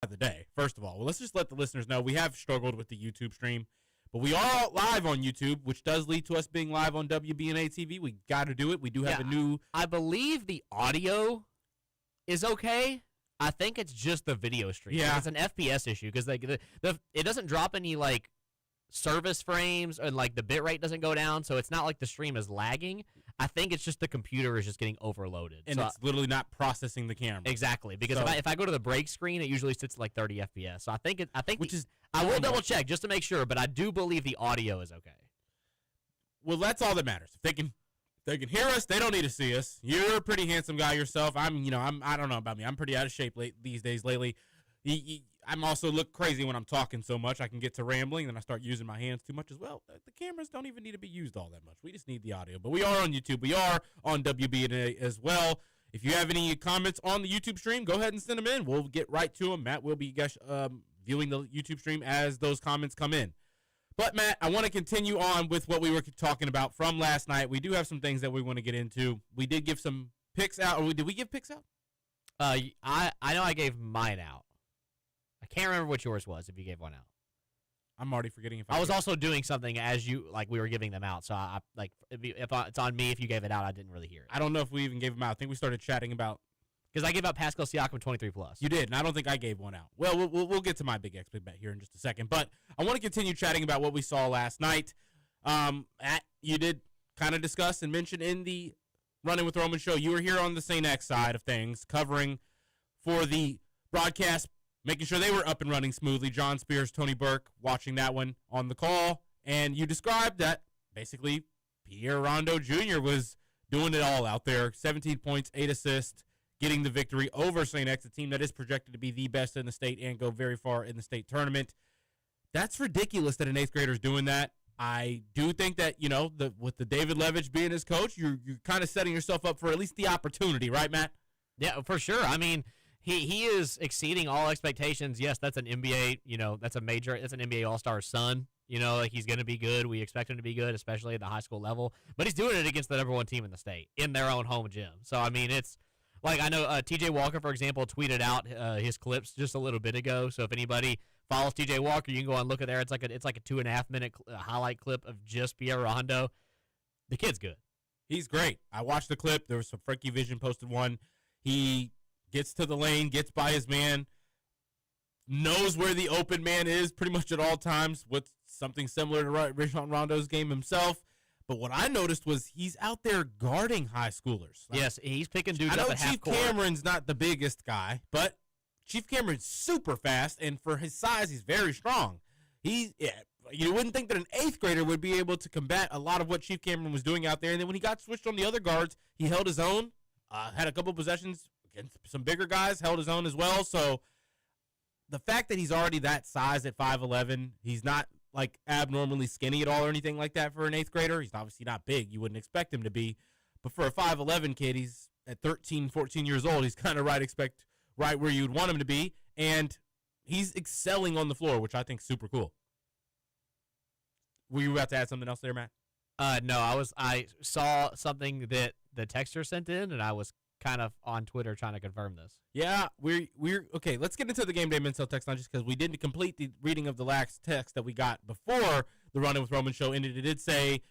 the day, first of all. Well, let's just let the listeners know we have struggled with the YouTube stream, but we are live on YouTube, which does lead to us being live on WBNA TV. We got to do it. We do have a new. I believe the audio is okay. I think it's just the video stream. Yeah, it's an FPS issue because it doesn't drop any like service frames and like the bit rate doesn't go down, so it's not like the stream is lagging. I think it's just the computer is just getting overloaded, and it's literally not processing the camera. Exactly, because if I go to the break screen, it usually sits at like 30 FPS. So I will double check just to make sure, but I do believe the audio is okay. Well, that's all that matters. If they can hear us, they don't need to see us. You're a pretty handsome guy yourself. I don't know about me. I'm pretty out of shape these days lately. I'm also look crazy when I'm talking so much. I can get to rambling, and I start using my hands too much as well. The cameras don't even need to be used all that much. We just need the audio. But we are on YouTube. We are on WBNA as well. If you have any comments on the YouTube stream, go ahead and send them in. We'll get right to them. Matt will be viewing the YouTube stream as those comments come in. But, Matt, I want to continue on with what we were talking about from last night. We do have some things that we want to get into. We did give some picks out. Did we give picks out? I know I gave mine out. I can't remember what yours was if you gave one out. I'm already forgetting if I was also doing something as we were giving them out. So it's on me if you gave it out. I didn't really hear it. I don't know if we even gave them out. I think we started chatting about because I gave out Pascal Siakam 23+. You did, and I don't think I gave one out. Well, we'll get to my big expert bet here in just a second, but I want to continue chatting about what we saw last night. You did kind of discuss and mention in the Running with Roman show. You were here on the St. X side of things, covering for the broadcast, making sure they were up and running smoothly. John Spears, Tony Burke, watching that one on the call. And you described that basically Pierre Rondo Jr. was doing it all out there. 17 points, 8 assists, getting the victory over St. X, a team that is projected to be the best in the state and go very far in the state tournament. That's ridiculous that an 8th grader is doing that. I do think that, with the David Levitch being his coach, you're kind of setting yourself up for at least the opportunity, right, Matt? Yeah, for sure. I mean, He is exceeding all expectations. Yes, that's an NBA, that's an NBA All-Star son. He's going to be good. We expect him to be good, especially at the high school level. But he's doing it against the number one team in the state in their own home gym. So, I mean, it's like I know T.J. Walker, for example, tweeted out his clips just a little bit ago. So if anybody follows T.J. Walker, you can go and look at there. It's like a 2.5-minute highlight clip of just Pierre Rondo. The kid's good. He's great. I watched the clip. There was some Frankie Vision posted one. He gets to the lane, gets by his man, knows where the open man is pretty much at all times, with something similar to Rajon Rondo's game himself. But what I noticed was he's out there guarding high schoolers. Yes, he's picking dudes up at half court. Chief Cameron's not the biggest guy, but Chief Cameron's super fast, and for his size, he's very strong. You wouldn't think that an 8th grader would be able to combat a lot of what Chief Cameron was doing out there. And then when he got switched on the other guards, he held his own, had a couple possessions against some bigger guys, held his own as well. So the fact that he's already that size at 5'11", he's not like abnormally skinny at all or anything like that for an 8th grader. He's obviously not big. You wouldn't expect him to be. But for a 5'11" kid, he's at 13, 14 years old. He's kind of right where you'd want him to be. And he's excelling on the floor, which I think is super cool. Were you about to add something else there, Matt? No, I saw something that the texter sent in, and I was kind of on Twitter trying to confirm this. Yeah, we're okay. Let's get into the Game Day Men's text line just because we didn't complete the reading of the last text that we got before the Running with Roman show ended. It did say,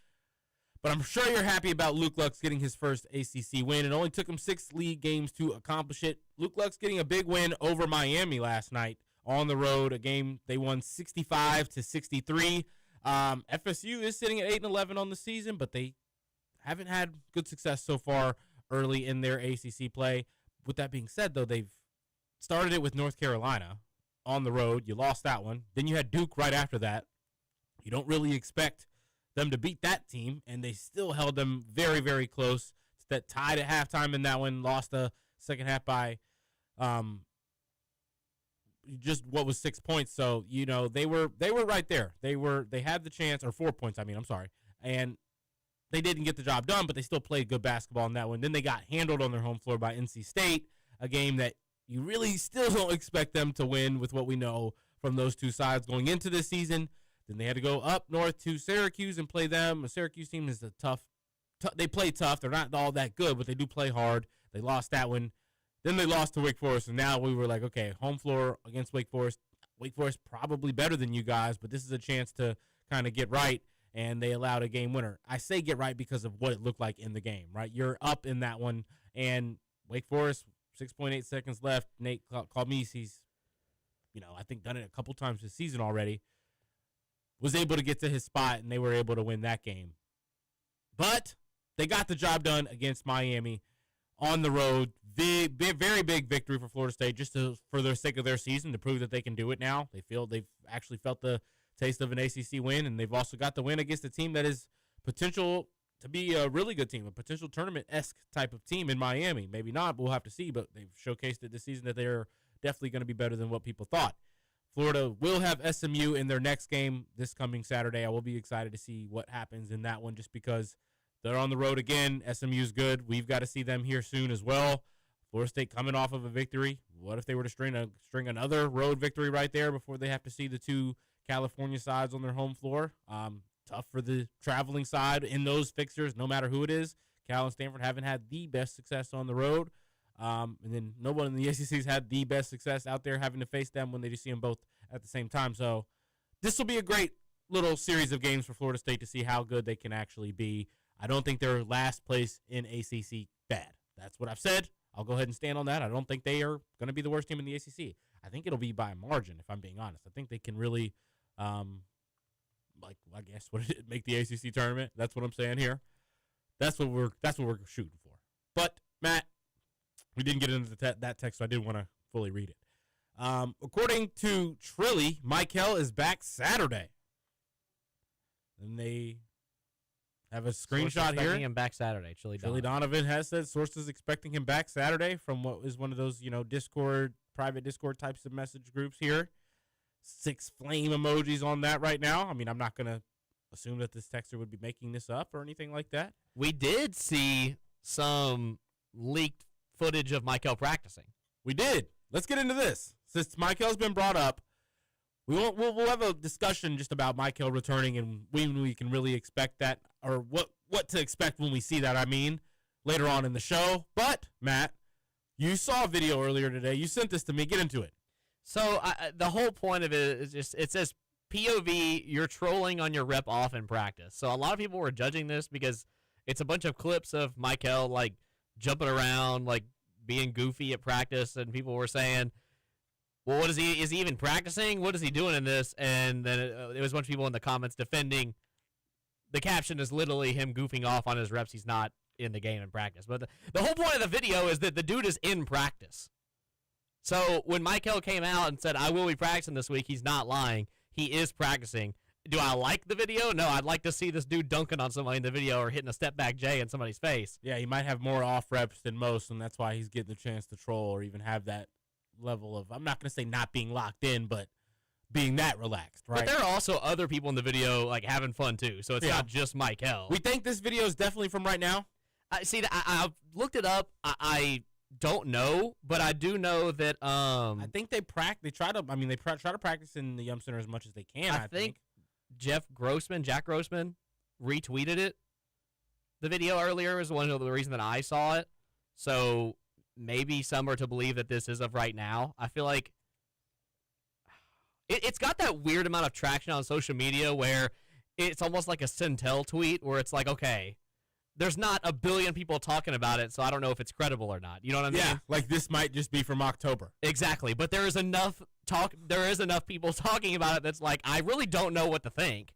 but I'm sure you're happy about Luke Lux getting his first ACC win. It only took him 6 league games to accomplish it. Luke Lux getting a big win over Miami last night on the road, a game they won 65-63. FSU is sitting at 8-11 on the season, but they haven't had good success so far early in their ACC play. With that being said, though, they've started it with North Carolina on the road. You lost that one. Then you had Duke right after that. You don't really expect them to beat that team, and they still held them very, very close. That tied at halftime in that one, lost the second half by just what was 6 points. So, they were right there. They had the chance, or 4 points, I'm sorry. And they didn't get the job done, but they still played good basketball in that one. Then they got handled on their home floor by NC State, a game that you really still don't expect them to win with what we know from those two sides going into this season. Then they had to go up north to Syracuse and play them. The Syracuse team is they play tough. They're not all that good, but they do play hard. They lost that one. Then they lost to Wake Forest, and now we were like, okay, home floor against Wake Forest. Wake Forest probably better than you guys, but this is a chance to kind of get right, and they allowed a game winner. I say get right because of what it looked like in the game, right? You're up in that one, and Wake Forest, 6.8 seconds left. Nate Calmes, he's, I think done it a couple times this season already, was able to get to his spot, and they were able to win that game. But they got the job done against Miami on the road. Very big victory for Florida State, just for the sake of their season, to prove that they can do it now. They've actually felt the taste of an ACC win, and they've also got the win against a team that is potential to be a really good team, a potential tournament-esque type of team in Miami. Maybe not, but we'll have to see, but they've showcased it this season that they're definitely going to be better than what people thought. Florida will have SMU in their next game this coming Saturday. I will be excited to see what happens in that one, just because they're on the road again. SMU's good. We've got to see them here soon as well. Florida State coming off of a victory. What if they were to string another road victory right there before they have to see the two California sides on their home floor? Tough for the traveling side in those fixtures, no matter who it is. Cal and Stanford haven't had the best success on the road. And then no one in the SEC has had the best success out there having to face them when they just see them both at the same time. So this will be a great little series of games for Florida State to see how good they can actually be. I don't think they're last place in ACC bad. That's what I've said. I'll go ahead and stand on that. I don't think they are going to be the worst team in the ACC. I think it'll be by a margin, if I'm being honest. I think they can really, make the ACC tournament. That's what I'm saying here. That's what we're shooting for. But Matt, we didn't get into that text, so I did want to fully read it. According to Trilly, Michael is back Saturday, and they have a screenshot here. Expecting him back Saturday. Trilly Donovan has said sources expecting him back Saturday from what is one of those, private Discord types of message groups here. 6 flame emojis on that right now. I mean, I'm not going to assume that this texter would be making this up or anything like that. We did see some leaked footage of Michael practicing. We did. Let's get into this. Since Michael's been brought up, we'll have a discussion just about Michael returning and when we can really expect that, or what to expect when we see that, later on in the show. But, Matt, you saw a video earlier today. You sent this to me. Get into it. So the whole point of it is just, it says POV, you're trolling on your rep off in practice. So a lot of people were judging this because it's a bunch of clips of Michael, like, jumping around, like, being goofy at practice, and people were saying, well, is he even practicing? What is he doing in this? And then it was a bunch of people in the comments defending. The caption is literally him goofing off on his reps. He's not in the game in practice. But the whole point of the video is that the dude is in practice. So when Michael came out and said, I will be practicing this week, he's not lying. He is practicing. Do I like the video? No, I'd like to see this dude dunking on somebody in the video or hitting a step back J in somebody's face. Yeah, he might have more off reps than most, and that's why he's getting the chance to troll or even have that level of, I'm not going to say not being locked in, but being that relaxed, right? But there are also other people in the video, like, having fun, too, so it's not just Michael. We think this video is definitely from right now? I looked it up. I don't know, but I do know that I think they try to practice in the Yum Center as much as they can. I think Jack Grossman, retweeted it. The video earlier was one of the reasons that I saw it. So maybe some are to believe that this is of right now. I feel like it's got that weird amount of traction on social media where it's almost like a Centel tweet where it's like, okay, there's not a billion people talking about it, so I don't know if it's credible or not. You know what I mean? Yeah, like this might just be from October. Exactly, but there is enough people talking about it that's like, I really don't know what to think.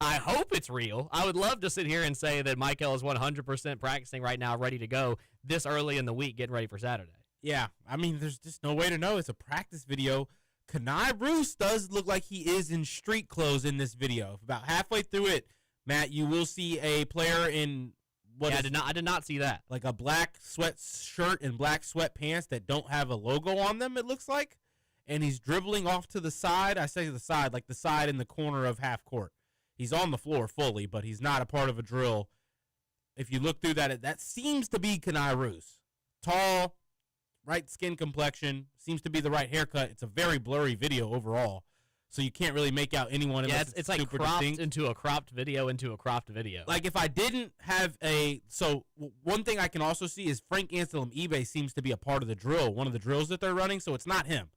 I hope it's real. I would love to sit here and say that Michael is 100% practicing right now, ready to go this early in the week, getting ready for Saturday. Yeah, I mean, there's just no way to know. It's a practice video. Kanai Roos does look like he is in street clothes in this video. About halfway through it, Matt, you will see a player in I did not see that. Like a black sweatshirt and black sweatpants that don't have a logo on them, it looks like. And he's dribbling off to the side. I say the side, like the side in the corner of half court. He's on the floor fully, but he's not a part of a drill. If you look through that seems to be Kanai Roos. Tall, right skin complexion, seems to be the right haircut. It's a very blurry video overall. so you can't really make out anyone. Yeah, unless it's like super cropped distinct. into a cropped video into a cropped video. Like if I didn't have one thing I can also see is Frank Anselm eBay seems to be a part of the drill, one of the drills that they're running, so it's not him.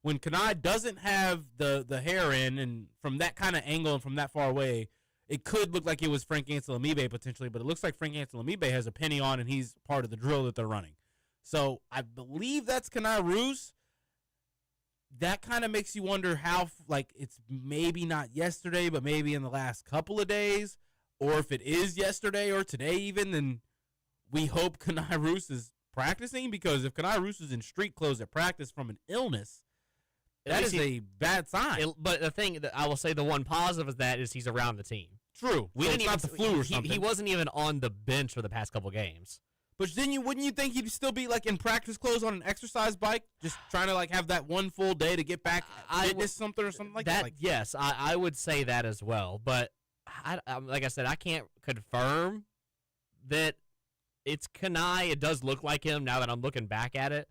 When Kanai doesn't have the hair in, and from that kind of angle and from that far away, it could look like it was Frank Anselm eBay potentially, but it looks like Frank Anselm eBay has a penny on and he's part of the drill that they're running. So I believe that's Kanai Roos. That kind of makes you wonder how, like, it's maybe not yesterday, but maybe in the last couple of days, or if it is yesterday or today even, then we hope Kanai Roos is practicing, because if Kanai Roos is in street clothes at practice from an illness, that is a bad sign. But the thing that I will say, the one positive of that is he's around the team. True. We didn't not the flu or something. He wasn't even on the bench for the past couple games. But then wouldn't you think he'd still be like in practice clothes on an exercise bike, just trying to like have that one full day to get back fitness something or something like that? Yes, I would say that as well. But like I said, I can't confirm that it's Kanai. It does look like him now that I'm looking back at it.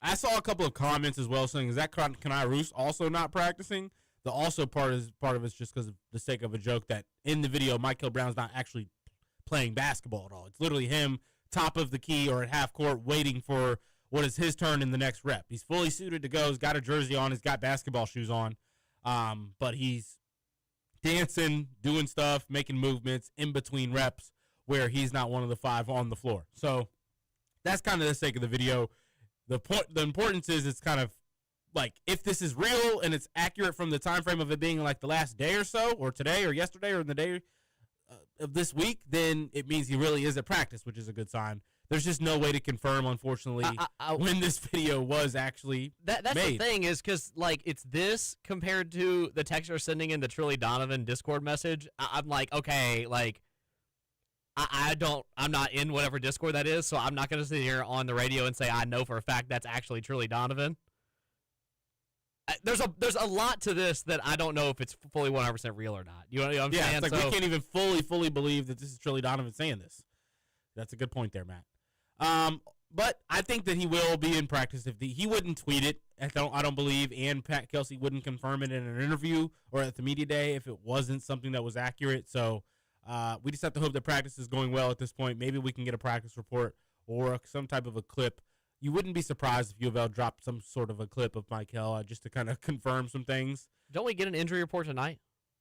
I saw a couple of comments as well saying, is that Kanai Roos also not practicing? The also part of it's just because of the sake of a joke that in the video, Michael Brown's not actually playing basketball at all. It's literally him top of the key or at half court waiting for what is his turn in the next rep. He's fully suited to go. He's got a jersey on. He's got basketball shoes on. But he's dancing, doing stuff, making movements in between reps where he's not one of the five on the floor. So that's kind of the sake of the video. The importance is it's kind of like if this is real and it's accurate from the time frame of it being like the last day or so, or today or yesterday or in the day of this week, then it means he really is at practice, which is a good sign. There's just no way to confirm, unfortunately, when this video was actually that's made. The thing is, because like it's this compared to the texter sending in the Trilly Donovan Discord message. I'm like, okay, like I'm not in whatever Discord that is, so I'm not going to sit here on the radio and say I know for a fact that's actually Trilly Donovan. There's a lot to this that I don't know if it's fully 100% real or not. You know what I'm saying? Yeah, it's like we can't even fully believe that this is Trilly Donovan saying this. That's a good point there, Matt. But I think that he will be in practice. If he wouldn't tweet it, I don't believe, and Pat Kelsey wouldn't confirm it in an interview or at the media day if it wasn't something that was accurate. So we just have to hope that practice is going well at this point. Maybe we can get a practice report or some type of a clip. You wouldn't be surprised if U of L dropped some sort of a clip of Michael just to kind of confirm some things. Don't we get an injury report tonight?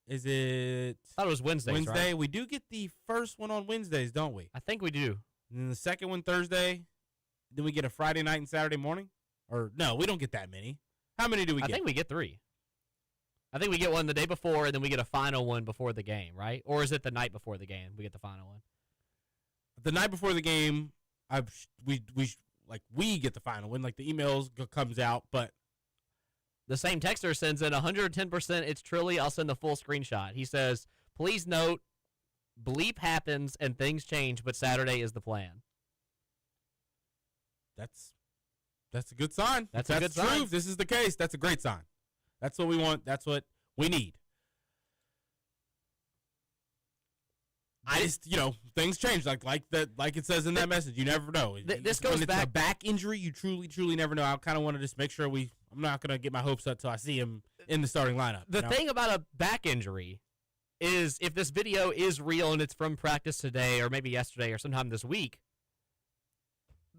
Is it? I thought it was Wednesday. Right? We do get the first one on Wednesdays, don't we? I think we do. And then the second one Thursday. Then we get a Friday night and Saturday morning? Or no, we don't get that many. How many do we get? I think we get 3. I think we get one the day before, and then we get a final one before the game, right? Or is it the night before the game we get the final one? The night before the game, we get the final one. Like the emails comes out, but the same texter sends in 110%. It's Trilly. I'll send the full screenshot. He says, "Please note, bleep happens and things change, but Saturday is the plan." That's a good sign. That's a good true. sign. If this is the case, that's a great sign. That's what we want. That's what we need. Things change like it says in that message. You never know. This goes when back. It's a back injury. You truly never know. I kind of want to just make sure I'm not going to get my hopes up until I see him in the starting lineup. The thing about a back injury is if this video is real and it's from practice today or maybe yesterday or sometime this week,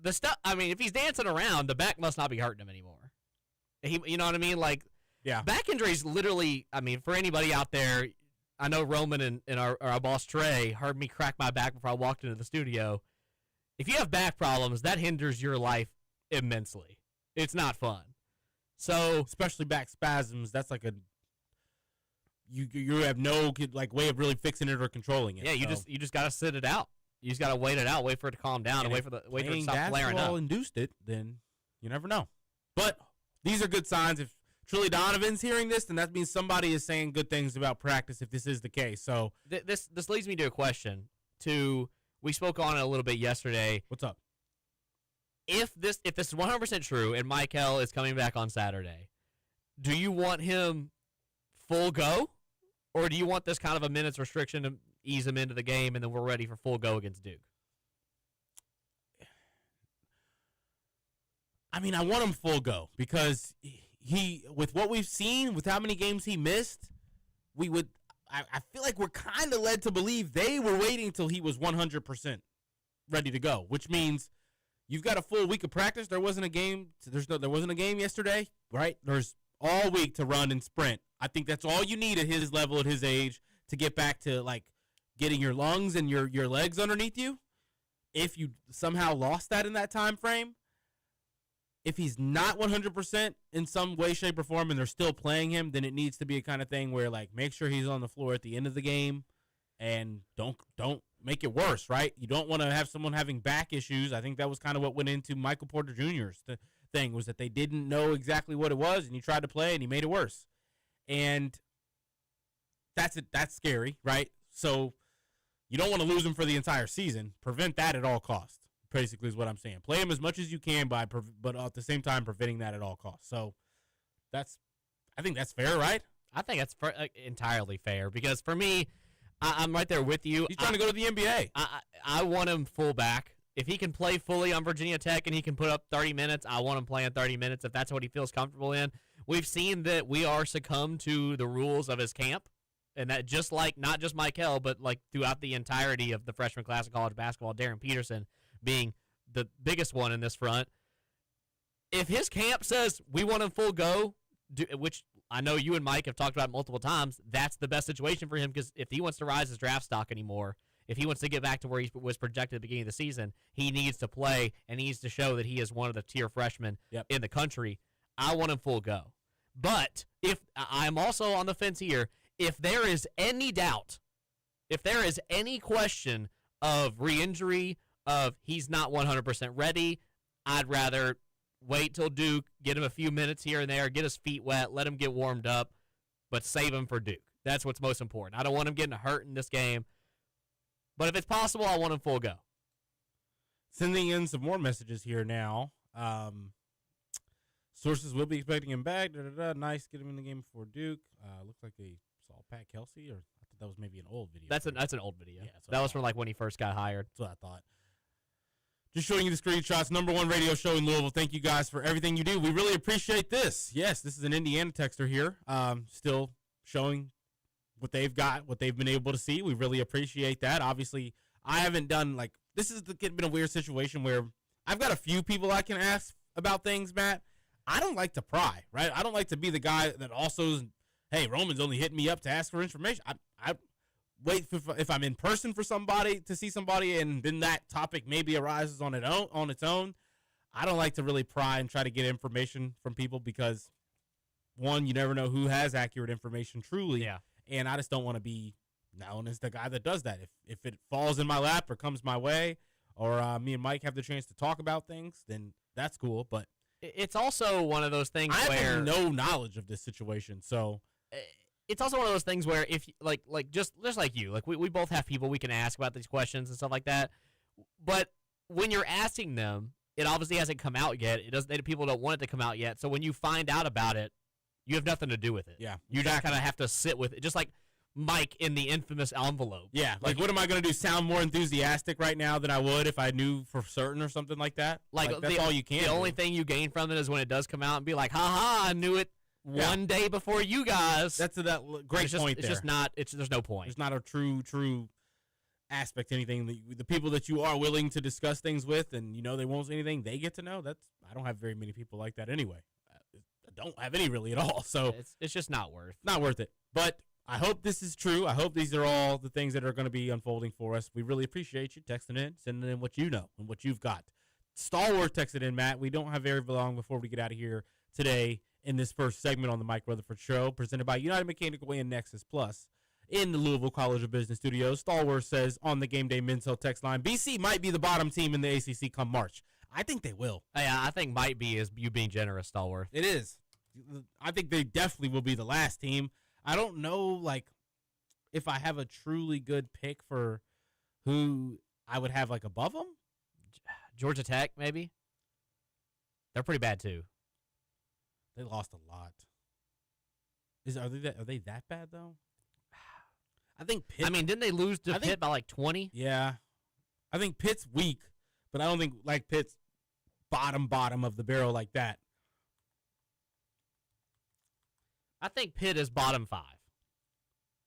the stuff. I mean, if he's dancing around, the back must not be hurting him anymore. You know what I mean? Like, yeah, back injuries literally. I mean, for anybody out there. I know Roman and our boss Trey heard me crack my back before I walked into the studio. If you have back problems, that hinders your life immensely. It's not fun. So especially back spasms, that's like you have no way of really fixing it or controlling it. Yeah, you just gotta sit it out. You just gotta wait it out, wait for it to calm down, and wait for it to stop flaring up. Induced it, then you never know. But these are good signs. If Trilly Donovan's hearing this, then that means somebody is saying good things about practice if this is the case. So this leads me to a question. We spoke on it a little bit yesterday. What's up? If this is 100% true and Michael is coming back on Saturday, do you want him full go? Or do you want this kind of a minutes restriction to ease him into the game and then we're ready for full go against Duke? I mean, I want him full go because with what we've seen, with how many games he missed, I feel like we're kind of led to believe they were waiting till he was 100% ready to go, which means you've got a full week of practice. There wasn't a game. There wasn't a game yesterday, right? There's all week to run and sprint. I think that's all you need at his level, at his age, to get back to like getting your lungs and your legs underneath you. If you somehow lost that in that time frame, if he's not 100% in some way, shape, or form, and they're still playing him, then it needs to be a kind of thing where, like, make sure he's on the floor at the end of the game, and don't make it worse, right? You don't want to have someone having back issues. I think that was kind of what went into Michael Porter Jr.'s thing, was that they didn't know exactly what it was, and he tried to play, and he made it worse. And that's scary, right? So you don't want to lose him for the entire season. Prevent that at all costs. Basically is what I'm saying. Play him as much as you can, but at the same time preventing that at all costs. So I think that's fair, right? I think that's entirely fair, because for me, I'm right there with you. He's trying to go to the NBA. I want him full back. If he can play fully on Virginia Tech and he can put up 30 minutes, I want him playing 30 minutes if that's what he feels comfortable in. We've seen that we are succumbed to the rules of his camp, and that just like not just Michael, but like throughout the entirety of the freshman class of college basketball, Darren Peterson being the biggest one in this front. If his camp says we want him full go, which I know you and Mike have talked about multiple times, that's the best situation for him, because if he wants to rise his draft stock anymore, if he wants to get back to where he was projected at the beginning of the season, he needs to play and needs to show that he is one of the tier freshmen in the country. I want him full go. But if I'm also on the fence here, if there is any doubt, if there is any question of re-injury, of he's not 100% ready, I'd rather wait till Duke, get him a few minutes here and there, get his feet wet, let him get warmed up, but save him for Duke. That's what's most important. I don't want him getting hurt in this game. But if it's possible, I want him full go. Sending in some more messages here now. Sources will be expecting him back. Nice, get him in the game before Duke. Looks like they saw Pat Kelsey, or I thought that was maybe an old video. That's an old video. Yeah, that was from like when he first got hired. That's what I thought. Just showing you the screenshots. #1 radio show in Louisville. Thank you guys for everything you do. We really appreciate this. Yes, this is an Indiana texter here. Still showing what they've got, what they've been able to see. We really appreciate that. Obviously, I haven't done, like, this has been a weird situation where I've got a few people I can ask about things, Matt. I don't like to pry, right? I don't like to be the guy that also, hey, Roman's only hitting me up to ask for information. I wait if I'm in person for somebody to see somebody, and then that topic maybe arises on its own. I don't like to really pry and try to get information from people, because, one, you never know who has accurate information truly. Yeah. And I just don't want to be known as the guy that does that. If it falls in my lap or comes my way, or me and Mike have the chance to talk about things, then that's cool. But it's also one of those things I where have no knowledge of this situation, so it's also one of those things where if like just like you, like we both have people we can ask about these questions and stuff like that. But when you're asking them, it obviously hasn't come out yet. People don't want it to come out yet. So when you find out about it, you have nothing to do with it. Yeah, you just kind of have to sit with it, just like Mike in the infamous envelope. Yeah, like what am I going to do? Sound more enthusiastic right now than I would if I knew for certain or something like that? Like that's all you can. The only thing you gain from it is when it does come out and be like, "Ha, I knew it one day before you guys." That's that great point. It's just not. There's no point. There's not a true aspect to anything. The people that you are willing to discuss things with, and you know they won't say anything, they get to know. I don't have very many people like that anyway. I don't have any really at all. So it's just not worth it. But I hope this is true. I hope these are all the things that are going to be unfolding for us. We really appreciate you texting in, sending in what you know and what you've got. Stalwart texted in, Matt. We don't have very long before we get out of here today in this first segment on the Mike Rutherford Show, presented by United Mechanical and Nexus Plus in the Louisville College of Business Studios. Stalwart says on the Game Day Men's Health text line, BC might be the bottom team in the ACC come March. I think they will. Yeah, I think might be is you being generous, Stalwart. It is. I think they definitely will be the last team. I don't know, like, if I have a truly good pick for who I would have, like, above them. Georgia Tech, maybe. They're pretty bad, too. They lost a lot. Are they that bad, though? I think Pitt. I mean, didn't they lose to Pitt by, like, 20? Yeah. I think Pitt's weak, but I don't think, like, Pitt's bottom of the barrel like that. I think Pitt is bottom 5.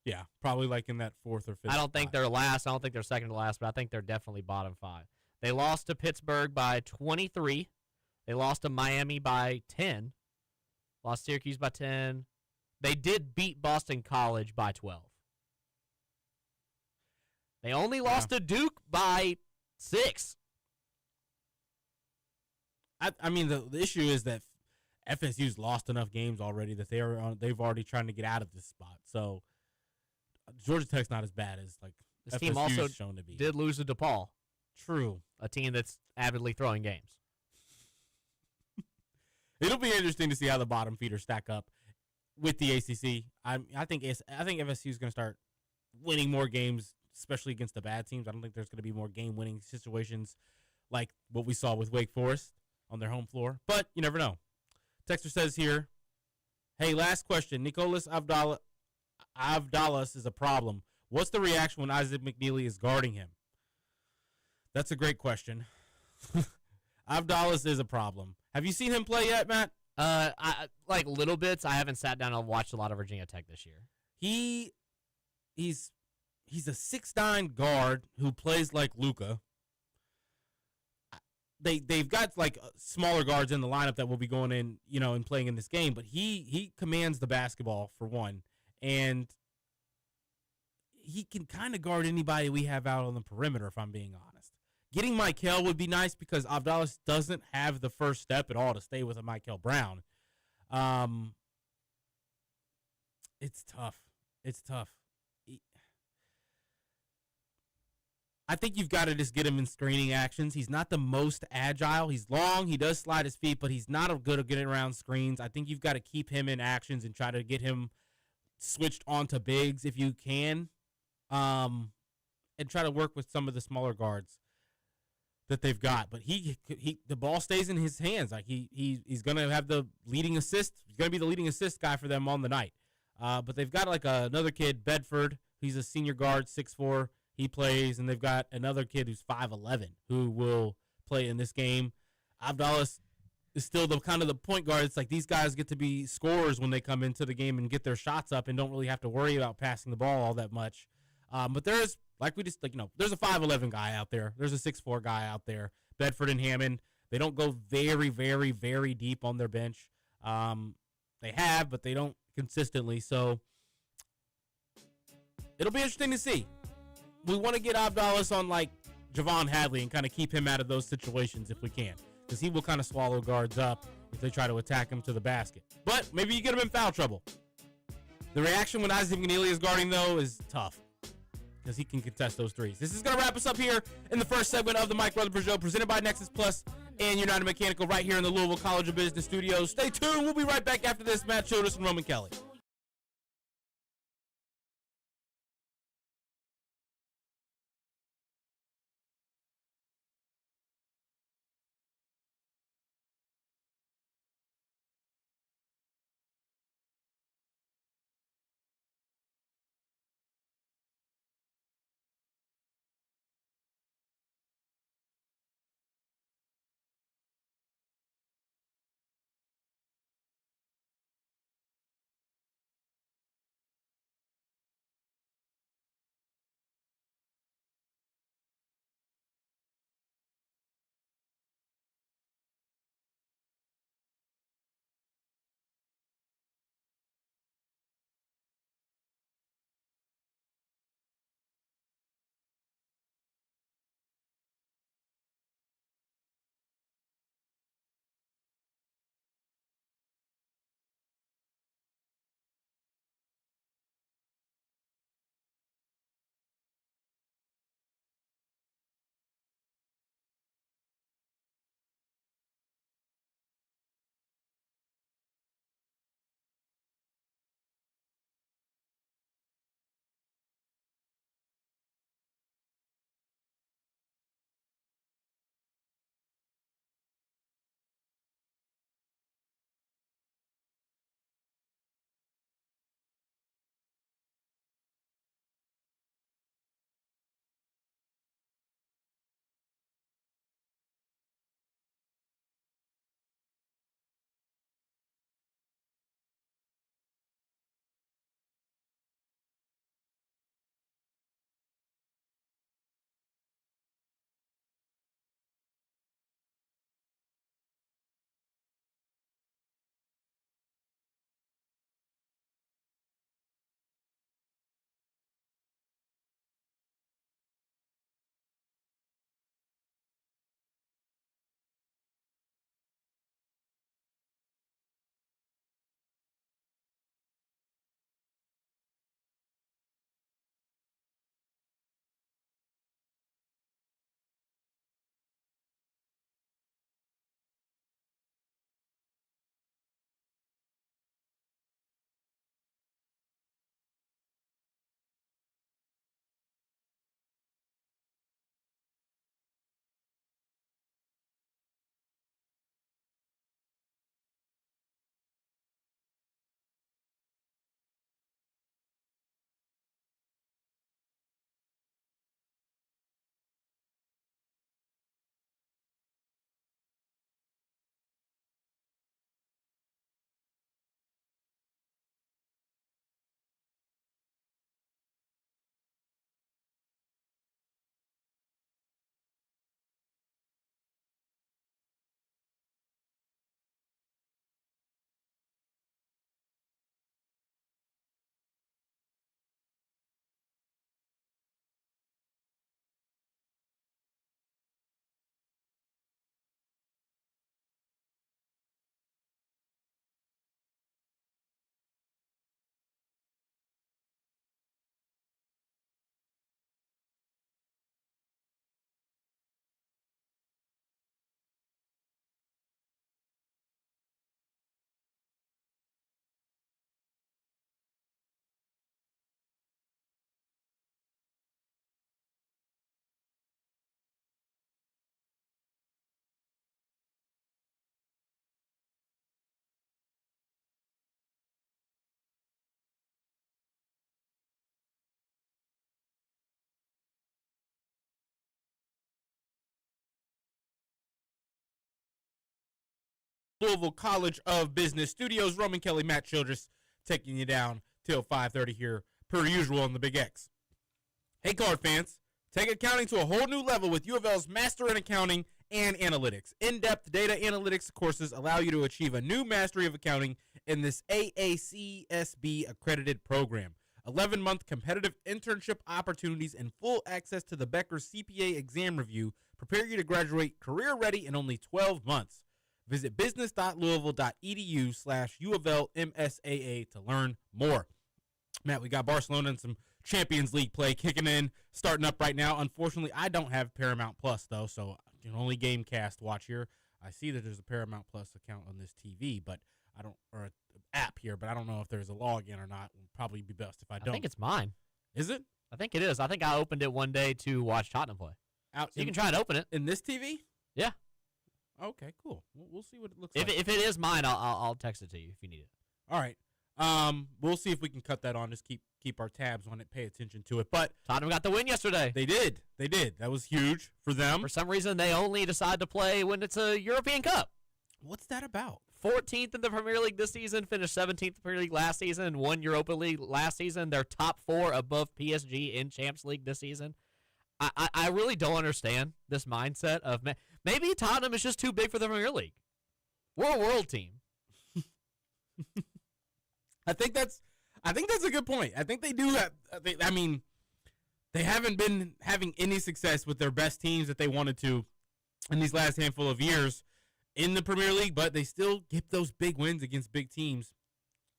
Yeah, probably like in that 4th or 5th. I don't think they're last. I don't think they're second to last, but I think they're definitely bottom 5. They lost to Pittsburgh by 23. They lost to Miami by 10. Lost Syracuse by 10. They did beat Boston College by 12. They only lost to Duke by 6. I mean, the issue is that FSU's lost enough games already that they've already trying to get out of this spot. So Georgia Tech's not as bad as like this FSU's team also shown to be. did lose to DePaul. True. A team that's avidly throwing games. It'll be interesting to see how the bottom feeders stack up with the ACC. I think FSU is going to start winning more games, especially against the bad teams. I don't think there's going to be more game-winning situations like what we saw with Wake Forest on their home floor. But you never know. Texter says here, hey, last question. Nicolas Avdalas is a problem. What's the reaction when Isaac McNeely is guarding him? That's a great question. Avdalas is a problem. Have you seen him play yet, Matt? I like little bits. I haven't sat down and watched a lot of Virginia Tech this year. He's a 6'9" guard who plays like Luka. They've got like smaller guards in the lineup that will be going in, and playing in this game, but he commands the basketball for one, and he can kind of guard anybody we have out on the perimeter, if I'm being honest. Getting Michael would be nice because Avdalas doesn't have the first step at all to stay with a Michael Brown. It's tough. It's tough. I think you've got to just get him in screening actions. He's not the most agile. He's long. He does slide his feet, but he's not good at getting around screens. I think you've got to keep him in actions and try to get him switched onto bigs if you can, and try to work with some of the smaller guards that they've got. But the ball stays in his hands. Like he's going to have the leading assist. He's going to be the leading assist guy for them on the night. But they've got like another kid, Bedford. He's a senior guard, 6'4". He plays, and they've got another kid who's 5'11" who will play in this game. Avdalas is still the kind of the point guard. It's like these guys get to be scorers when they come into the game and get their shots up and don't really have to worry about passing the ball all that much. But there's there's a 5'11" guy out there. There's a 6'4" guy out there. Bedford and Hammond. They don't go very, very, very deep on their bench. They have, but they don't consistently. So it'll be interesting to see. We want to get Avdalas on like Javon Hadley and kind of keep him out of those situations if we can, because he will kind of swallow guards up if they try to attack him to the basket. But maybe you get him in foul trouble. The reaction when Isaac McNeely is guarding, though, is tough because he can contest those threes. This is going to wrap us up here in the first segment of the Mike Rutherford Show, presented by Nexus Plus and United Mechanical right here in the Louisville College of Business Studios. Stay tuned. We'll be right back after this. Matt Childress and Roman Kelly. Louisville College of Business Studios. Roman Kelly, Matt Childress taking you down till 5:30 here, per usual, on the Big X. Hey, Card fans, take accounting to a whole new level with U of L's Master in Accounting and Analytics. In-depth data analytics courses allow you to achieve a new mastery of accounting in this AACSB accredited program. 11-month competitive internship opportunities and full access to the Becker CPA exam review prepare you to graduate career-ready in only 12 months. Visit business.louisville.edu/U of L MSAA to learn more. Matt, we got Barcelona and some Champions League play kicking in, starting up right now. Unfortunately, I don't have Paramount Plus, though, so I can only Gamecast watch here. I see that there's a Paramount Plus account on this TV, but I don't, or an app here, but I don't know if there's a login or not. It would probably be best if I don't. I think it's mine. Is it? I think it is. I think I opened it one day to watch Tottenham play. So you can try and open it. In this TV? Yeah. Okay, cool. We'll see what it looks like. If it is mine, I'll text it to you if you need it. All right. We'll see if we can cut that on. Just keep our tabs on it, pay attention to it. But Tottenham got the win yesterday. They did. That was huge for them. For some reason, they only decide to play when it's a European Cup. What's that about? 14th in the Premier League this season, finished 17th in the Premier League last season, won Europa League last season. They're top 4 above PSG in Champions League this season. I really don't understand this mindset of maybe Tottenham is just too big for the Premier League. We're a world team. I think that's a good point. I think they do have. I mean, they haven't been having any success with their best teams that they wanted to in these last handful of years in the Premier League, but they still get those big wins against big teams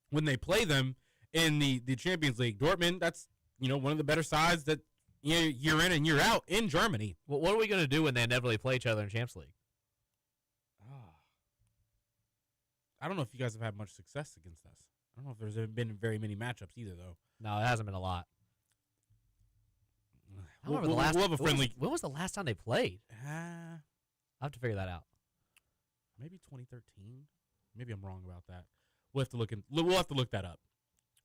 when they play them in the Champions League. Dortmund, that's one of the better sides that year in and year out in Germany. Well, what are we going to do when they inevitably play each other in Champions League? I don't know if you guys have had much success against us. I don't know if there's been very many matchups either, though. No, it hasn't been a lot. We'll have a friendly. When was the last time they played? I'll have to figure that out. Maybe 2013. Maybe I'm wrong about that. We'll have to look that up.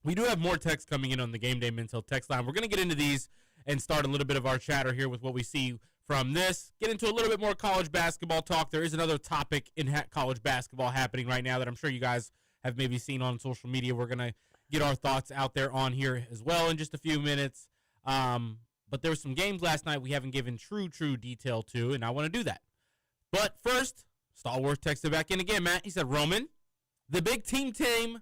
We do have more text coming in on the Game Day Mental text line. We're going to get into these and start a little bit of our chatter here with what we see from this. Get into a little bit more college basketball talk. There is another topic in college basketball happening right now that I'm sure you guys have maybe seen on social media. We're going to get our thoughts out there on here as well in just a few minutes. But there were some games last night we haven't given true detail to, and I want to do that. But first, Stalwart texted back in again, Matt. He said, Roman, the Big Ten team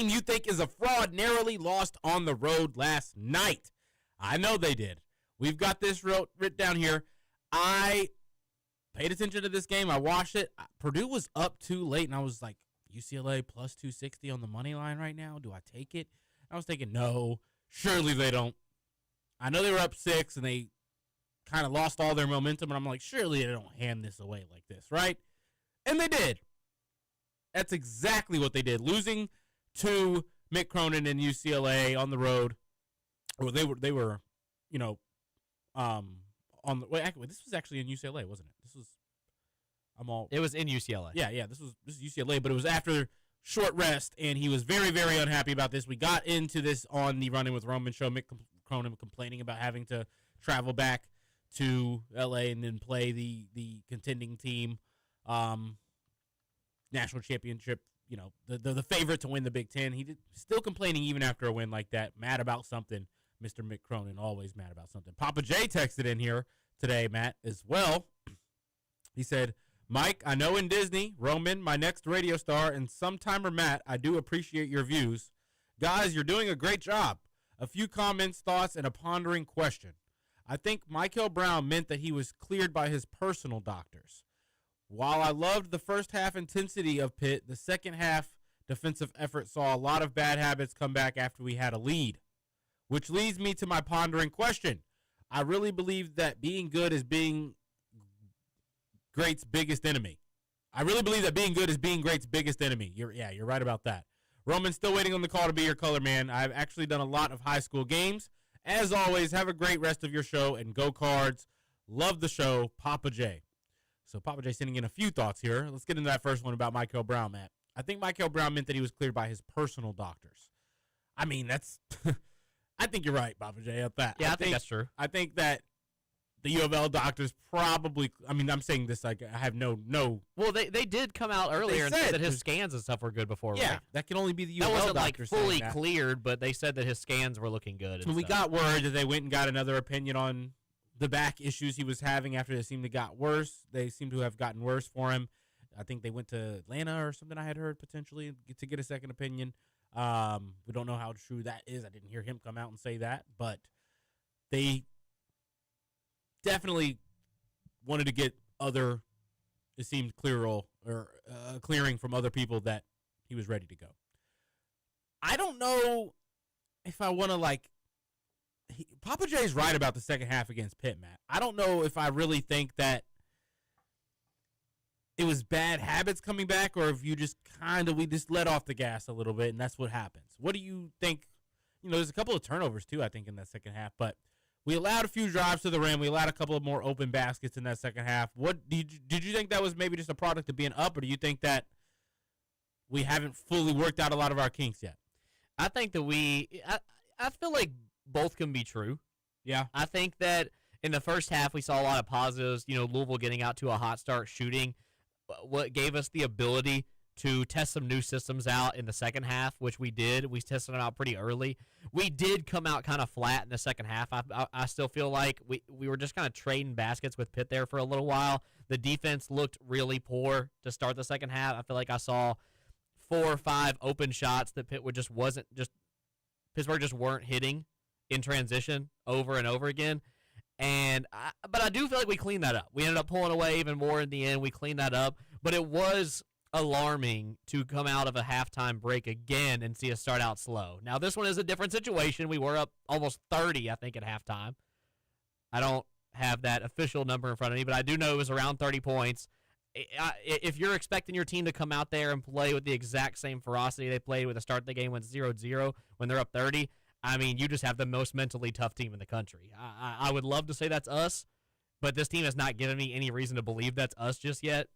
you think is a fraud narrowly lost on the road last night. I know they did. We've got this written down here. I paid attention to this game. I watched it. Purdue was up too late, and I was like, UCLA plus 260 on the money line right now. Do I take it? I was thinking, no, surely they don't. I know they were up 6, and they kind of lost all their momentum, and I'm like, surely they don't hand this away like this, right? And they did. That's exactly what they did. Losing to Mick Cronin and UCLA on the road. Or they were, on the wait. Actually, this was actually in UCLA, wasn't it? It was in UCLA. Yeah. This is UCLA, but it was after short rest, and he was very, very unhappy about this. We got into this on the Running with Roman show. Mick Cronin complaining about having to travel back to LA and then play the contending team, national championship. The favorite to win the Big Ten. Still complaining even after a win like that. Mad about something. Mr. Mick Cronin, always mad about something. Papa J texted in here today, Matt, as well. He said, Mike, I know in Disney, Roman, my next radio star, and sometimer Matt, I do appreciate your views. Guys, you're doing a great job. A few comments, thoughts, and a pondering question. I think Michael Brown meant that he was cleared by his personal doctors. While I loved the first half intensity of Pitt, the second half defensive effort saw a lot of bad habits come back after we had a lead. Which leads me to my pondering question. I really believe that being good is being great's biggest enemy. I really believe that being good is being great's biggest enemy. You're right about that. Roman's still waiting on the call to be your color man. I've actually done a lot of high school games. As always, have a great rest of your show and go Cards. Love the show, Papa J. So Papa J sending in a few thoughts here. Let's get into that first one about Michael Brown, Matt. I think Michael Brown meant that he was cleared by his personal doctors. I mean, that's... I think you're right, Papa J, at that. Yeah, I think that's true. I think that the U of L doctors probably. I mean, I'm saying this like I have no. Well, they did come out earlier and say that his scans and stuff were good before. Yeah, right? that can only be the U that of L wasn't like doctors fully saying that. cleared, but they said that his scans were looking good. And we got word that they went and got another opinion on the back issues he was having after they seemed to got worse. They seem to have gotten worse for him. I think they went to Atlanta or something. I had heard potentially to get a second opinion. We don't know how true that is. I didn't hear him come out and say that, but they definitely wanted to get other. It seemed clearing from other people that he was ready to go. I don't know if I want to Papa J's right about the second half against Pitt, Matt. I don't know if I really think that it was bad habits coming back, or if you just we just let off the gas a little bit, and that's what happens. What do you think? There's a couple of turnovers too, I think, in that second half, but we allowed a few drives to the rim. We allowed a couple of more open baskets in that second half. What did you think that was maybe just a product of being up, or do you think that we haven't fully worked out a lot of our kinks yet? I think that I feel like both can be true. Yeah. I think that in the first half we saw a lot of positives. Louisville getting out to a hot start shooting. What gave us the ability to test some new systems out in the second half, which we did. We tested them out pretty early. We did come out kind of flat in the second half. I still feel like we were just kind of trading baskets with Pitt there for a little while. The defense looked really poor to start the second half. I feel like I saw 4 or 5 open shots that Pittsburgh just weren't hitting in transition over and over again. But I do feel like we cleaned that up. We ended up pulling away even more in the end. We cleaned that up. But it was alarming to come out of a halftime break again and see us start out slow. Now, this one is a different situation. We were up almost 30, I think, at halftime. I don't have that official number in front of me, but I do know it was around 30 points. If you're expecting your team to come out there and play with the exact same ferocity they played with the start of the game when 0-0, when they're up 30, I mean, you just have the most mentally tough team in the country. I would love to say that's us, but this team has not given me any reason to believe that's us just yet.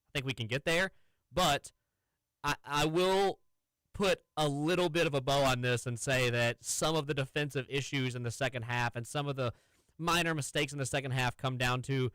I think we can get there, but I will put a little bit of a bow on this and say that some of the defensive issues in the second half and some of the minor mistakes in the second half come down to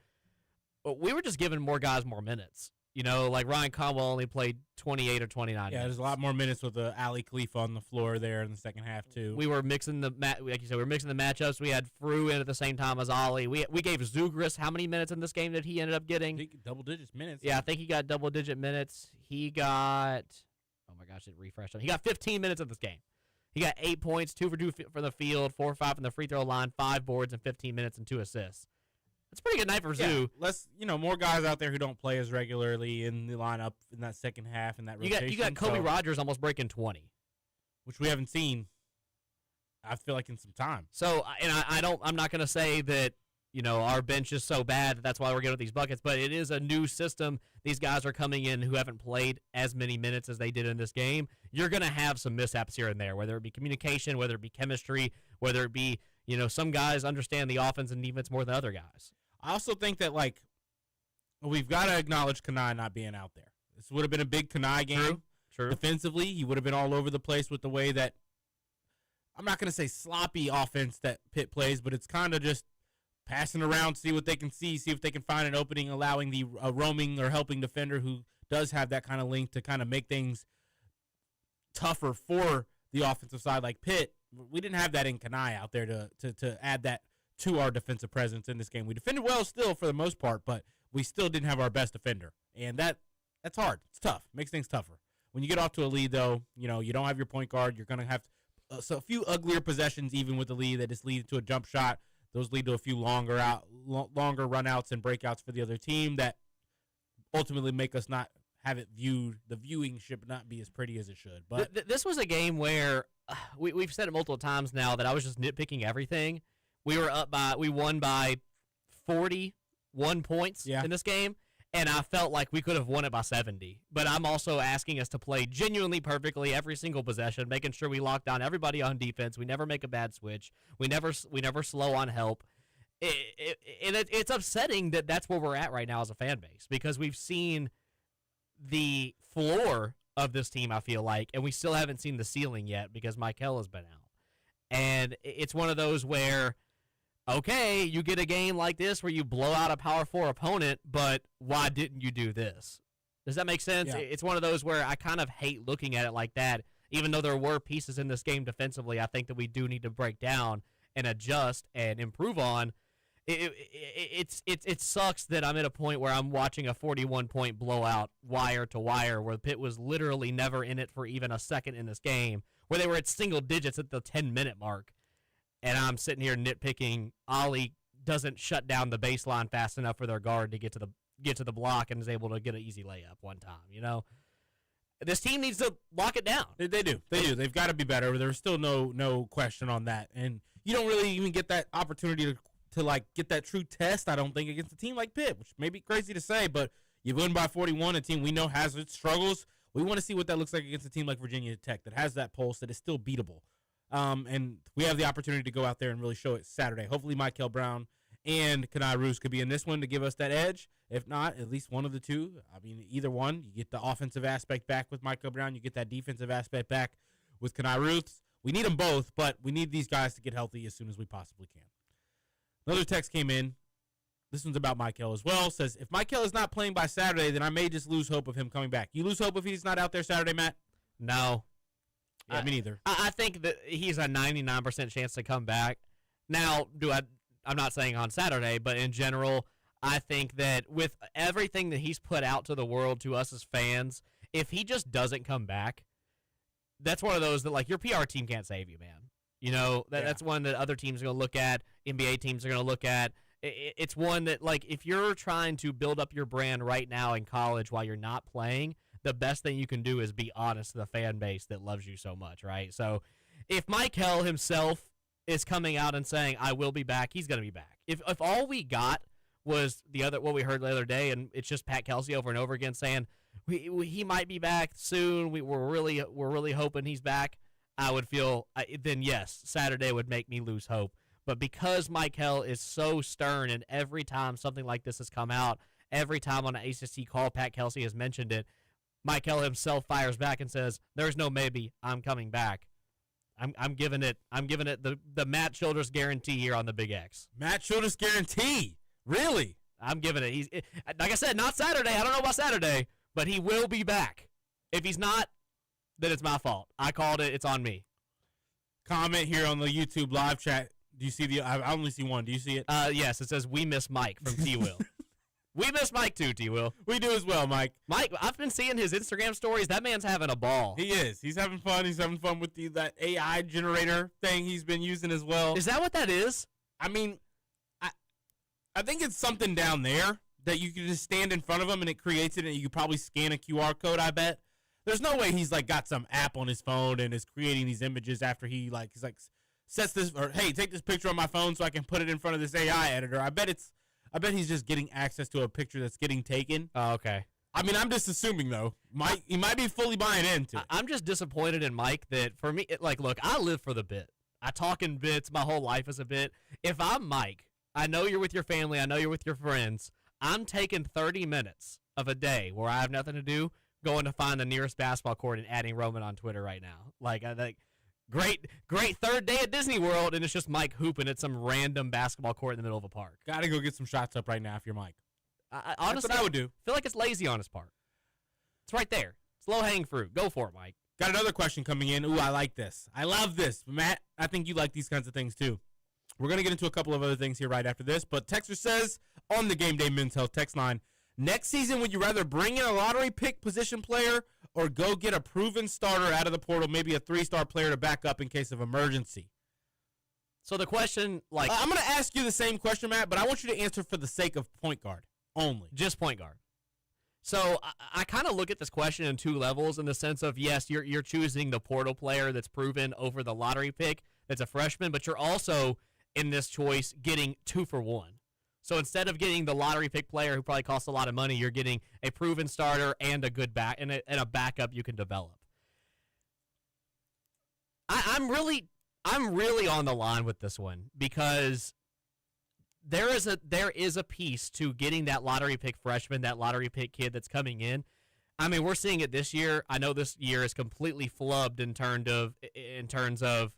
we were just giving more guys more minutes. Like Ryan Conwell only played 28 or 29 minutes. Yeah, there's a lot more minutes with Ali Khalifa on the floor there in the second half, too. We were mixing like you said, we were mixing the matchups. We had Frew in at the same time as Ali. We gave Zugris how many minutes in this game did he ended up getting? I think double-digit minutes. Yeah, I think he got double-digit minutes. He got, oh my gosh, it refreshed him. He got 15 minutes of this game. He got 8 points, 2 for 2 for the field, 4 or 5 from the free throw line, 5 boards, and 15 minutes and 2 assists. It's a pretty good night for Zoo. Less, more guys out there who don't play as regularly in the lineup in that second half and that rotation. You got Kobe Rogers almost breaking 20, which we haven't seen. I feel like in some time. So, and I'm not going to say that our bench is so bad that's why we're getting these buckets, but it is a new system. These guys are coming in who haven't played as many minutes as they did in this game. You're going to have some mishaps here and there, whether it be communication, whether it be chemistry, whether it be some guys understand the offense and defense more than other guys. I also think that, we've got to acknowledge Kanai not being out there. This would have been a big Kanai game. True. Defensively, he would have been all over the place with the way that, I'm not going to say sloppy offense that Pitt plays, but it's kind of just passing around, see what they can see if they can find an opening, allowing the roaming or helping defender who does have that kind of length to kind of make things tougher for the offensive side like Pitt. We didn't have that in Kanai out there to add that to our defensive presence in this game. We defended well still for the most part, but we still didn't have our best defender. And that's hard. It's tough. It makes things tougher. When you get off to a lead, though, you don't have your point guard. You're going to have a few uglier possessions even with the lead that just lead to a jump shot. Those lead to a few longer run-outs and breakouts for the other team that ultimately make us not have it viewed. The viewing should not be as pretty as it should. But this was a game where we've said it multiple times now that I was just nitpicking everything. We won by 41 points in this game, and I felt like we could have won it by 70. But I'm also asking us to play genuinely perfectly every single possession, making sure we lock down everybody on defense. We never make a bad switch. We never slow on help. It's upsetting that that's where we're at right now as a fan base because we've seen the floor of this team, I feel like, and we still haven't seen the ceiling yet because Michael has been out. And it's one of those where okay, you get a game like this where you blow out a Power 4 opponent, but why didn't you do this? Does that make sense? Yeah. It's one of those where I kind of hate looking at it like that. Even though there were pieces in this game defensively, I think that we do need to break down and adjust and improve on. It sucks that I'm at a point where I'm watching a 41-point blowout wire to wire where Pitt was literally never in it for even a second in this game, where they were at single digits at the 10-minute mark. And I'm sitting here nitpicking. Ollie doesn't shut down the baseline fast enough for their guard to get to the block and is able to get an easy layup one time. You know, this team needs to lock it down. They do. They've got to be better. There's still no question on that. And you don't really even get that opportunity to like get that true test, I don't think, against a team like Pitt, which may be crazy to say, but you win by 41, a team we know has its struggles. We want to see what that looks like against a team like Virginia Tech that has that pulse, that is still beatable. And we have the opportunity to go out there and really show it Saturday. Hopefully Michael Brown and Kenai Roos could be in this one to give us that edge. If not, at least one of the two. I mean, either one. You get the offensive aspect back with Michael Brown. You get that defensive aspect back with Kenai Roos. We need them both, but we need these guys to get healthy as soon as we possibly can. Another text came in. This one's about Michael as well. Says, if Michael is not playing by Saturday, then I may just lose hope of him coming back. You lose hope if he's not out there Saturday, Matt? No. Yeah, me neither. I think that he's a 99% chance to come back. Now, I'm not saying on Saturday, but in general, I think that with everything that he's put out to the world, to us as fans, if he just doesn't come back, that's one of those that, like, your PR team can't save you, man. You know, that's one that other teams are going to look at, NBA teams are going to look at. It's one that, like, if you're trying to build up your brand right now in college while you're not playing, the best thing you can do is be honest to the fan base that loves you so much, right? So if Michael himself is coming out and saying, I will be back, he's going to be back. If all we got was what we heard the other day, and it's just Pat Kelsey over and over again saying, he might be back soon, we're really hoping he's back, I would feel, then yes, Saturday would make me lose hope. But because Michael is so stern, and every time something like this has come out, every time on an ACC call Pat Kelsey has mentioned it, Michael himself fires back and says, "There's no maybe. I'm coming back." I'm giving it the Matt Childress guarantee here on the Big X. Matt Childress guarantee, really? I'm giving it. Like I said, not Saturday. I don't know about Saturday, but he will be back. If he's not, then it's my fault. I called it. It's on me. Comment here on the YouTube live chat. Do you see I only see one. Do you see it? Yes. It says we miss Mike from T Will. We miss Mike too, T. Will. We do as well, Mike. Mike, I've been seeing his Instagram stories. That man's having a ball. He is. He's having fun. He's having fun with that AI generator thing he's been using as well. Is that what that is? I mean, I think it's something down there that you can just stand in front of him and it creates it, and you could probably scan a QR code, I bet. There's no way he's like got some app on his phone and is creating these images after he's like sets this, or hey, take this picture on my phone so I can put it in front of this AI editor. I bet he's just getting access to a picture that's getting taken. Oh, okay. I mean, I'm just assuming, though. He might be fully buying into it. I'm just disappointed in Mike that, for me, look, I live for the bit. I talk in bits. My whole life is a bit. If I'm Mike, I know you're with your family. I know you're with your friends. I'm taking 30 minutes of a day where I have nothing to do, going to find the nearest basketball court and adding Roman on Twitter right now. Great third day at Disney World, and it's just Mike hooping at some random basketball court in the middle of a park. Gotta go get some shots up right now if you're Mike. Honestly, that's what I would do. Feel like it's lazy on his part. It's right there. It's low-hanging fruit. Go for it, Mike. Got another question coming in. Ooh, I like this. I love this. Matt, I think you like these kinds of things too. We're going to get into a couple of other things here right after this, but Texter says on the Game Day Men's Health text line, next season, would you rather bring in a lottery pick position player or go get a proven starter out of the portal, maybe a 3-star player to back up in case of emergency? So the question, I'm going to ask you the same question, Matt, but I want you to answer for the sake of point guard only. Just point guard. So I kind of look at this question in two levels, in the sense of, yes, you're choosing the portal player that's proven over the lottery pick that's a freshman, but you're also, in this choice, getting 2 for 1. So instead of getting the lottery pick player who probably costs a lot of money, you're getting a proven starter and a good back and a backup you can develop. I'm really on the line with this one, because there is a piece to getting that lottery pick freshman, that lottery pick kid that's coming in. I mean, we're seeing it this year. I know this year is completely flubbed in terms of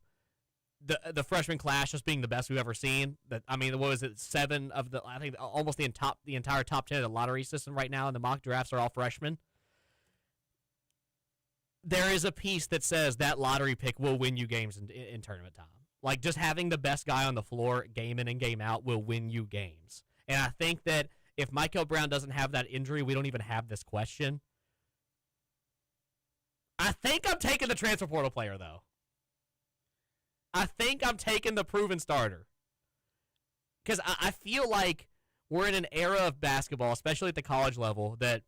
the freshman class just being the best we've ever seen. That I mean, what was it? 7 of the I think almost the entire top 10 of the lottery system right now, and the mock drafts are all freshmen. There is a piece that says that lottery pick will win you games in tournament time. Like, just having the best guy on the floor game in and game out will win you games. And I think that if Michael Brown doesn't have that injury, we don't even have this question. I think I'm taking the transfer portal player, though. I think I'm taking the proven starter. Because I feel like we're in an era of basketball, especially at the college level, that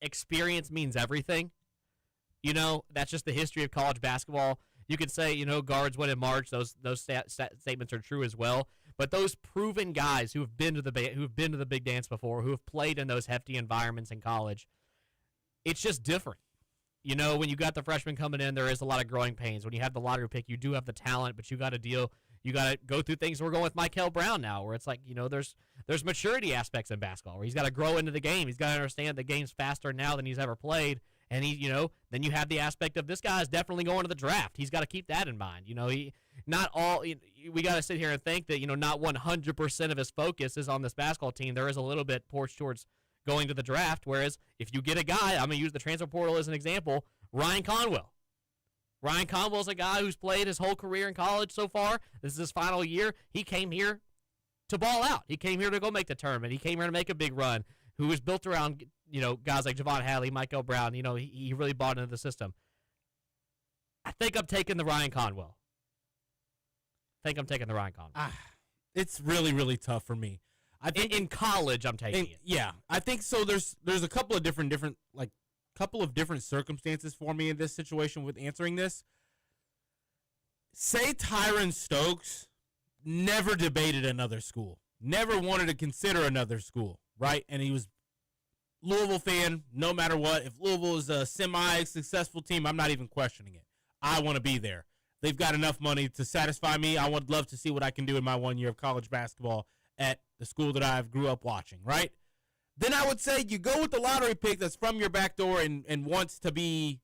experience means everything. You know, that's just the history of college basketball. You could say, you know, guards win in March. Those statements are true as well. But those proven guys who have been to the big dance before, who have played in those hefty environments in college, it's just different. You know, when you got the freshmen coming in, there is a lot of growing pains. When you have the lottery pick, you do have the talent, but you got to go through things. We're going with Michael Brown now, where it's like, you know, there's maturity aspects in basketball where he's got to grow into the game. He's got to understand the game's faster now than he's ever played. And then you have the aspect of this guy's definitely going to the draft. He's got to keep that in mind. You know, we got to sit here and think that, you know, not 100% of his focus is on this basketball team. There is a little bit porch towards going to the draft. Whereas if you get a guy, I'm going to use the transfer portal as an example, Ryan Conwell. Ryan Conwell's a guy who's played his whole career in college so far. This is his final year. He came here to ball out. He came here to go make the tournament. He came here to make a big run. Who was built around, you know, guys like Javon Hadley, Michael Brown. You know, he really bought into the system. I think I'm taking the Ryan Conwell. It's really, really tough for me. I think in college, I'm taking it. Yeah, I think so. There's a couple of different circumstances for me in this situation with answering this. Say Tyron Stokes never debated another school, never wanted to consider another school, right? And he was Louisville fan no matter what. If Louisville is a semi-successful team, I'm not even questioning it. I want to be there. They've got enough money to satisfy me. I would love to see what I can do in my 1 year of college basketball at the school that I grew up watching, right? Then I would say you go with the lottery pick that's from your back door and wants to be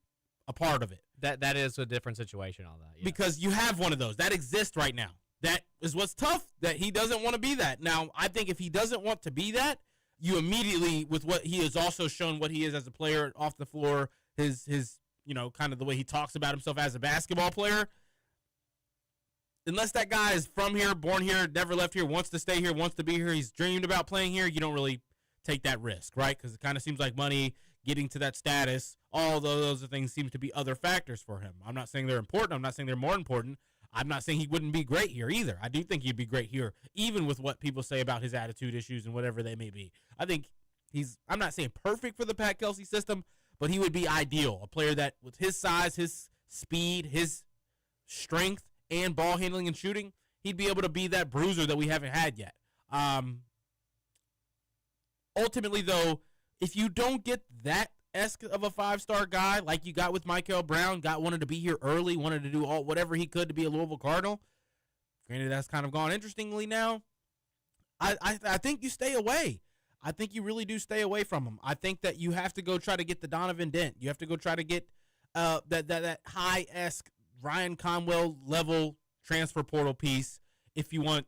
a part of it. That is a different situation on that. Yes. Because you have one of those. That exists right now. That is what's tough, that he doesn't want to be that. Now, I think if he doesn't want to be that, you immediately, with what he has also shown what he is as a player off the floor, his you know, kind of the way he talks about himself as a basketball player, unless that guy is from here, born here, never left here, wants to stay here, wants to be here, he's dreamed about playing here, you don't really take that risk, right? Because it kind of seems like money, getting to that status, all those things seem to be other factors for him. I'm not saying they're important. I'm not saying they're more important. I'm not saying he wouldn't be great here either. I do think he'd be great here, even with what people say about his attitude issues and whatever they may be. I think I'm not saying perfect for the Pat Kelsey system, but he would be ideal. A player that, with his size, his speed, his strength, and ball handling and shooting, he'd be able to be that bruiser that we haven't had yet. Ultimately, though, if you don't get that esque of a five-star guy like you got with Michael Brown, wanted to be here early, wanted to do whatever he could to be a Louisville Cardinal, granted that's kind of gone interestingly now, I think you stay away. I think you really do stay away from him. I think that you have to go try to get the Donovan Dent. You have to go try to get that high-esque Ryan Conwell level transfer portal piece if you want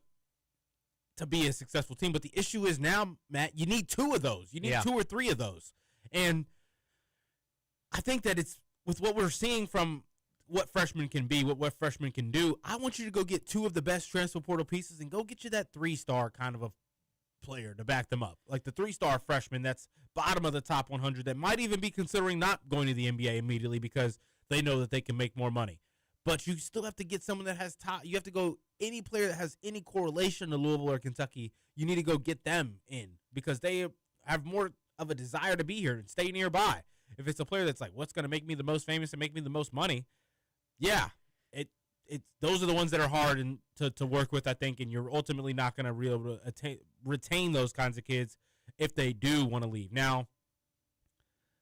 to be a successful team. But the issue is now, Matt, you need 2 of those. You need 2 or 3 of those. And I think that it's with what we're seeing from what freshmen can be, what freshmen can do, I want you to go get 2 of the best transfer portal pieces and go get you that 3-star kind of a player to back them up. Like the 3-star freshman that's bottom of the top 100 that might even be considering not going to the NBA immediately because they know that they can make more money. But you still have to get someone that has top. You have to go any player that has any correlation to Louisville or Kentucky. You need to go get them in because they have more of a desire to be here and stay nearby. If it's a player that's like, what's going to make me the most famous and make me the most money? Yeah, those are the ones that are hard to work with, I think, and you're ultimately not going to be able to retain those kinds of kids if they do want to leave. Now,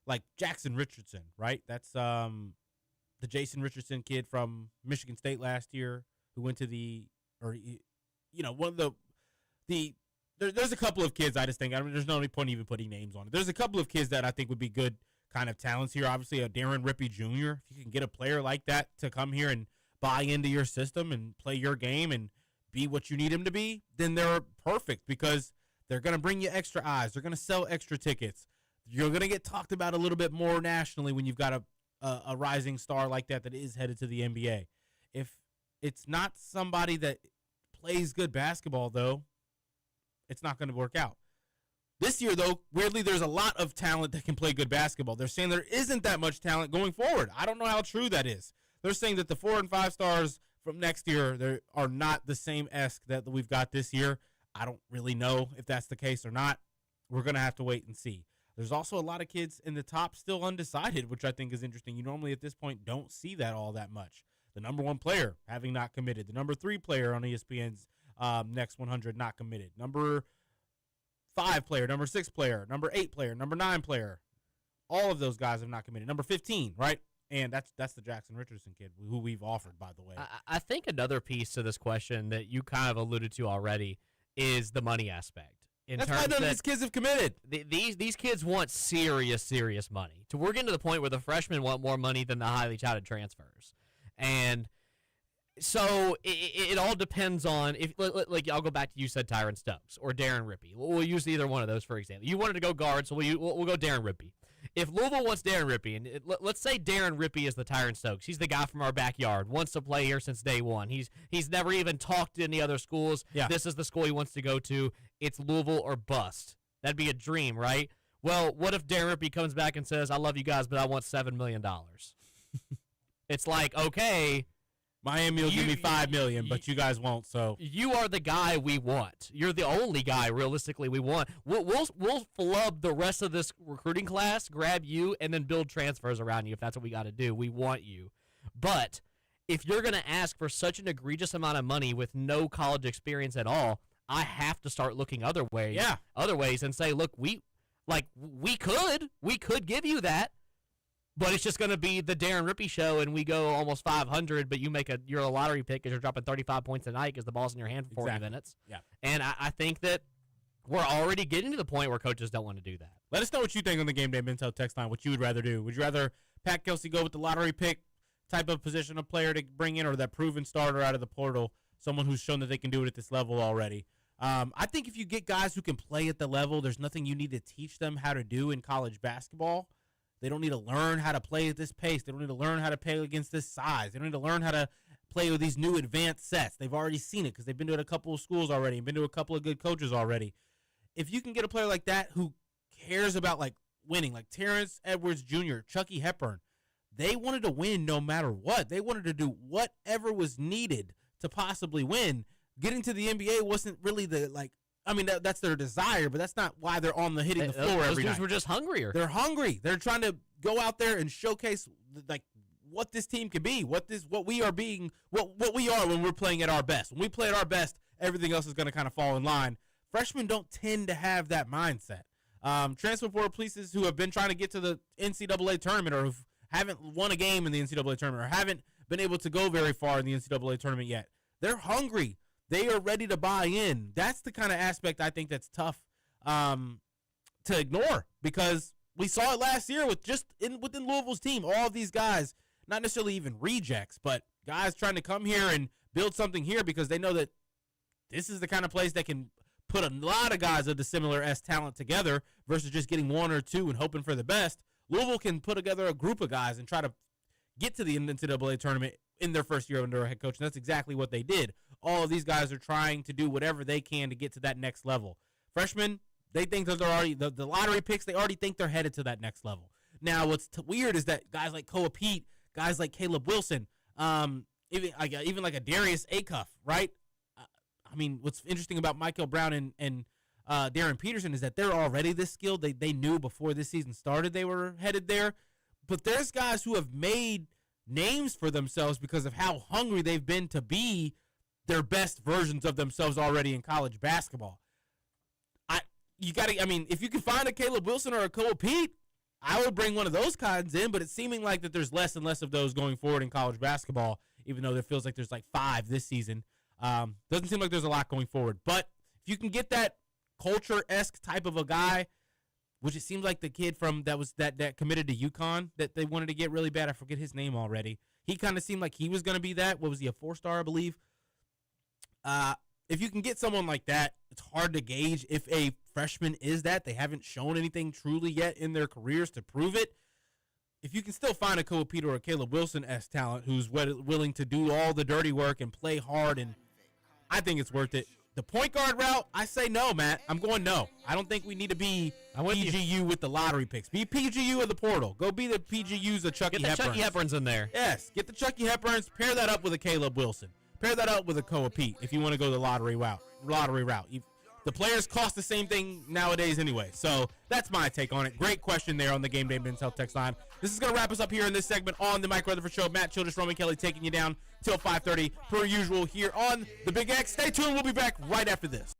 like Jackson Richardson, right? That's the Jason Richardson kid from Michigan State last year who went to one of there's a couple of kids I just think, there's no point even putting names on it. There's a couple of kids that I think would be good kind of talents here. Obviously, a Darren Rippey Jr., if you can get a player like that to come here and buy into your system and play your game and be what you need them to be, then they're perfect because they're going to bring you extra eyes. They're going to sell extra tickets. You're going to get talked about a little bit more nationally when you've got a rising star like that is headed to the NBA. If it's not somebody that plays good basketball, though, it's not going to work out. This year, though, weirdly, there's a lot of talent that can play good basketball. They're saying there isn't that much talent going forward. I don't know how true that is. They're saying that the 4 and 5 stars from next year they are not the same esque that we've got this year. I don't really know if that's the case or not. We're going to have to wait and see. There's also a lot of kids in the top still undecided, which I think is interesting. You normally at this point don't see that all that much. The number 1 player having not committed. The number 3 player on ESPN's Next 100 not committed. Number 5 player, number 6 player, number 8 player, number 9 player. All of those guys have not committed. Number 15, right? And that's the Jackson Richardson kid who we've offered, by the way. I think another piece to this question that you kind of alluded to already is the money aspect. That's why none of these kids have committed. These kids want serious money. We're getting to the point where the freshmen want more money than the highly touted transfers. And so it all depends on, if like I'll go back to, you said Tyron Stokes or Darren Rippey. We'll use either one of those, for example. You wanted to go guard, so we'll go Darren Rippey. If Louisville wants Darren Rippey, and let's say Darren Rippey is the Tyron Stokes. He's the guy from our backyard, wants to play here since day one. He's never even talked to any other schools. Yeah. This is the school he wants to go to. It's Louisville or bust. That'd be a dream, right? Well, what if Darren Rippey comes back and says, I love you guys, but I want $7 million? It's like, okay, Miami will give me $5 million, but you guys won't. So you are the guy we want. You're the only guy, realistically, we want. We'll flub the rest of this recruiting class, grab you, and then build transfers around you if that's what we got to do. We want you. But if you're going to ask for such an egregious amount of money with no college experience at all, I have to start looking other ways. Yeah. Other ways, and say, look, we could give you that. But it's just going to be the Darren Rippey show, and we go almost 500, but you're a lottery pick because you're dropping 35 points a night because the ball's in your hand for 40 minutes. Yeah. And I think that we're already getting to the point where coaches don't want to do that. Let us know what you think on the Game Day Mintel text line, what you would rather do. Would you rather Pat Kelsey go with the lottery pick type of position of player to bring in, or that proven starter out of the portal, someone who's shown that they can do it at this level already? I think if you get guys who can play at the level, there's nothing you need to teach them how to do in college basketball. They don't need to learn how to play at this pace. They don't need to learn how to play against this size. They don't need to learn how to play with these new advanced sets. They've already seen it because they've been to a couple of schools already and been to a couple of good coaches already. If you can get a player like that who cares about like winning, like Terrence Edwards Jr., Chucky Hepburn, they wanted to win no matter what. They wanted to do whatever was needed to possibly win. Getting to the NBA wasn't really that's their desire, but that's not why they're on hitting the floor every night. Those dudes were just hungrier. They're hungry. They're trying to go out there and showcase like what this team can be, what we are being, what we are when we're playing at our best. When we play at our best, everything else is going to kind of fall in line. Freshmen don't tend to have that mindset. Transfer portal pieces who have been trying to get to the NCAA tournament or who haven't won a game in the NCAA tournament or haven't been able to go very far in the NCAA tournament yet, they're hungry. They are ready to buy in. That's the kind of aspect I think that's tough to ignore, because we saw it last year with within Louisville's team. All of these guys, not necessarily even rejects, but guys trying to come here and build something here because they know that this is the kind of place that can put a lot of guys of the similar talent together versus just getting one or two and hoping for the best. Louisville can put together a group of guys and try to get to the NCAA tournament in their first year under a head coach, and that's exactly what they did. All of these guys are trying to do whatever they can to get to that next level. Freshmen, they think that they're already the lottery picks. They already think they're headed to that next level. Now, what's weird is that guys like Koa Pete, guys like Caleb Wilson, even like a Darius Acuff, right? I mean, what's interesting about Michael Brown and Darren Peterson is that they're already this skilled. They knew before this season started they were headed there. But there's guys who have made names for themselves because of how hungry they've been to be their best versions of themselves already in college basketball. If you can find a Caleb Wilson or a Koa Pete, I would bring one of those kinds in, but it's seeming like that there's less and less of those going forward in college basketball, even though there feels like there's like 5 this season. Doesn't seem like there's a lot going forward. But if you can get that culture-esque type of a guy, which it seems like the kid from that committed to UConn that they wanted to get really bad. I forget his name already. He kind of seemed like he was going to be that. What was he, a 4-star, I believe? If you can get someone like that, it's hard to gauge if a freshman is that. They haven't shown anything truly yet in their careers to prove it. If you can still find a Koa Peter or a Caleb Wilson-esque talent who's willing to do all the dirty work and play hard, and I think it's worth it. The point guard route, I say no, Matt. I'm going no. I don't think we need to be PGU with the lottery picks. Be PGU of the portal. Go be the PGUs of Chucky Hepburns. Get the Chucky Hepburns in there. Yes, get the Chucky Hepburns. Pair that up with a Caleb Wilson. Pair that up with a Koa Pete if you want to go the lottery route. The players cost the same thing nowadays anyway. So that's my take on it. Great question there on the Game Day Men's Health text line. This is going to wrap us up here in this segment on the Mike Rutherford Show. Matt Childress, Roman Kelly taking you down till 5:30 per usual here on the Big X. Stay tuned. We'll be back right after this.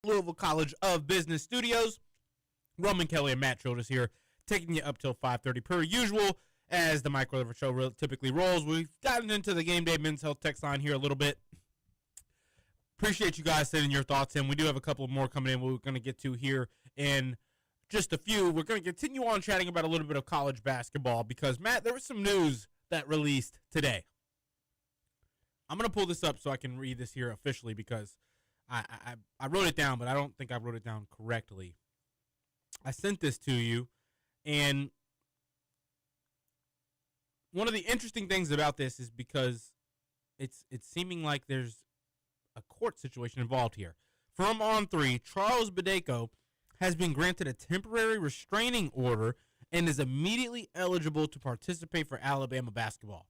Louisville College of Business Studios. Roman Kelly and Matt Childress here, taking you up till 5:30 per usual. As the Mike Rutherford Show typically rolls, we've gotten into the Game Day Men's Health text line here a little bit. Appreciate you guys sending your thoughts in. We do have a couple more coming in we're going to get to here in just a few. We're going to continue on chatting about a little bit of college basketball because, Matt, there was some news that released today. I'm going to pull this up so I can read this here officially because I wrote it down, but I don't think I wrote it down correctly. I sent this to you, and one of the interesting things about this is because it's seeming like there's a court situation involved here. from On3, Charles Bideko has been granted a temporary restraining order and is immediately eligible to participate for Alabama basketball.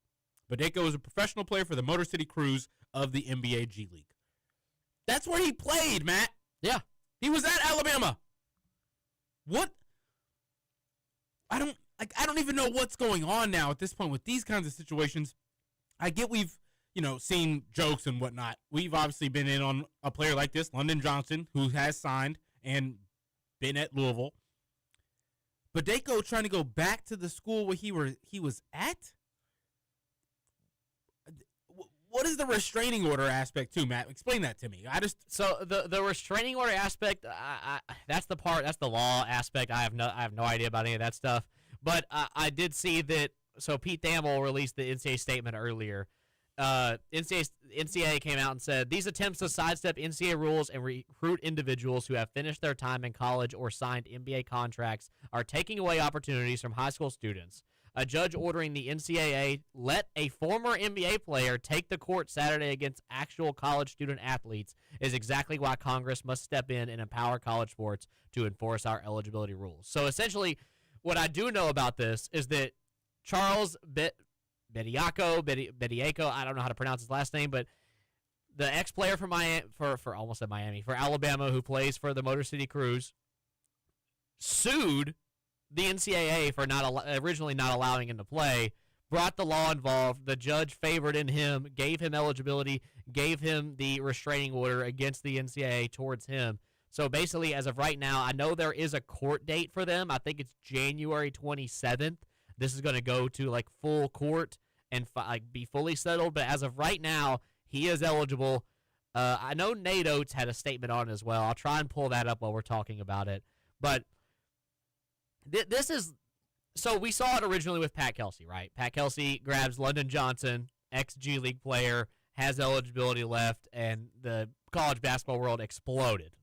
Bideko is a professional player for the Motor City Cruise of the NBA G League. That's where he played, Matt. Yeah. He was at Alabama. What? I don't even know what's going on now at this point with these kinds of situations. I get we've, seen jokes and whatnot. We've obviously been in on a player like this, London Johnson, who has signed and been at Louisville. Bideko trying to go back to the school where he was at? What is the restraining order aspect too, Matt? Explain that to me. So the restraining order aspect, that's the part, that's the law aspect. I have no idea about any of that stuff. But I did see that. So Pete Thamel released the NCAA statement earlier. NCAA came out and said these attempts to sidestep NCAA rules and recruit individuals who have finished their time in college or signed NBA contracts are taking away opportunities from high school students. A judge ordering the NCAA let a former NBA player take the court Saturday against actual college student athletes is exactly why Congress must step in and empower college sports to enforce our eligibility rules. So essentially, what I do know about this is that Charles Bediako, I don't know how to pronounce his last name, but the ex-player for Alabama who plays for the Motor City Cruise, sued the NCAA for originally not allowing him to play, brought the law involved. The judge favored in him, gave him eligibility, gave him the restraining order against the NCAA towards him. So basically, as of right now, I know there is a court date for them. I think it's January 27th. This is going to go to full court and be fully settled. But as of right now, he is eligible. I know Nate Oates had a statement on it as well. I'll try and pull that up while we're talking about it. But this is – so we saw it originally with Pat Kelsey, right? Pat Kelsey grabs London Johnson, ex-G League player, has eligibility left, and the college basketball world exploded.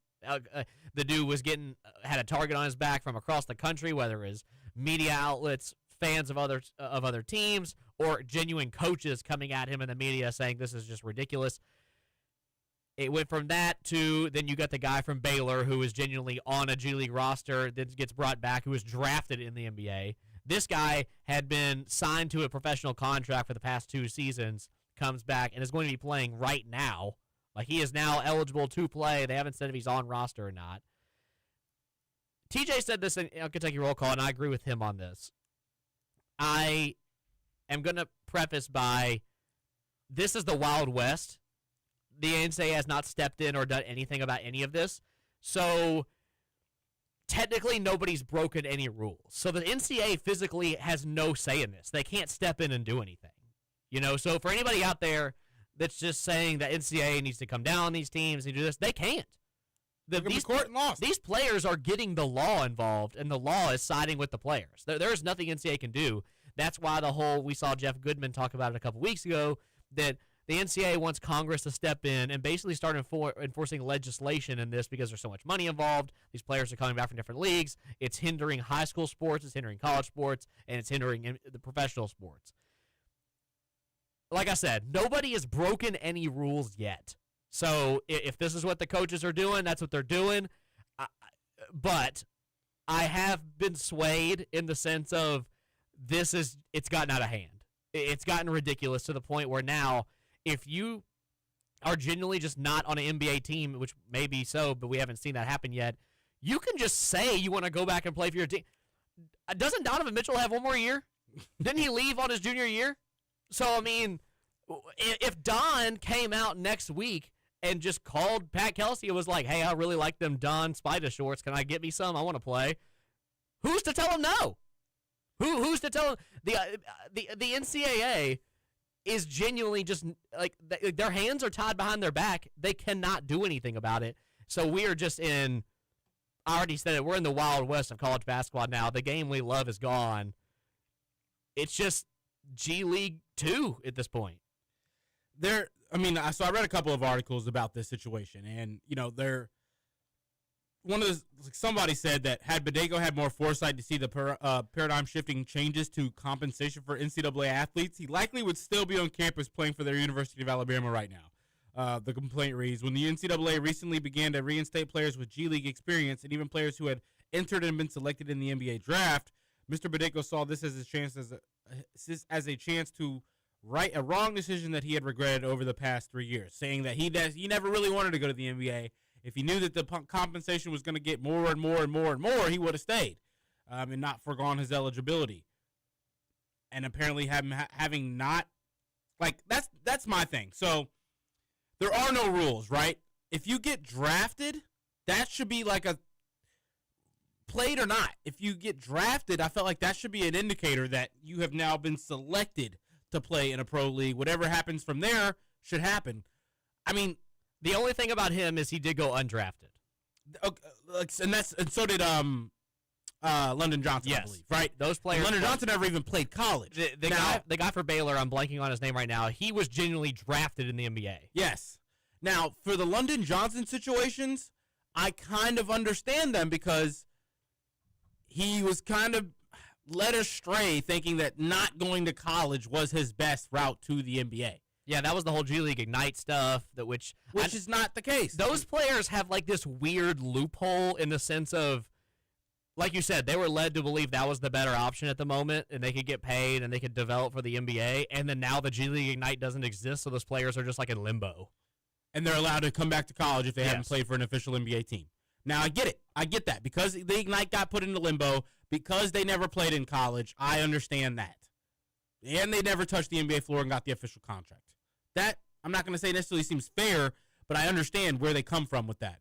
The dude was had a target on his back from across the country, whether it was media outlets, fans of other teams, or genuine coaches coming at him in the media saying this is just ridiculous. It went from that to then you got the guy from Baylor who was genuinely on a G League roster, then gets brought back, who was drafted in the NBA. This guy had been signed to a professional contract for the past 2 seasons, comes back, and is going to be playing right now. He is now eligible to play. They haven't said if he's on roster or not. TJ said this in Kentucky Roll Call, and I agree with him on this. I am going to preface by this is the Wild West. The NCAA has not stepped in or done anything about any of this. So technically nobody's broken any rules. So the NCAA physically has no say in this. They can't step in and do anything. So for anybody out there that's just saying that NCAA needs to come down on these teams and do this, they can't. These players are getting the law involved, and the law is siding with the players. There's nothing NCAA can do. That's why we saw Jeff Goodman talk about it a couple weeks ago, that the NCAA wants Congress to step in and basically start enforcing legislation in this because there's so much money involved. These players are coming back from different leagues. It's hindering high school sports, it's hindering college sports, and it's hindering the professional sports. Like I said, nobody has broken any rules yet. So if this is what the coaches are doing, that's what they're doing. But I have been swayed in the sense of it's gotten out of hand. It's gotten ridiculous to the point where now if you are genuinely just not on an NBA team, which may be so, but we haven't seen that happen yet, you can just say you want to go back and play for your team. Doesn't Donovan Mitchell have one more year? Didn't he leave on his junior year? So, I mean, if Don came out next week and just called Pat Kelsey and was like, hey, I really like them Don Spida shorts. Can I get me some? I want to play. Who's to tell him no? Who's to tell him? The NCAA is genuinely just their hands are tied behind their back. They cannot do anything about it. So we are just I already said it, we're in the Wild West of college basketball now. The game we love is gone. It's just G League 2 at this point. So I read a couple of articles about this situation, and somebody said that had Bideko had more foresight to see the paradigm shifting changes to compensation for NCAA athletes, he likely would still be on campus playing for their University of Alabama right now. The complaint reads, when the NCAA recently began to reinstate players with G League experience and even players who had entered and been selected in the NBA draft, Mr. Badeko saw this as a chance to right a wrong decision that he had regretted over the past 3 years, saying that he never really wanted to go to the NBA. If he knew that the compensation was going to get more and more and more and more, he would have stayed and not forgone his eligibility. And apparently having not, like, that's my thing. So there are no rules, right? If you get drafted, that should be like a played or not. If you get drafted, I felt like that should be an indicator that you have now been selected to play in a pro league. Whatever happens from there should happen. I mean, the only thing about him is he did go undrafted. And so did London Johnson, yes. I believe, right? Those players. And London Johnson never even played college. The guy for Baylor, I'm blanking on his name right now. He was genuinely drafted in the NBA. Yes. Now, for the London Johnson situations, I kind of understand them because he was kind of led astray thinking that not going to college was his best route to the NBA. Yeah, that was the whole G League Ignite stuff, which is not the case. Those players have like this weird loophole in the sense of, like you said, they were led to believe that was the better option at the moment, and they could get paid and they could develop for the NBA, and then now the G League Ignite doesn't exist, so those players are just like in limbo. And they're allowed to come back to college if they haven't played for an official NBA team. Now, I get it. I get that. Because the Ignite got put into limbo, because they never played in college, I understand that. And they never touched the NBA floor and got the official contract. That, I'm not going to say necessarily seems fair, but I understand where they come from with that.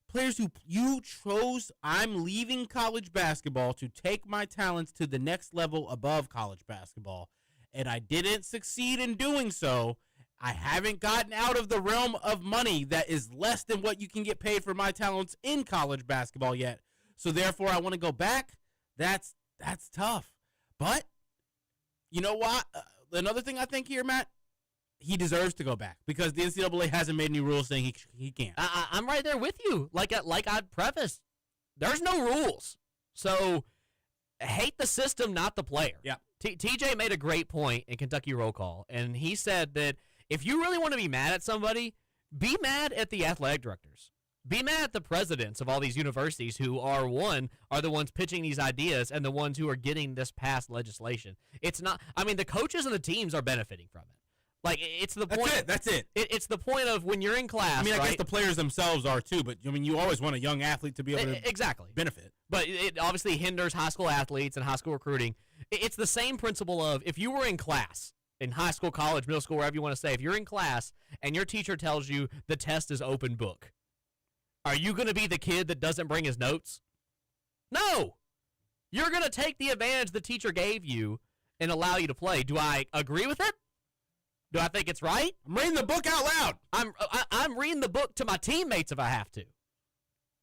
Players who you chose, I'm leaving college basketball to take my talents to the next level above college basketball, and I didn't succeed in doing so. I haven't gotten out of the realm of money that is less than what you can get paid for my talents in college basketball yet. So therefore, I want to go back. That's tough. But you know what? Another thing I think here, Matt, he deserves to go back because the NCAA hasn't made any rules saying he can't. I'm right there with you. Like I'd preface, there's no rules. So hate the system, not the player. Yeah. TJ made a great point in Kentucky Roll Call, and he said that if you really want to be mad at somebody, be mad at the athletic directors. Be mad at the presidents of all these universities who are the ones pitching these ideas and the ones who are getting this past legislation. It's not, I mean, the coaches and the teams are benefiting from it. Like, it's the point. That's it. It's the point of when you're in class. I mean, I right? guess the players themselves are too, but I mean, you always want a young athlete to be able to exactly benefit. But it obviously hinders high school athletes and high school recruiting. It's the same principle of if you were in class, in high school, college, middle school, wherever you want to say, if you're in class and your teacher tells you the test is open book, are you going to be the kid that doesn't bring his notes? No. You're going to take the advantage the teacher gave you and allow you to play. Do I agree with it? Do I think it's right? I'm reading the book out loud. I'm reading the book to my teammates if I have to.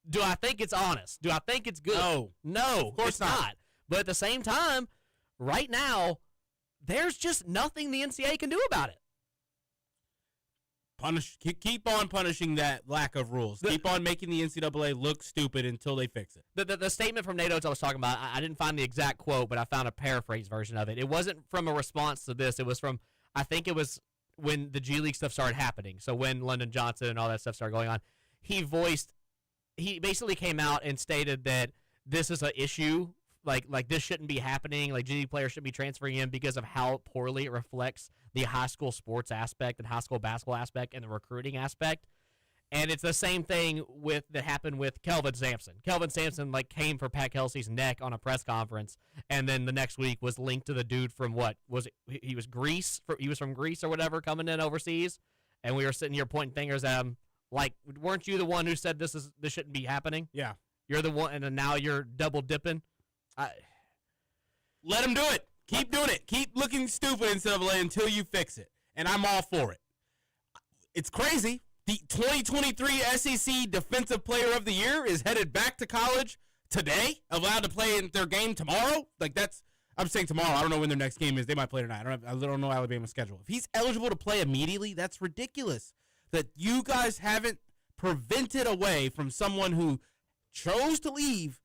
Do I think it's honest? Do I think it's good? No, of course it's not. But at the same time, right now, there's just nothing the NCAA can do about it. Keep on punishing that lack of rules. Keep on making the NCAA look stupid until they fix it. The statement from NATO I was talking about, I didn't find the exact quote, but I found a paraphrase version of it. It wasn't from a response to this. It was from, I think it was when the G League stuff started happening. So when London Johnson and all that stuff started going on, he basically came out and stated that this is an issue. Like this shouldn't be happening. Like G League players shouldn't be transferring in because of how poorly it reflects the high school sports aspect and high school basketball aspect and the recruiting aspect. And it's the same thing that happened with Kelvin Sampson. Kelvin Sampson came for Pat Kelsey's neck on a press conference, and then the next week was linked to the dude from he was Greece. He was from Greece or whatever, coming in overseas, and we were sitting here pointing fingers at him. Like, weren't you the one who said this shouldn't be happening? Yeah, you're the one, and then now you're double dipping. Let him do it. Keep doing it. Keep looking stupid in NCAA until you fix it, and I'm all for it. It's crazy. The 2023 SEC Defensive Player of the Year is headed back to college today, allowed to play in their game tomorrow. I'm saying tomorrow. I don't know when their next game is. They might play tonight. I don't know Alabama's schedule. If he's eligible to play immediately, that's ridiculous. That you guys haven't prevented away from someone who chose to leave,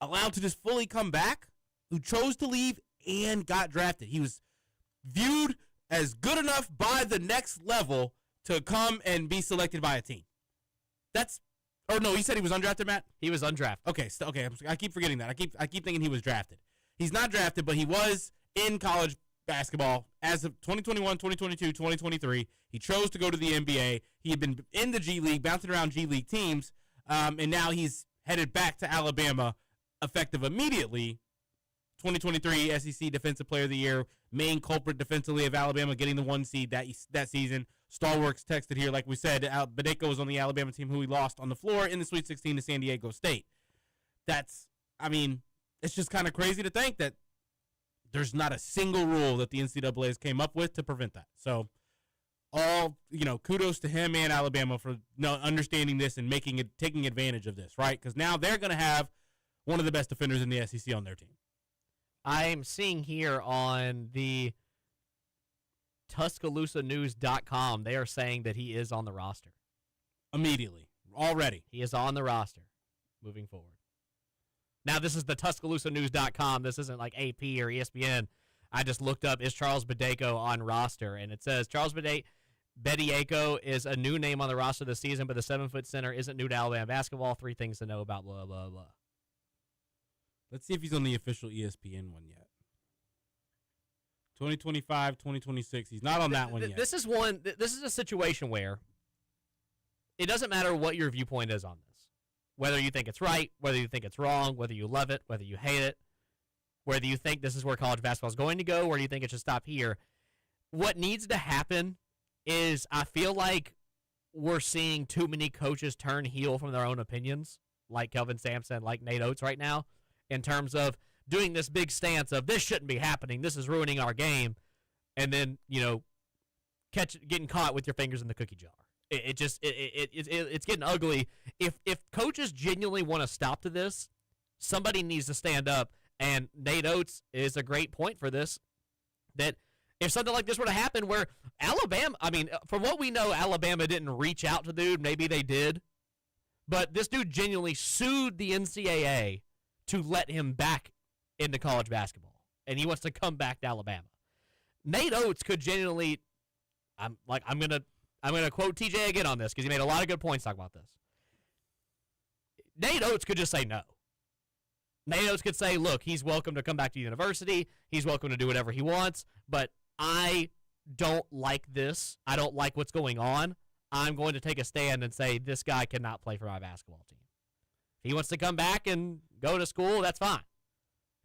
allowed to just fully come back, who chose to leave and got drafted. He was viewed as good enough by the next level to come and be selected by a team. No, he said he was undrafted, Matt? He was undrafted. Okay, I keep forgetting that. I keep thinking he was drafted. He's not drafted, but he was in college basketball as of 2021, 2022, 2023. He chose to go to the NBA. He had been in the G League, bouncing around G League teams, and now he's headed back to Alabama, effective immediately. 2023 SEC Defensive Player of the Year, main culprit defensively of Alabama getting the 1 seed that season. Stalwarts texted here, like we said, Badeko was on the Alabama team who he lost on the floor in the Sweet 16 to San Diego State. It's just kind of crazy to think that there's not a single rule that the NCAA has came up with to prevent that. So, kudos to him and Alabama for understanding this and taking advantage of this, right? Because now they're going to have one of the best defenders in the SEC on their team. I'm seeing here on the TuscaloosaNews.com, they are saying that he is on the roster. Immediately. Already. He is on the roster moving forward. Now, this is the TuscaloosaNews.com. This isn't like AP or ESPN. I just looked up, is Charles Badeko on roster? And it says Charles Badeko is a new name on the roster this season, but the 7-foot center isn't new to Alabama basketball. 3 things to know about blah, blah, blah. Let's see if he's on the official ESPN one yet. 2025, 2026. He's not on that one yet. This is a situation where it doesn't matter what your viewpoint is on this. Whether you think it's right, whether you think it's wrong, whether you love it, whether you hate it, whether you think this is where college basketball is going to go, or do you think it should stop here. What needs to happen is I feel like we're seeing too many coaches turn heel from their own opinions, like Kelvin Sampson, like Nate Oates right now, in terms of doing this big stance of this shouldn't be happening, this is ruining our game, and then, getting caught with your fingers in the cookie jar. It's getting ugly. If coaches genuinely want to stop to this, somebody needs to stand up, and Nate Oates is a great point for this, that if something like this were to happen where Alabama, from what we know, Alabama didn't reach out to the dude, maybe they did, but this dude genuinely sued the NCAA to let him back into college basketball, and he wants to come back to Alabama. Nate Oates could genuinely, I'm gonna quote TJ again on this because he made a lot of good points talking about this. Nate Oates could just say no. Nate Oates could say, look, he's welcome to come back to university. He's welcome to do whatever he wants, but I don't like this. I don't like what's going on. I'm going to take a stand and say this guy cannot play for my basketball team. If he wants to come back and go to school, that's fine.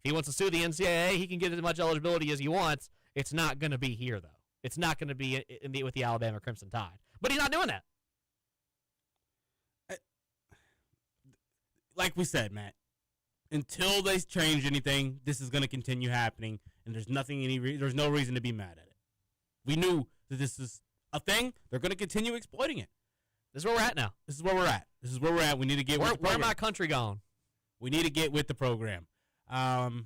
If he wants to sue the NCAA, he can get as much eligibility as he wants. It's not going to be here, though. It's not going to be with the Alabama Crimson Tide. But he's not doing that. Like we said, Matt, until they change anything, this is going to continue happening, and there's no reason to be mad at it. We knew that this is a thing. They're going to continue exploiting it. This is where we're at now. This is where we're at. We need to get with the program. Where my country gone? We need to get with the program. And,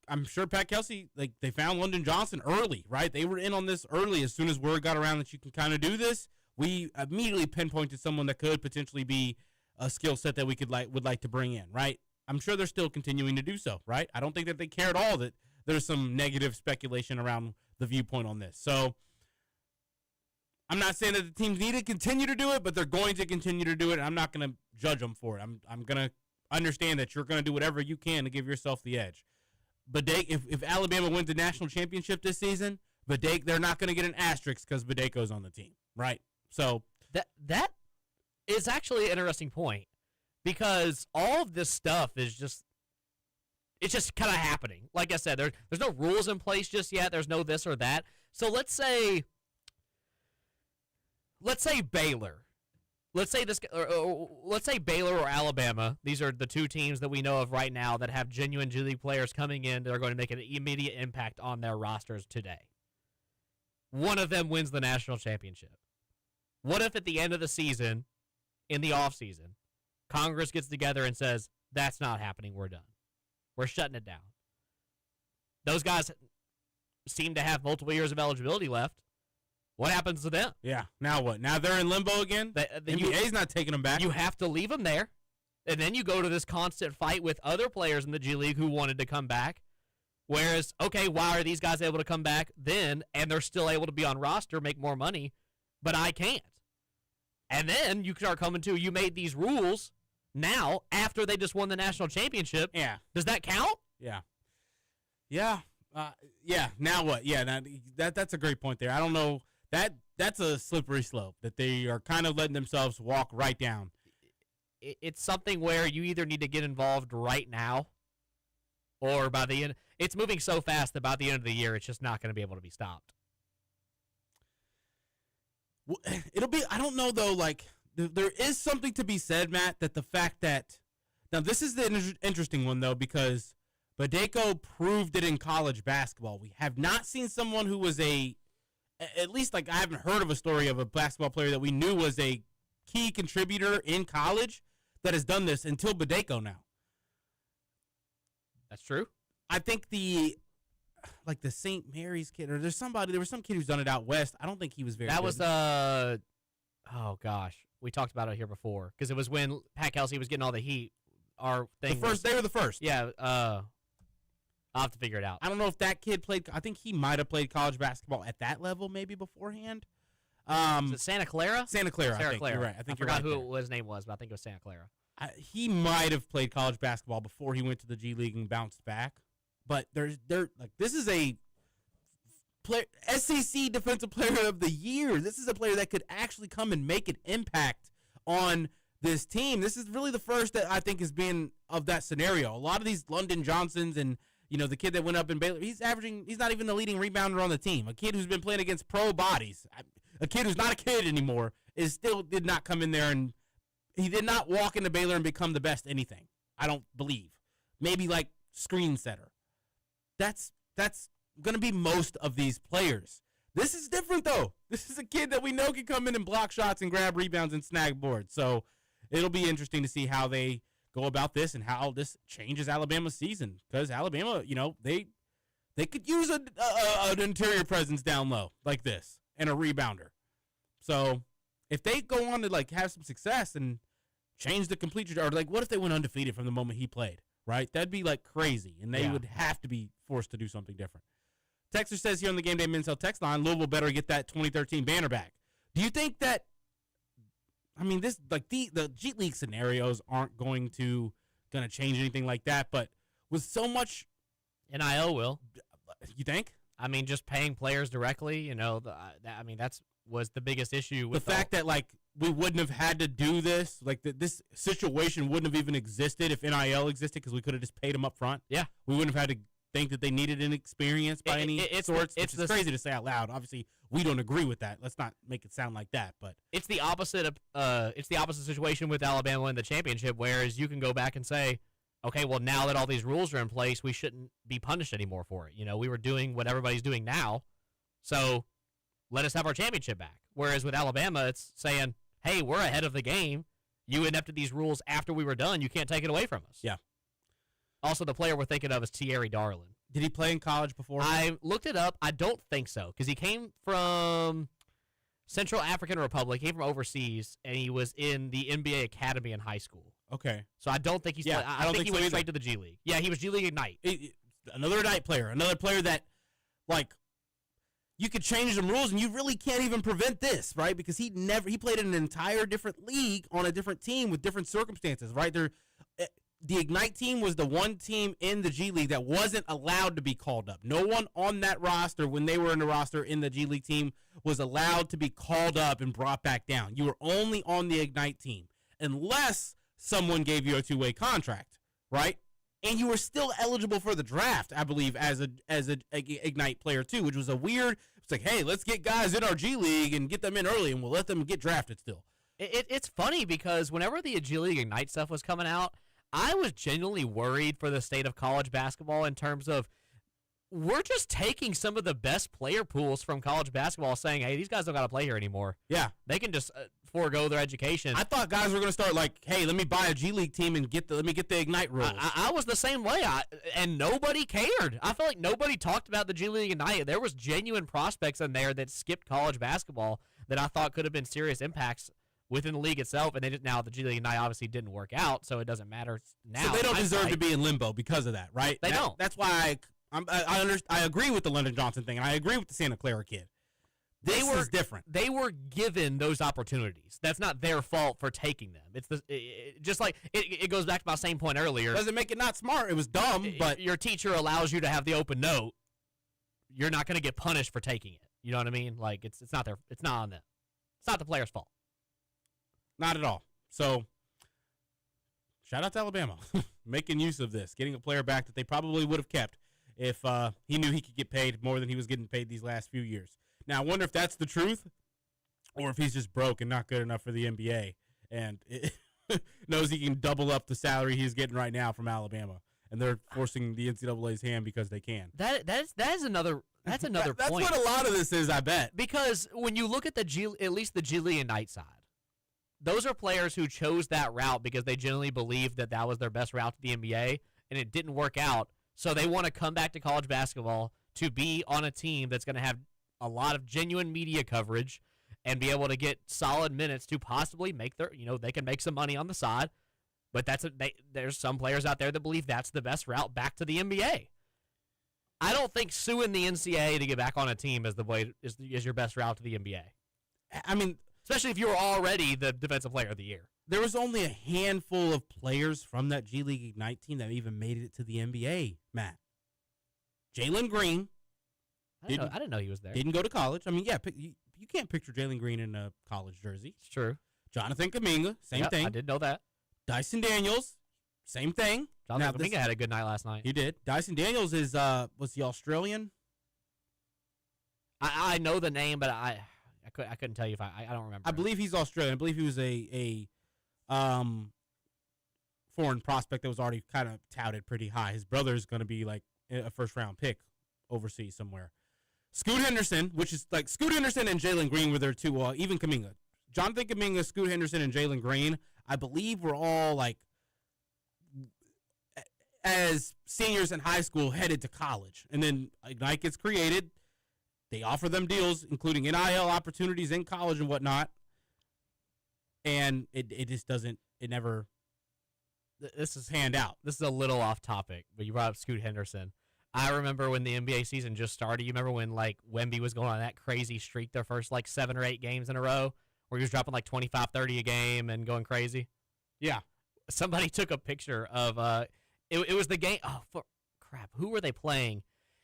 I'm sure Pat Kelsey, they found London Johnson early, right? They were in on this early. As soon as word got around that you can kind of do this, we immediately pinpointed someone that could potentially be a skill set that would like to bring in, right? I'm sure they're still continuing to do so, right? I don't think that they care at all that there's some negative speculation around the viewpoint on this. So I'm not saying that the teams need to continue to do it, but they're going to continue to do it, and I'm not going to judge them for it. I'm going to understand that you're going to do whatever you can to give yourself the edge. But if Alabama wins the national championship this season, they're not going to get an asterisk because Badeko's on the team, right? So that is actually an interesting point because all of this stuff is just kind of happening. Like I said, there's no rules in place just yet. There's no this or that. So let's say Baylor. Let's say Baylor or Alabama. These are the two teams that we know of right now that have genuine G League players coming in that are going to make an immediate impact on their rosters today. One of them wins the national championship. What if at the end of the season, in the offseason, Congress gets together and says, that's not happening, we're done. We're shutting it down. Those guys seem to have multiple years of eligibility left. What happens to them? Yeah. Now what? Now they're in limbo again? The NBA's not taking them back. You have to leave them there. And then you go to this constant fight with other players in the G League who wanted to come back. Whereas, okay, why are these guys able to come back then and they're still able to be on roster, make more money? but I can't. And then you start coming to, you made these rules now after they just won the national championship. Yeah. Does that count? Yeah. Yeah. Now what? Yeah, that's a great point there. I don't know. That's a slippery slope that they are kind of letting themselves walk right down. It's something where you either need to get involved right now, or by the end, it's moving so fast that by the end of the year, it's just not going to be able to be stopped. It'll be, I don't know though, like, there is something to be said, Matt, that the fact that, now this is the interesting one though, because Badeko proved it in college basketball. We have not seen someone who was at least like I haven't heard of a story of a basketball player that we knew was a key contributor in college that has done this until Badeko now. That's true. I think the St. Mary's kid, or there was some kid who's done it out west. I don't think he was very good. That was oh gosh, we talked about it here before because it was when Pat Kelsey was getting all the heat. Our thing, they were the first. Yeah, I'll have to figure it out. I don't know if that kid played. I think he might have played college basketball at that level, maybe beforehand. Is it Santa Clara? Santa Clara. I think Clara. you're right. I forgot who his name was, but I think it was Santa Clara. He might have played college basketball before he went to the G League and bounced back. But this is a SEC Defensive Player of the Year. This is a player that could actually come and make an impact on this team. This is really the first that I think has been of that scenario. A lot of these London Johnsons and the kid that went up in Baylor, he's not even the leading rebounder on the team. A kid who's been playing against pro bodies, a kid who's not a kid anymore, did not come in there, and he did not walk into Baylor and become the best anything. I don't believe. Maybe like screen setter. That's going to be most of these players. This is different, though. This is a kid that we know can come in and block shots and grab rebounds and snag boards. So it'll be interesting to see how they go about this and how this changes Alabama's season. Because Alabama, they could use an interior presence down low like this and a rebounder. So if they go on to have some success and change the complete trajectory, or what if they went undefeated from the moment he played? Right? That'd be crazy, and they would have to be forced to do something different. Texter says here on the Game Day Men's Health text line, Louisville better get that 2013 banner back. Do you think that, this the G League scenarios aren't going to change anything like that, but with so much NIL will. You think? Just paying players directly, that's was the biggest issue with the fact that we wouldn't have had to do this, this situation wouldn't have even existed if NIL existed because we could have just paid them up front. Yeah. We wouldn't have had to think that they needed an experience by any sorts. It's crazy to say out loud. Obviously, we don't agree with that. Let's not make it sound like that. But it's the opposite of it's the opposite situation with Alabama in the championship, whereas you can go back and say, okay, well, now that all these rules are in place, we shouldn't be punished anymore for it. We were doing what everybody's doing now, so let us have our championship back. Whereas with Alabama, it's saying, hey, we're ahead of the game. You enacted these rules after we were done. You can't take it away from us. Yeah. Also, the player we're thinking of is Thierry Darlin. Did he play in college before? I looked it up. I don't think so because he came from Central African Republic. He came from overseas, and he was in the NBA Academy in high school. Okay. So I don't think he's played. I don't think he went straight to the G League. Yeah, he was G League Ignite. Another Ignite player. Another player that, you could change some rules, and you really can't even prevent this, right? Because he played in an entire different league on a different team with different circumstances, right? The Ignite team was the one team in the G League that wasn't allowed to be called up. No one on that roster, when they were in the roster in the G League team, was allowed to be called up and brought back down. You were only on the Ignite team unless someone gave you a two-way contract, right? And you were still eligible for the draft, I believe, as a Ignite player too, which was a weird. It's like, hey, let's get guys in our G League and get them in early, and we'll let them get drafted still. It's funny because whenever the G League Ignite stuff was coming out, I was genuinely worried for the state of college basketball in terms of we're just taking some of the best player pools from college basketball saying, hey, these guys don't got to play here anymore. Yeah. They can just forego their education. I thought guys were going to start hey, let me buy a G League team and let me get the Ignite rules. I was the same way, and nobody cared. I feel like nobody talked about the G League Ignite. There was genuine prospects in there that skipped college basketball that I thought could have been serious impacts within the league itself, and now the G League Ignite obviously didn't work out, so it doesn't matter now. So they don't deserve to be in limbo because of that, right? They don't. That's why I agree with the London Johnson thing, and I agree with the Santa Clara kid. This is different. They were given those opportunities. That's not their fault for taking them. It's just like it goes back to my same point earlier. Doesn't make it not smart. It was dumb, but your teacher allows you to have the open note. You're not going to get punished for taking it. You know what I mean? Like it's not on them. It's not the player's fault. Not at all. So shout out to Alabama making use of this, getting a player back that they probably would have kept if he knew he could get paid more than he was getting paid these last few years. Now, I wonder if that's the truth or if he's just broke and not good enough for the NBA and knows he can double up the salary he's getting right now from Alabama, and they're forcing the NCAA's hand because they can. That's another point. That's what a lot of this is, I bet. Because when you look at at least the G League Ignite side, those are players who chose that route because they genuinely believed that was their best route to the NBA, and it didn't work out. So they want to come back to college basketball to be on a team that's going to have a lot of genuine media coverage and be able to get solid minutes to possibly make they can make some money on the side. But there's some players out there that believe that's the best route back to the NBA. I don't think suing the NCAA to get back on a team is your best route to the NBA. I mean, especially if you were already the defensive player of the year. There was only a handful of players from that G League Ignite team that even made it to the NBA, Matt. Jalen Green. I didn't know he was there. Didn't go to college. I mean, yeah, you can't picture Jalen Green in a college jersey. It's true. Jonathan Kuminga, same thing. I did know that. Dyson Daniels, same thing. Jonathan Kuminga had a good night last night. He did. Dyson Daniels was the Australian? I know the name, but I couldn't tell you if I don't remember. I believe he's Australian. I believe he was a foreign prospect that was already kind of touted pretty high. His brother is going to be like a first-round pick overseas somewhere. Scoot Henderson, which is like Scoot Henderson and Jalen Green were there too. Even Kuminga. Jonathan Kuminga, Scoot Henderson, and Jalen Green, I believe were all like as seniors in high school headed to college. And then Ignite gets created. They offer them deals, including NIL opportunities in college and whatnot. And it just doesn't, it never this is panned out. This is a little off topic, but you brought up Scoot Henderson. I remember when the NBA season just started. You remember when like Wemby was going on that crazy streak their first like 7 or 8 games in a row where he was dropping like 25, 30 a game and going crazy? Yeah. Somebody took a picture of it was the game. Oh, crap. Who were they playing?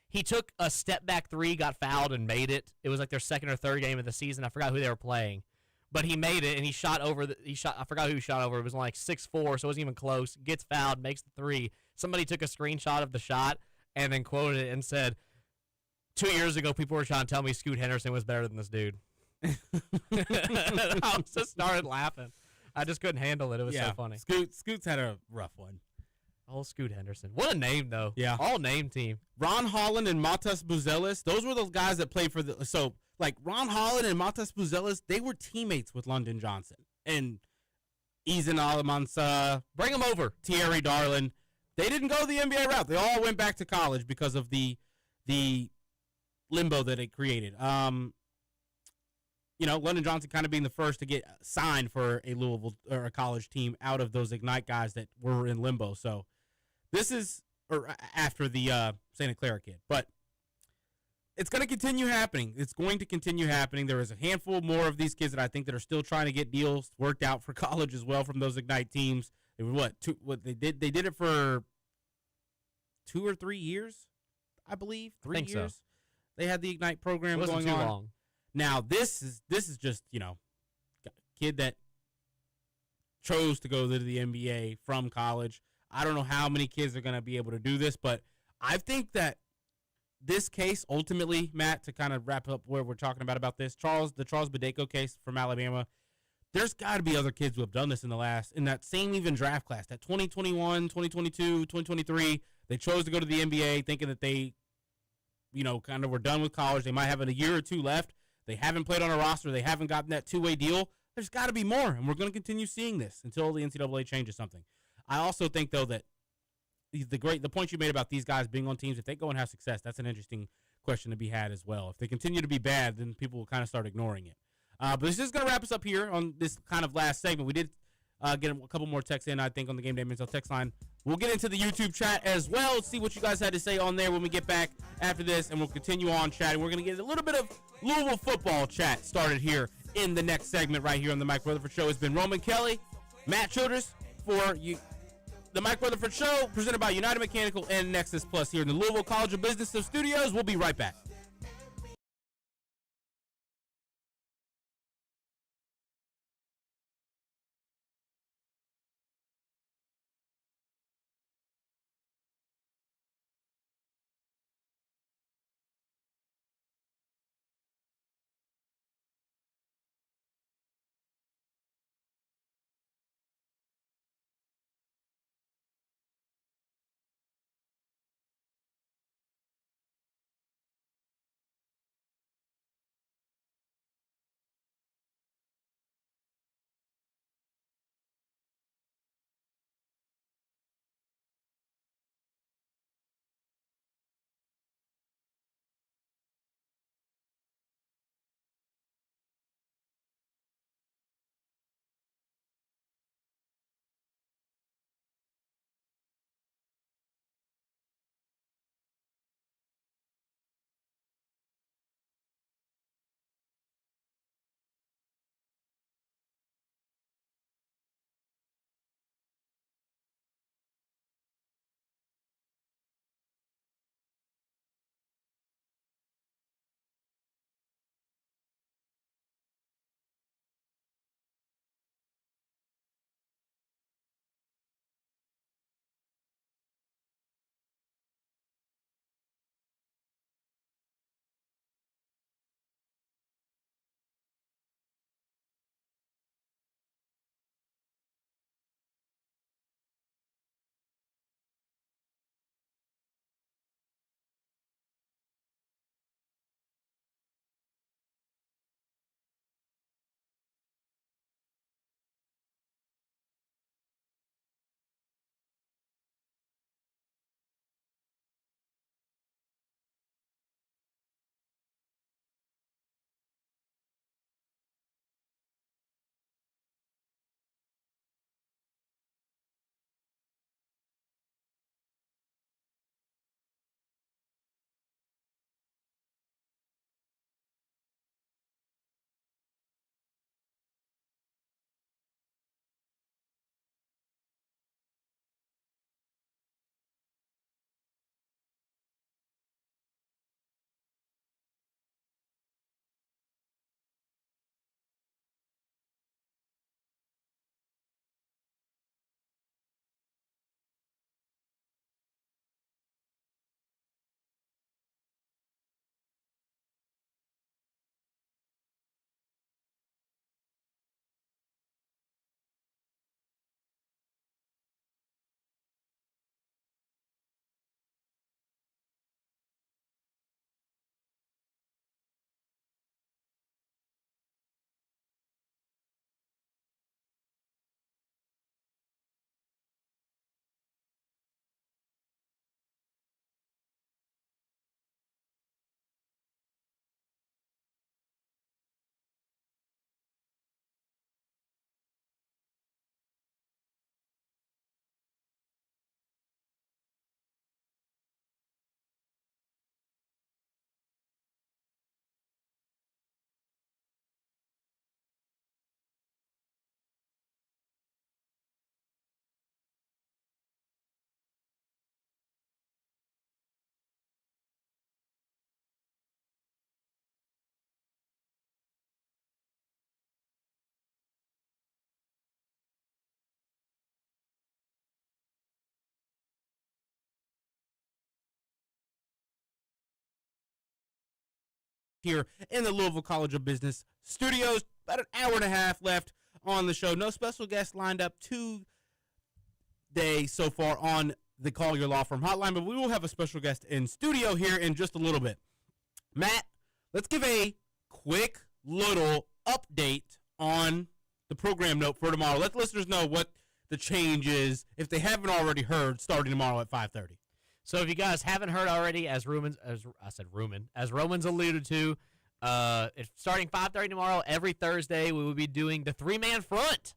He took a step back 3, got fouled, and made it. It was like their second or third game of the season. I forgot who they were playing. But he made it, and he shot over. I forgot who he shot over. It was like 6'4", so it wasn't even close. Gets fouled, makes the 3. Somebody took a screenshot of the shot and then quoted it and said, 2 years ago, people were trying to tell me Scoot Henderson was better than this dude. I just started laughing. I just couldn't handle it. It was so funny. Scoot's had a rough one. Oh, Scoot Henderson. What a name, though. Yeah. All name team. Ron Holland and Matas Buzelis, those were those guys that played for the – so, like, Ron Holland and Matas Buzelis, they were teammates with London Johnson. And Izan Alamansa, bring them over. Thierry Darlin. They didn't go the NBA route. They all went back to college because of the limbo that it created. London Johnson kind of being the first to get signed for a Louisville or a college team out of those Ignite guys that were in limbo. So this is after the Santa Clara kid. But it's going to continue happening. It's going to continue happening. There is a handful more of these kids that I think that are still trying to get deals worked out for college as well from those Ignite teams. It was they did it for 2 or 3 years, I believe. 3 years. So. They had the Ignite program going on. Wasn't too long. Now this is just a kid that chose to go to the NBA from college. I don't know how many kids are going to be able to do this, but I think that this case ultimately, Matt, to kind of wrap up where we're talking about this, the Charles Bideko case from Alabama. There's got to be other kids who have done this in that same even draft class, that 2021, 2022, 2023. They chose to go to the NBA thinking that they, kind of were done with college. They might have a year or 2 left. They haven't played on a roster. They haven't gotten that 2-way deal. There's got to be more, and we're going to continue seeing this until the NCAA changes something. I also think, though, that the point you made about these guys being on teams, if they go and have success, that's an interesting question to be had as well. If they continue to be bad, then people will kind of start ignoring it. But this is going to wrap us up here on this kind of last segment. We did Get a couple more texts in, I think, on the Game Day Mental text line. We'll get into the YouTube chat as well, see what you guys had to say on there when we get back after this, and we'll continue on chatting. We're going to get a little bit of Louisville football chat started here in the next segment right here on the Mike Rutherford Show. It's been Roman Kelly, Matt Childress for you. The Mike Rutherford Show, presented by United Mechanical and Nexus Plus here in the Louisville College of Business Studios. We'll be right back. Here in the Louisville College of Business Studios. About an hour and a half left on the show. No special guests lined up today so far on the Call Your Law Firm hotline, but we will have a special guest in studio here in just a little bit. Matt, let's give a quick little update on the program note for tomorrow. Let listeners know what the change is, if they haven't already heard, starting tomorrow at 5:30. So if you guys haven't heard already, as Romans alluded to, it's starting 5:30 tomorrow. Every Thursday, we will be doing the three-man front.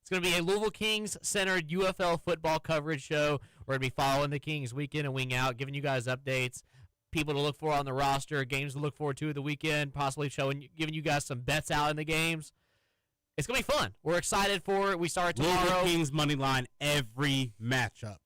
It's going to be a Louisville Kings-centered UFL football coverage show. We're going to be following the Kings week in and week out, giving you guys updates, people to look for on the roster, games to look forward to the weekend, possibly giving you guys some bets out in the games. It's going to be fun. We're excited for it. We start tomorrow. Louisville Kings money line every matchup.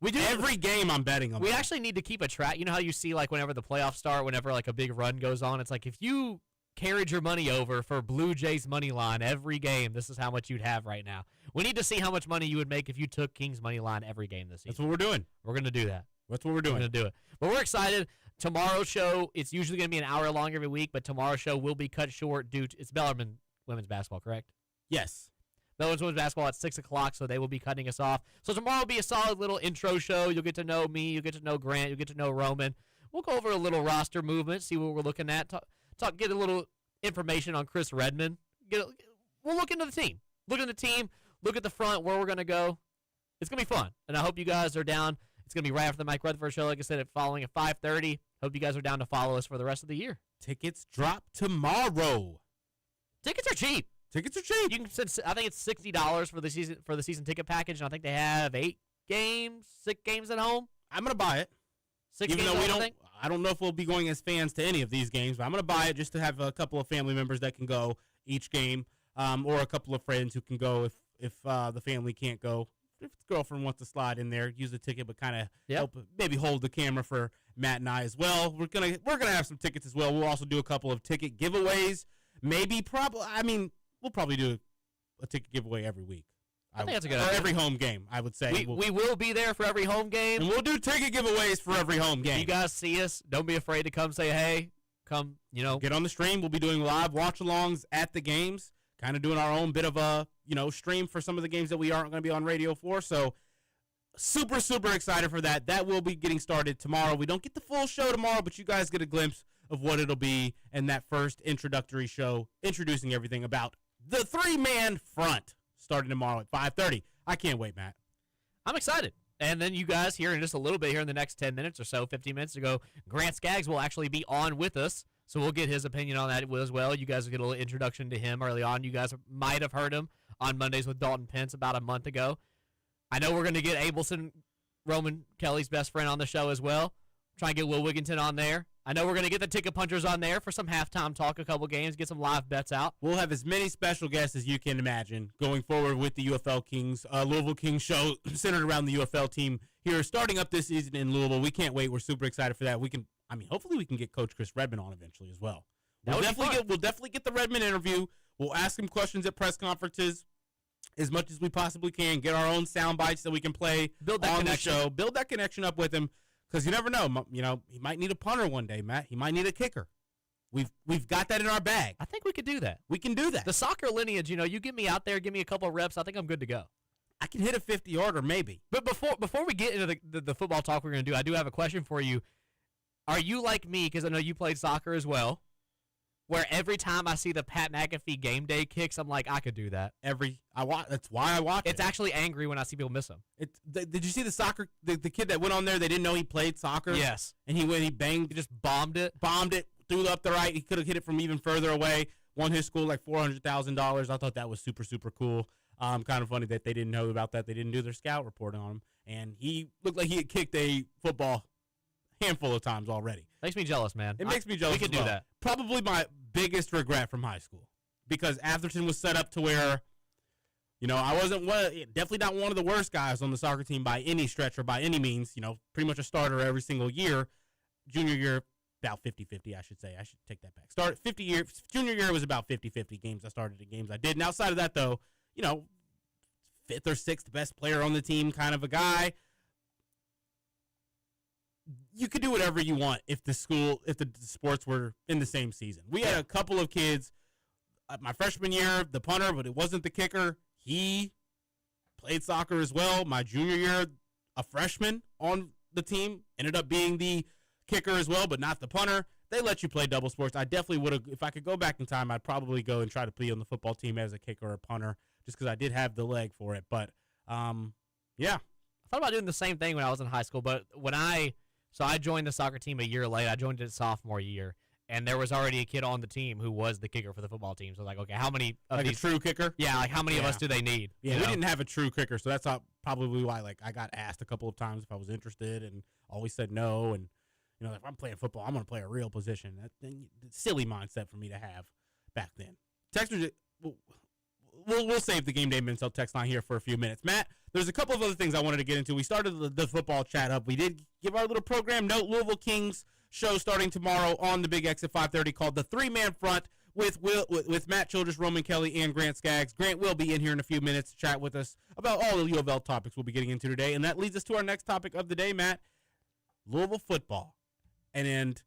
We do every game. I'm betting on. We actually need to keep a track. You know how you see like whenever the playoffs start, whenever like a big run goes on, it's like if you carried your money over for Blue Jays money line every game, this is how much you'd have right now. We need to see how much money you would make if you took Kings money line every game this season. That's what we're doing. We're going to do that. That's what we're doing. We're going to do it. But we're excited. Tomorrow's show, it's usually going to be an hour long every week, but tomorrow's show will be cut short due to it's Bellarmine women's basketball, correct? Yes. Bellarmine women's basketball at 6 o'clock, so they will be cutting us off. So tomorrow will be a solid little intro show. You'll get to know me. You'll get to know Grant. You'll get to know Roman. We'll go over a little roster movement, see what we're looking at, get a little information on Chris Redmond. We'll look into the team. Look at the team. Look at the front, where we're going to go. It's going to be fun, and I hope you guys are down. It's going to be right after the Mike Rutherford show, like I said, following at 5:30. Hope you guys are down to follow us for the rest of the year. Tickets drop tomorrow. Tickets are cheap. Tickets are cheap. You can send, I think it's $60 for the season ticket package, and I think they have 6 games at home. I'm going to buy it. 6 Even games though at home, I don't know if we'll be going as fans to any of these games, but I'm going to buy it just to have a couple of family members that can go each game, or a couple of friends who can go if the family can't go. If the girlfriend wants to slide in there, use the ticket, but kind of help maybe hold the camera for Matt and I as well. We're gonna have some tickets as well. We'll also do a couple of ticket giveaways. We'll probably do a ticket giveaway every week. I think that's a good idea. Or idea. every home game, I would say. We will be there for every home game. And we'll do ticket giveaways for every home game. You guys see us. Don't be afraid to come say hey. Come, Get on the stream. We'll be doing live watch-alongs at the games, kind of doing our own bit of a, stream for some of the games that we aren't going to be on radio for. So super, super excited for that. That will be getting started tomorrow. We don't get the full show tomorrow, but you guys get a glimpse of what it'll be in that first introductory show, introducing everything about the 3-man front starting tomorrow at 5:30. I can't wait, Matt. I'm excited. And then you guys here in just a little bit here in the next 10 minutes or so, 15 minutes ago, Grant Skaggs will actually be on with us. So we'll get his opinion on that as well. You guys will get a little introduction to him early on. You guys might have heard him on Mondays with Dalton Pence about a month ago. I know we're going to get Abelson, Roman Kelly's best friend, on the show as well. Try and get Will Wigginton on there. I know we're going to get the ticket punchers on there for some halftime talk, a couple games, get some live bets out. We'll have as many special guests as you can imagine going forward with the UFL Kings, Louisville Kings show centered around the UFL team here starting up this season in Louisville. We can't wait. We're super excited for that. Hopefully we can get Coach Chris Redmond on eventually as well. We'll definitely get the Redmond interview. We'll ask him questions at press conferences as much as we possibly can, get our own sound bites that we can play on the show. Build that connection up with him. Because you never know, he might need a punter one day, Matt. He might need a kicker. We've got that in our bag. I think we could do that. We can do that. The soccer lineage, you get me out there, give me a couple of reps, I think I'm good to go. I can hit a 50-yarder maybe. But before we get into the football talk we're going to do, I do have a question for you. Are you like me, because I know you played soccer as well, where every time I see the Pat McAfee game day kicks, I'm like, I could do that. That's why I watch it. It's actually angry when I see people miss them. Did you see the soccer, the kid that went on there, they didn't know he played soccer? Yes. And he banged. He just bombed it, threw it up the right. He could have hit it from even further away. Won his school like $400,000. I thought that was super, super cool. Kind of funny that they didn't know about that. They didn't do their scout report on him. And he looked like he had kicked a football handful of times already. Makes me jealous, man. It makes me jealous. We could do that. Probably my biggest regret from high school, because Atherton was set up to where, I wasn't definitely not one of the worst guys on the soccer team by any stretch or by any means. Pretty much a starter every single year. Junior year, about 50-50, I should say. I should take that back. Junior year was about 50-50 games I started and games I did. And outside of that, though, 5th or 6th best player on the team kind of a guy. You could do whatever you want if the sports were in the same season. We had a couple of kids, my freshman year, the punter, but it wasn't the kicker. He played soccer as well. My junior year, a freshman on the team ended up being the kicker as well, but not the punter. They let you play double sports. I definitely would have, if I could go back in time, I'd probably go and try to play on the football team as a kicker or a punter, just because I did have the leg for it. But, yeah. I thought about doing the same thing when I was in high school, but I joined the soccer team a year late. I joined it sophomore year, and there was already a kid on the team who was the kicker for the football team. So like, okay, how many of like these? A true kicker? Yeah, like how many of us do they need? Yeah, we didn't have a true kicker, so that's probably why. Like, I got asked a couple of times if I was interested, and always said no. And if I'm playing football, I'm going to play a real position. That's silly mindset for me to have back then. Texters, we'll save the Game Day Men's text line here for a few minutes. Matt, there's a couple of other things I wanted to get into. We started the football chat up. We did give our little program note. Louisville Kings show starting tomorrow on the Big X at 5:30 called The Three-Man Front with Matt Childress, Roman Kelly, and Grant Skaggs. Grant will be in here in a few minutes to chat with us about all the U of L topics we'll be getting into today. And that leads us to our next topic of the day, Matt, Louisville football. And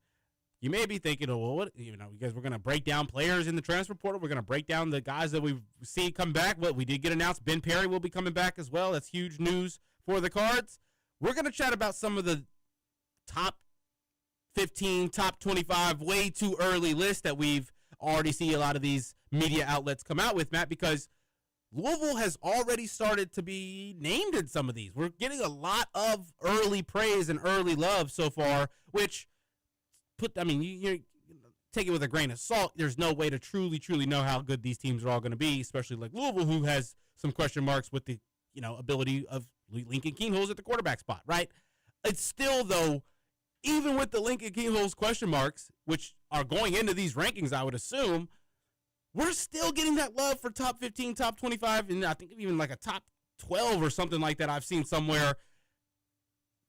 you may be thinking, well, what, because we're going to break down players in the transfer portal. We're going to break down the guys that we see come back. Well, we did get announced Ben Perry will be coming back as well. That's huge news for the Cards. We're going to chat about some of the top 15, top 25, way too early list that we've already see a lot of these media outlets come out with, Matt, because Louisville has already started to be named in some of these. We're getting a lot of early praise and early love so far, which you take it with a grain of salt. There's no way to truly know how good these teams are all going to be, especially like Louisville, who has some question marks with the ability of Lincoln Kingholz at the quarterback spot, right? It's still, though, even with the Lincoln Kingholz question marks, which are going into these rankings, I would assume, we're still getting that love for top 15, top 25, and I think even like a top 12 or something like that I've seen somewhere.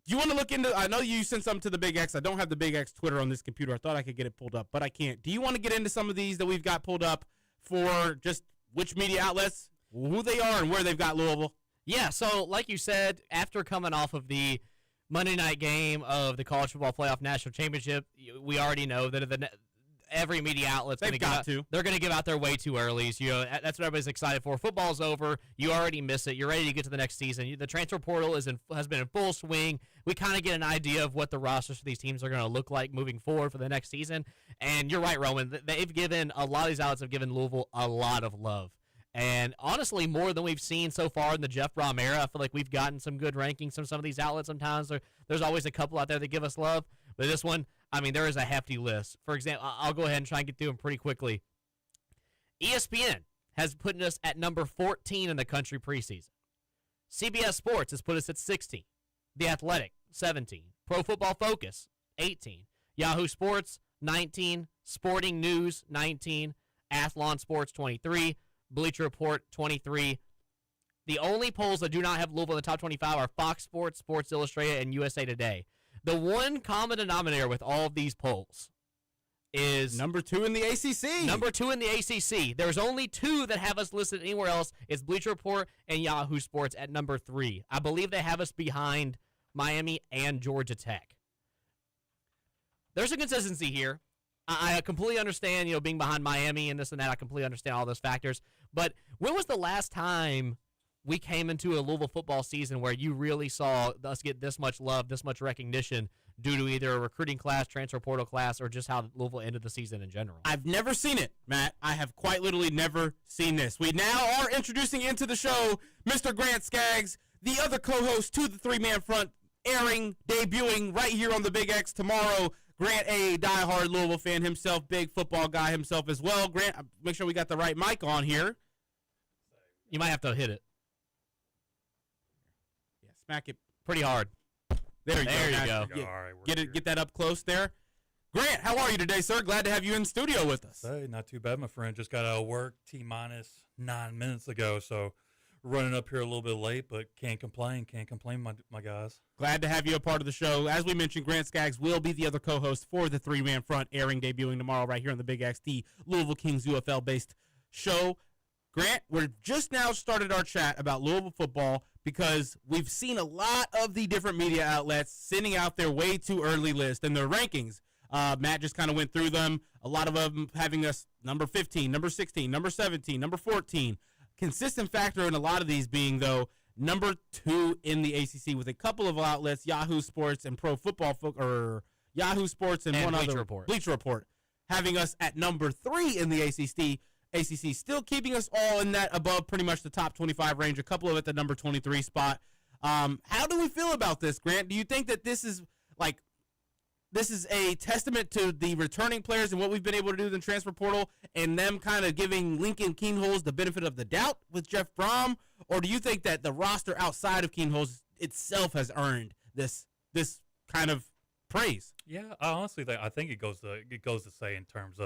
Do you want to look into, I know you sent something to the Big X. I don't have the Big X Twitter on this computer. I thought I could get it pulled up, but I can't. Do you want to get into some of these that we've got pulled up for just which media outlets, who they are, and where they've got Louisville? Yeah, so like you said, after coming off of the Monday night game of the College Football Playoff National Championship, we already know that every media outlet's going to they're going to give out their way too early. So, that's what everybody's excited for. Football's over. You already miss it. You're ready to get to the next season. The transfer portal has been in full swing. We kind of get an idea of what the rosters for these teams are going to look like moving forward for the next season. And you're right, Roman. A lot of these outlets have given Louisville a lot of love. And honestly, more than we've seen so far in the Jeff Brom era. I feel like we've gotten some good rankings from some of these outlets sometimes. There's always a couple out there that give us love. But this one, there is a hefty list. For example, I'll go ahead and try and get through them pretty quickly. ESPN has put us at number 14 in the country preseason. CBS Sports has put us at 16. The Athletic, 17. Pro Football Focus, 18. Yahoo Sports, 19. Sporting News, 19. Athlon Sports, 23. Bleacher Report, 23. The only polls that do not have Louisville in the top 25 are Fox Sports, Sports Illustrated, and USA Today. The one common denominator with all of these polls is number 2 in the ACC. Number 2 in the ACC. There's only 2 that have us listed anywhere else. It's Bleacher Report and Yahoo Sports at number 3. I believe they have us behind Miami and Georgia Tech. There's a consistency here. I completely understand, being behind Miami and this and that. I completely understand all those factors. But when was the last time we came into a Louisville football season where you really saw us get this much love, this much recognition due to either a recruiting class, transfer portal class, or just how Louisville ended the season in general? I've never seen it, Matt. I have quite literally never seen this. We now are introducing into the show Mr. Grant Skaggs, the other co-host to the Three-Man Front, debuting right here on the Big X tomorrow. Grant, a diehard Louisville fan himself, big football guy himself as well. Grant, make sure we got the right mic on here. You might have to hit it. Yeah, smack it pretty hard. There you go. Yeah, all right, get that up close there. Grant, how are you today, sir? Glad to have you in studio with us. Hey, not too bad, my friend. Just got out of work T-minus 9 minutes ago, so running up here a little bit late, but can't complain. Can't complain, my guys. Glad to have you a part of the show. As we mentioned, Grant Skaggs will be the other co-host for the Three-Man Front, debuting tomorrow right here on the Big X, the Louisville Kings UFL-based show. Grant, we're just now started our chat about Louisville football because we've seen a lot of the different media outlets sending out their way too early list and their rankings. Matt just kind of went through them. A lot of them having us number 15, number 16, number 17, number 14. Consistent factor in a lot of these being, though, number 2 in the ACC with a couple of outlets, Yahoo Sports and Pro Football, or Yahoo Sports and one other, Bleacher Report, having us at number 3 in the ACC, still keeping us all in that above pretty much the top 25 range, a couple of at the number 23 spot. How do we feel about this, Grant? Do you think that this is, like, this is a testament to the returning players and what we've been able to do in the transfer portal and them kind of giving Lincoln Keenholz the benefit of the doubt with Jeff Brom? Or do you think that the roster outside of Keenholz itself has earned this kind of praise? Yeah, I honestly think it goes to say in terms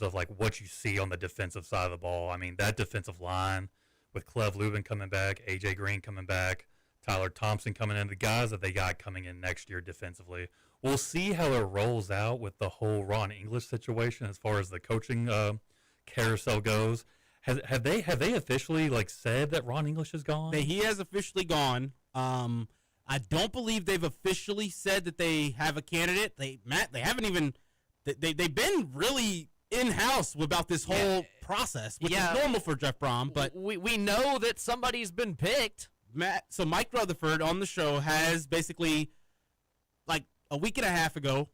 of like what you see on the defensive side of the ball. I mean, that defensive line with Clev Lubin coming back, AJ Green coming back, Tyler Thompson coming in, the guys that they got coming in next year defensively. We'll see how it rolls out with the whole Ron English situation as far as the coaching carousel goes. Have they officially like said that Ron English is gone? He has officially gone. I don't believe they've officially said that they have a candidate. They haven't even. They've been really in-house about this whole process, which is normal for Jeff Brom. But we know that somebody's been picked. So Mike Rutherford on the show has basically, like a week and a half ago,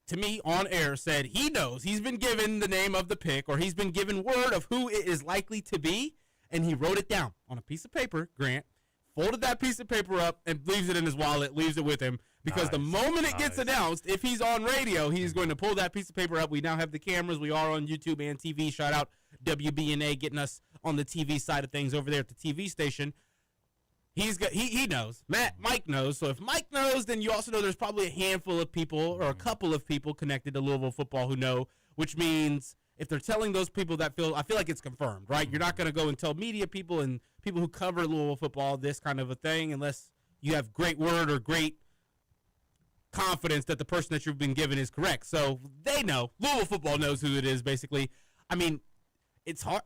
to me on air said he knows he's been given the name of the pick, or he's been given word of who it is likely to be, and he wrote it down on a piece of paper, Grant, folded that piece of paper up and leaves it in his wallet, leaves it with him, because the moment it gets announced, if he's on radio, he's going to pull that piece of paper up. We now have the cameras. We are on YouTube and TV. Shout out WBNA getting us on the TV side of things over there at the TV station. He knows. Mike knows. So if Mike knows, then you also know there's probably a handful of people or a couple of people connected to Louisville football who know, which means if they're telling those people I feel like it's confirmed, right? You're not going to go and tell media people and people who cover Louisville football this kind of a thing unless you have great word or great confidence that the person that you've been given is correct. So they know. Louisville football knows who it is, basically. I mean, it's hard.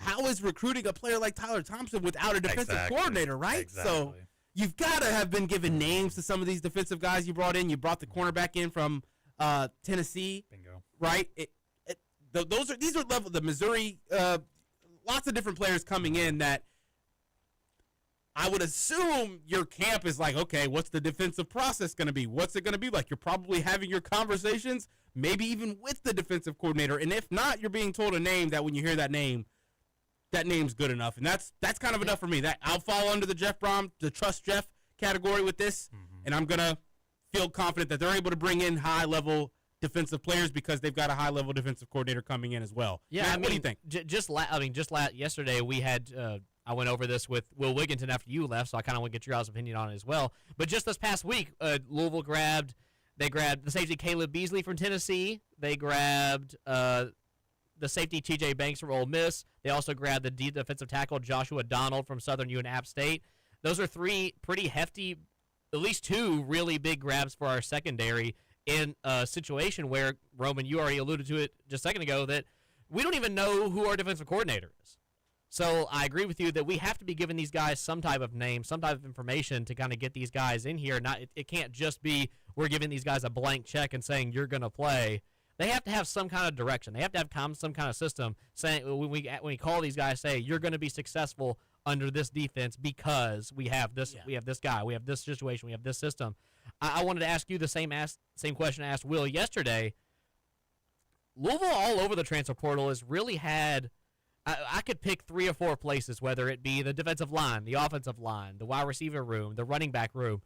How is recruiting a player like Tyler Thompson without a defensive coordinator, right? Exactly. So you've got to have been given names to some of these defensive guys you brought in. You brought the cornerback in from Tennessee. Bingo. Right? These are level the Missouri. Lots of different players coming in that I would assume your camp is like, okay, what's the defensive process going to be? What's it going to be like? You're probably having your conversations, maybe even with the defensive coordinator. And if not, you're being told a name that when you hear that name's good enough. And that's kind of enough for me. That I'll fall under the Jeff Brom, the trust Jeff category with this. Mm-hmm. And I'm going to feel confident that they're able to bring in high-level defensive players because they've got a high-level defensive coordinator coming in as well. Yeah, Matt, what do you think? Yesterday we had I went over this with Will Wigginton after you left, so I kind of want to get your guys' opinion on it as well. But just this past week, Louisville grabbed the safety Caleb Beasley from Tennessee. They grabbed the safety T.J. Banks from Ole Miss. They also grabbed the defensive tackle Joshua Donald from Southern U and App State. Those are three pretty hefty, at least two really big grabs for our secondary in a situation where, Roman, you already alluded to it just a second ago, that we don't even know who our defensive coordinator is. So I agree with you that we have to be giving these guys some type of name, some type of information to kind of get these guys in here. It can't just be we're giving these guys a blank check and saying you're going to play. They have to have some kind of direction. They have to have some kind of system saying when we call these guys, say you're going to be successful under this defense because we have this we have this guy, we have this situation, we have this system. I wanted to ask you the same question I asked Will yesterday. Louisville all over the transfer portal has really had. I could pick 3 or 4 places, whether it be the defensive line, the offensive line, the wide receiver room, the running back room.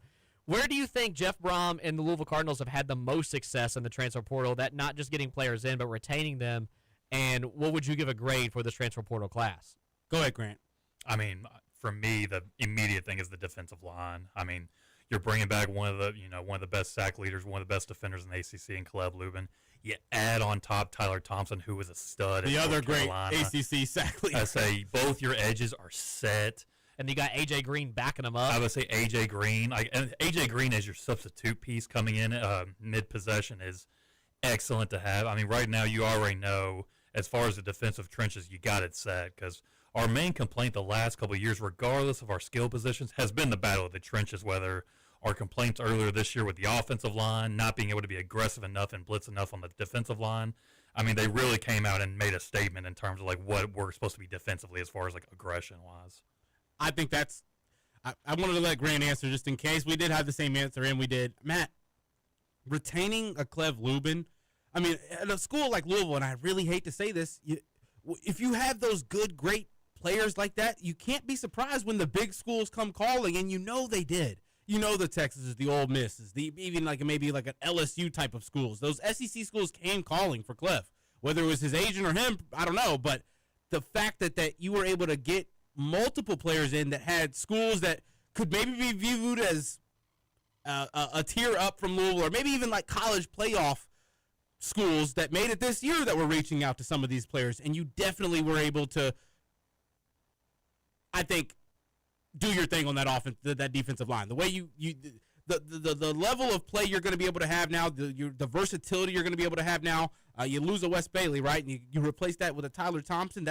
Where do you think Jeff Brom and the Louisville Cardinals have had the most success in the transfer portal, that not just getting players in, but retaining them? And what would you give a grade for this transfer portal class? Go ahead, Grant. I mean, for me, the immediate thing is the defensive line. I mean, you're bringing back one of the best sack leaders, one of the best defenders in the ACC, in Clev Lubin. You add on top Tyler Thompson, who was a stud. The other great Carolina. ACC sack leader. I say both your edges are set. And you got A.J. Green backing him up. I would say A.J. Green. And A.J. Green as your substitute piece coming in mid-possession is excellent to have. I mean, right now you already know, as far as the defensive trenches, you got it set. Because our main complaint the last couple of years, regardless of our skill positions, has been the battle of the trenches, whether our complaints earlier this year with the offensive line, not being able to be aggressive enough and blitz enough on the defensive line. I mean, they really came out and made a statement in terms of like what we're supposed to be defensively as far as like aggression-wise. I think that's – I wanted to let Grant answer just in case. We did have the same answer, and we did. Matt, retaining a Clev Lubin, I mean, at a school like Louisville, and I really hate to say this, if you have those good, great players like that, you can't be surprised when the big schools come calling, and you know they did. you know, the Texases, the Ole Misses, even like maybe like an LSU type of schools. Those SEC schools came calling for Cliff. Whether it was his agent or him, I don't know. But the fact that you were able to get multiple players in that had schools that could maybe be viewed as a tier up from Louisville, or maybe even like college playoff schools that made it this year that were reaching out to some of these players, and you definitely were able to, I think, do your thing on that offense, that defensive line. The way the level of play you're going to be able to have now, the versatility you're going to be able to have now. You lose a Wes Bailey, right, and you replace that with a Tyler Thompson.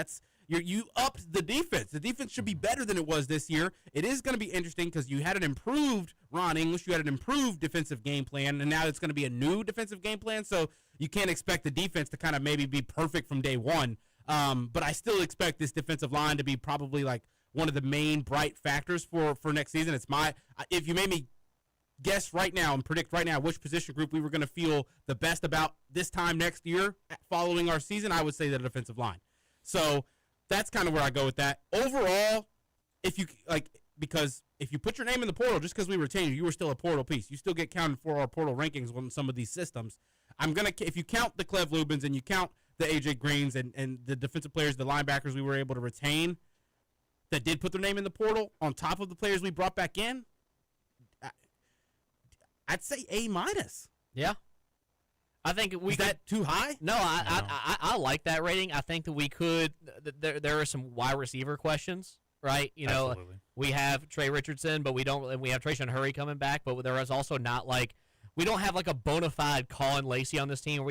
You upped the defense. The defense should be better than it was this year. It is going to be interesting because you had an improved Ron English, you had an improved defensive game plan, and now it's going to be a new defensive game plan. So you can't expect the defense to kind of maybe be perfect from day one. But I still expect this defensive line to be probably like one of the main bright factors for next season. If you made me guess right now and predict right now which position group we were going to feel the best about this time next year following our season, I would say the defensive line. So that's kind of where I go with that. Overall, because if you put your name in the portal, just because we retained you were still a portal piece. You still get counted for our portal rankings on some of these systems. If you count the Clev Lubins and you count the AJ Greens and the defensive players, the linebackers we were able to retain that did put their name in the portal on top of the players we brought back in, I'd say A-. Yeah. I think Is that too high? No, I like that rating. I think that we could. There are some wide receiver questions, right? You know, Absolutely. we have Trey Richardson, but we don't. We have Trayshawn Hurry coming back, but there is also not like we don't have like a bona fide Colin Lacey on this team.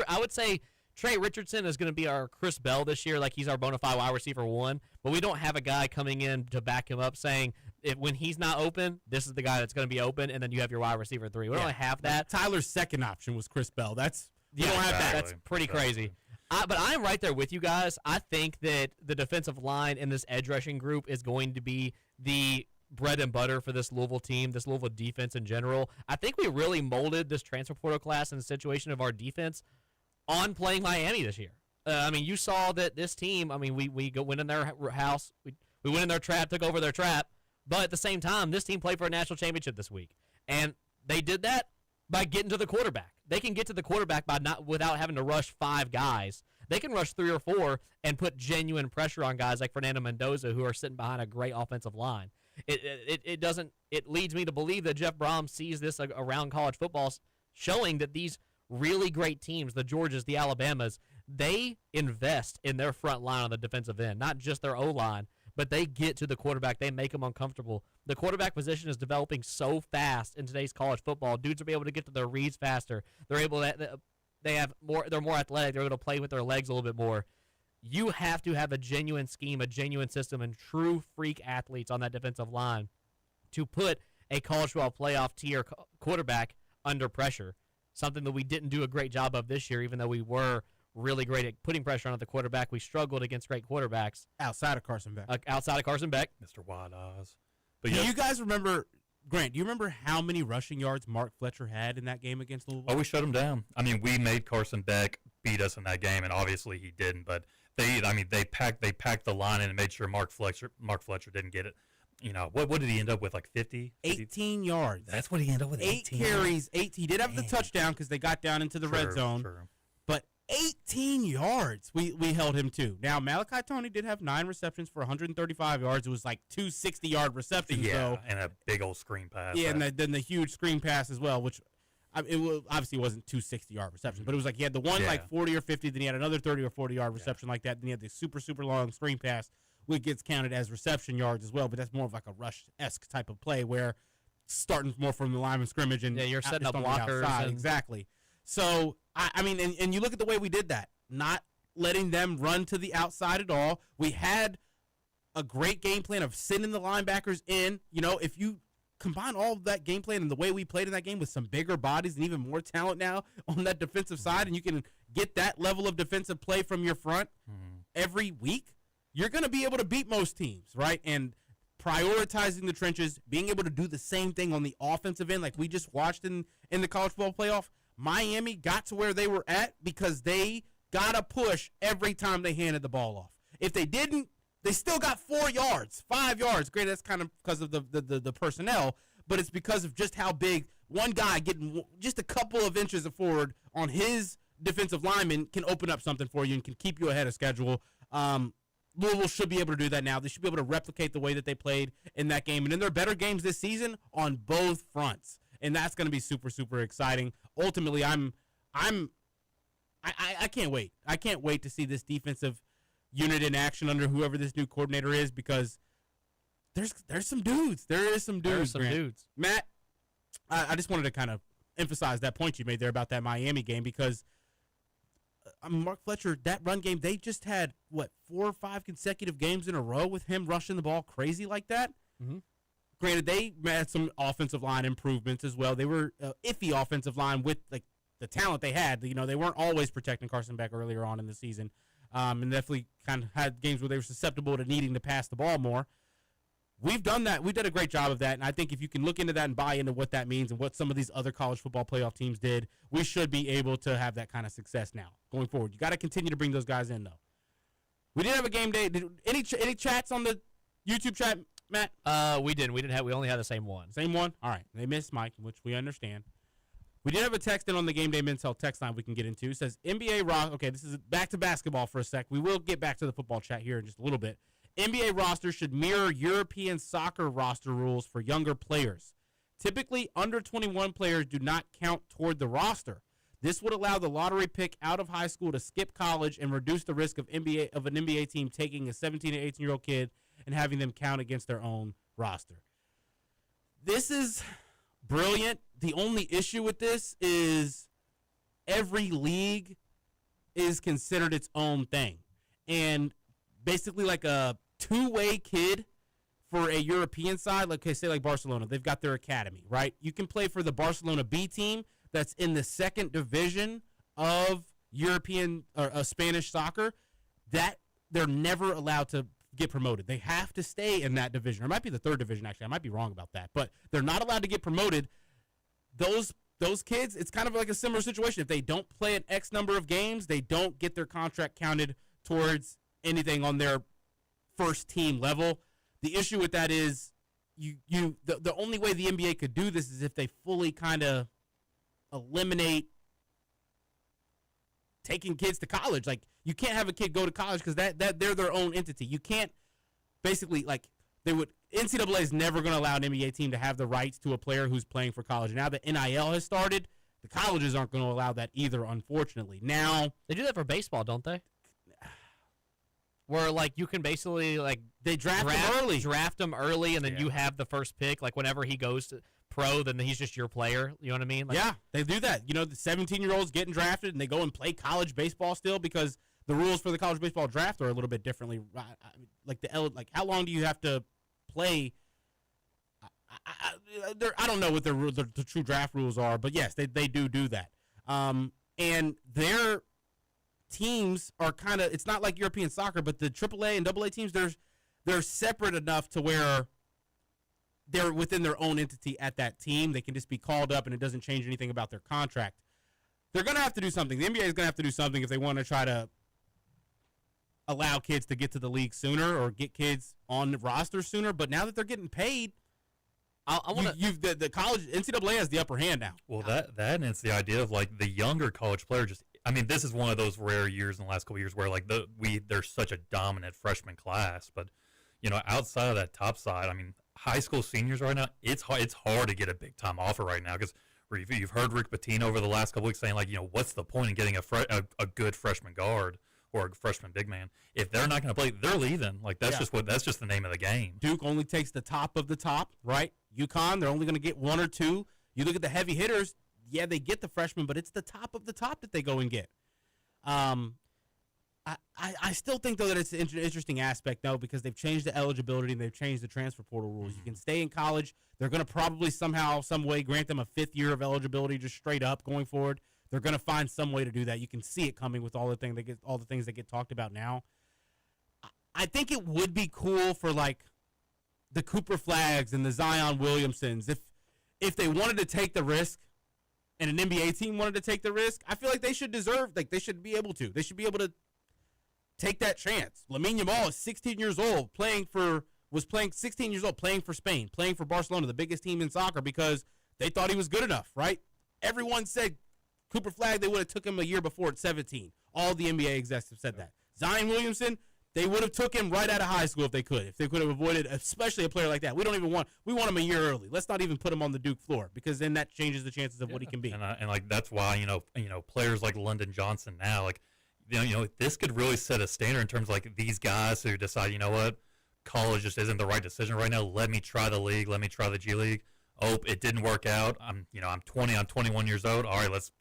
I would say Trey Richardson is going to be our Chris Bell this year, like he's our bona fide wide receiver one. But we don't have a guy coming in to back him up saying, when he's not open, this is the guy that's going to be open, and then you have your wide receiver 3. We don't really have that. Tyler's second option was Chris Bell. We don't have that. That's pretty crazy. But I'm right there with you guys. I think that the defensive line in this edge rushing group is going to be the bread and butter for this Louisville team, this Louisville defense in general. I think we really molded this transfer portal class and the situation of our defense on playing Miami this year. I mean, you saw that this team, I mean, we went in their house, we went in their trap, took over their trap, but at the same time, this team played for a national championship this week. And they did that by getting to the quarterback. They can get to the quarterback without having to rush 5 guys. They can rush 3 or 4 and put genuine pressure on guys like Fernando Mendoza who are sitting behind a great offensive line. It leads me to believe that Jeff Brom sees this around college football, showing that these really great teams, the Georgias, the Alabamas, they invest in their front line on the defensive end, not just their O-line, but they get to the quarterback. They make them uncomfortable. The quarterback position is developing so fast in today's college football. Dudes will be able to get to their reads faster. They're more athletic. They're able to play with their legs a little bit more. You have to have a genuine scheme, a genuine system, and true freak athletes on that defensive line to put a college football playoff tier quarterback under pressure, something that we didn't do a great job of this year, even though we were really great at putting pressure on the quarterback. We struggled against great quarterbacks. Outside of Carson Beck. Mr. Wide Oz. But do you guys remember, Grant, do you remember how many rushing yards Mark Fletcher had in that game against Louisville? Oh, we shut him down. I mean, we made Carson Beck beat us in that game, and obviously he didn't. But they packed the line in and made sure Mark Fletcher didn't get it. You know, what did he end up with, like 50? 18 yards. That's what he ended up with, 8 carries, 8. He did have the touchdown because they got down into the red zone. True. But 18 yards we held him to. Now, Malachi Toney did have 9 receptions for 135 yards. It was like 2 60-yard receptions, though. And a big old screen pass. Yeah, and then the huge screen pass as well, which obviously wasn't 2 60-yard receptions, but it was like he had the one like 40 or 50, then he had another 30 or 40-yard reception like that, then he had the super, super long screen pass, which gets counted as reception yards as well, but that's more of like a rush-esque type of play where starting more from the line of scrimmage and you're setting up blockers. Exactly. So, I mean, and you look at the way we did that, not letting them run to the outside at all. We had a great game plan of sending the linebackers in. You know, if you combine all of that game plan and the way we played in that game with some bigger bodies and even more talent now on that defensive side, and you can get that level of defensive play from your front every week, you're going to be able to beat most teams, right? And prioritizing the trenches, being able to do the same thing on the offensive end like we just watched in the college football playoff. Miami got to where they were at because they got a push every time they handed the ball off. If they didn't, they still got 4 yards, 5 yards. Great, that's kind of because of the personnel. but it's because of just how big one guy getting just a couple of inches of forward on his defensive lineman can open up something for you and can keep you ahead of schedule. Louisville should be able to do that now. They should be able to replicate the way that they played in that game. And then there are better games this season on both fronts. And that's going to be super, super exciting. Ultimately, I can't wait. I can't wait to see this defensive unit in action under whoever this new coordinator is, because there's some dudes. There is some dudes. Matt, I just wanted to kind of emphasize that point you made there about that Miami game, because Mark Fletcher, that run game, they just had, 4 or 5 consecutive games in a row with him rushing the ball crazy like that. Mm-hmm. Granted, they had some offensive line improvements as well. They were iffy offensive line with the talent they had. They weren't always protecting Carson Beck earlier on in the season, and definitely kind of had games where they were susceptible to needing to pass the ball more. We've done that. We've done a great job of that, and I think if you can look into that and buy into what that means and what some of these other college football playoff teams did, we should be able to have that kind of success now going forward. You got to continue to bring those guys in, though. We did have a game day. Any chats on the YouTube chat, Matt? We didn't. We only had the same one. Same one? All right. They missed Mike, which we understand. We did have a text in on the Game Day Men's Health text line we can get into. It says, NBA roster. Okay, this is back to basketball for a sec. We will get back to the football chat here in just a little bit. NBA rosters should mirror European soccer roster rules for younger players. Typically, under 21 players do not count toward the roster. This would allow the lottery pick out of high school to skip college and reduce the risk of an NBA team taking a 17 to 18-year-old kid and having them count against their own roster. This is brilliant. The only issue with this is every league is considered its own thing. And basically like a two-way kid for a European side, say like Barcelona, they've got their academy, right? You can play for the Barcelona B team that's in the second division of European or Spanish soccer. That they're never allowed to get promoted. They have to stay in that division. Or it might be the third division, actually. I might be wrong about that. But they're not allowed to get promoted. Those kids, it's kind of like a similar situation. If they don't play an X number of games, they don't get their contract counted towards anything on their first team level. The issue with that is the only way the NBA could do this is if they fully kind of eliminate taking kids to college. Like, you can't have a kid go to college because that they're their own entity. You can't basically, NCAA is never going to allow an NBA team to have the rights to a player who's playing for college. Now that NIL has started, the colleges aren't going to allow that either, unfortunately. Now, they do that for baseball, don't they? Where you can basically they draft them early, and then you have the first pick. Whenever he goes to pro, then he's just your player. You know what I mean? Yeah, they do that. The 17-year-olds getting drafted, and they go and play college baseball still because the rules for the college baseball draft are a little bit differently. How long do you have to play? I don't know what the true draft rules are, but yes, they do that. And their teams are kind of, it's not like European soccer, but the AAA and AA teams, they're separate enough to where they're within their own entity at that team. They can just be called up, and it doesn't change anything about their contract. They're going to have to do something. The NBA is going to have to do something if they want to try to allow kids to get to the league sooner or get kids on the roster sooner. But now that they're getting paid, the college NCAA has the upper hand now. Well, that and it's the idea of the younger college player this is one of those rare years in the last couple of years where there's such a dominant freshman class, but outside of that top side, high school seniors right now, it's hard to get a big time offer right now because you've heard Rick Pitino over the last couple weeks saying what's the point in getting a good freshman guard or a freshman big man if they're not going to play? They're leaving. That's just the name of the game. Duke only takes the top of the top, right? UConn, they're only going to get one or two. You look at the heavy hitters. Yeah, they get the freshmen, but it's the top of the top that they go and get. I still think, though, that it's an interesting aspect, though, because they've changed the eligibility and they've changed the transfer portal rules. You can stay in college. They're going to probably somehow, some way grant them a 5th year of eligibility just straight up going forward. They're going to find some way to do that. You can see it coming with all the things that get talked about now. I think it would be cool for, the Cooper Flags and the Zion Williamsons if they wanted to take the risk and an NBA team wanted to take the risk. I feel like they should they should be able to. They should be able to take that chance. Lamine Yamal is 16 years old, playing for was playing 16 years old, playing for Spain, playing for Barcelona, the biggest team in soccer, because they thought he was good enough, right? Everyone said Cooper Flagg, they would have took him a year before at 17. All the NBA execs have said that. Zion Williamson, they would have took him right out of high school if they could have avoided, especially a player like that. We want him a year early. Let's not even put him on the Duke floor, because then that changes the chances of what he can be. And like that's why players like London Johnson now, like this could really set a standard in terms of like these guys who decide, you know what, college just isn't the right decision right now. Let me try the league. Let me try the G League. Oh, it didn't work out. I'm 20. I'm 21 years old. All right, let's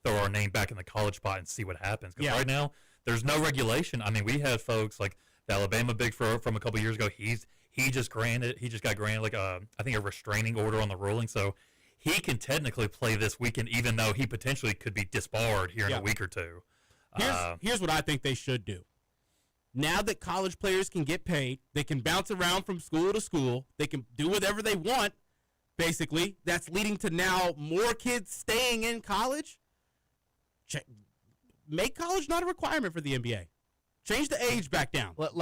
throw our name back in the college spot and see what happens. Because right now there's no regulation. I mean, we had folks like the Alabama big from a couple years ago. He just got granted like I think a restraining order on the ruling, so he can play this weekend, even though he potentially could be disbarred here in a week or two. Here's what I think they should do. Now that college players can get paid, they can bounce around from school to school. They can do whatever they want. Basically, that's leading to now more kids staying in college. Make college not a requirement for the NBA. Change the age back down. Let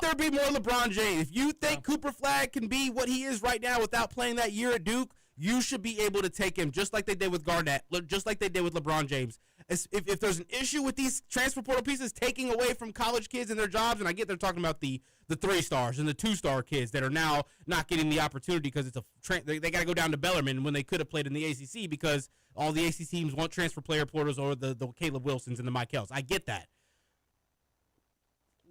there be more LeBron James. If you think Cooper Flagg can be what he is right now without playing that year at Duke, you should be able to take him just like they did with Garnett, just like they did with LeBron James. If there's an issue with these transfer portal pieces taking away from college kids and their jobs, and I get they're talking about the 3-stars and the 2-star kids that are now not getting the opportunity because they got to go down to Bellarmine when they could have played in the ACC because all the ACC teams want transfer player portals or the Caleb Wilsons and the Michaels. I get that.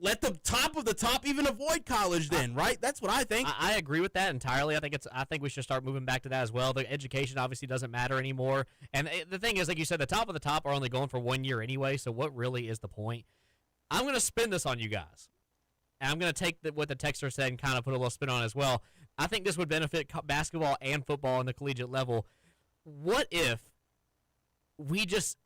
Let the top of the top even avoid college then, right? That's what I think. I agree with that entirely. I think we should start moving back to that as well. The education obviously doesn't matter anymore. And the thing is, like you said, the top of the top are only going for 1 year anyway, so what really is the point? I'm going to spin this on you guys. And I'm going to take what the texter said and kind of put a little spin on it as well. I think this would benefit basketball and football on the collegiate level. What if we just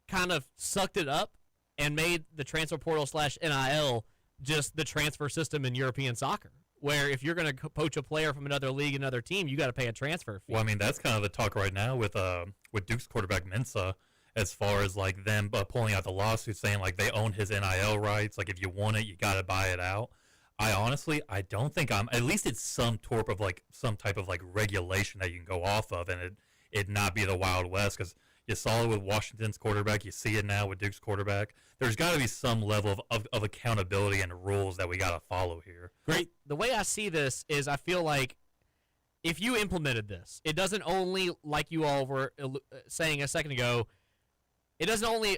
kind of sucked it up and made the transfer portal / NIL just the transfer system in European soccer, where if you're going to poach a player from another league, another team, you got to pay a transfer fee? Well, I mean, that's kind of the talk right now with Duke's quarterback Mensah, as far as like them pulling out the lawsuit saying like they own his NIL rights. Like if you want it, you got to buy it out. I don't think at least it's some type of like regulation that you can go off of, and it not be the Wild West, because you saw it with Washington's quarterback. You see it now with Duke's quarterback. There's got to be some level of accountability and rules that we got to follow here. Great. The way I see this is I feel like if you implemented this, it doesn't only, like you all were saying a second ago, it doesn't only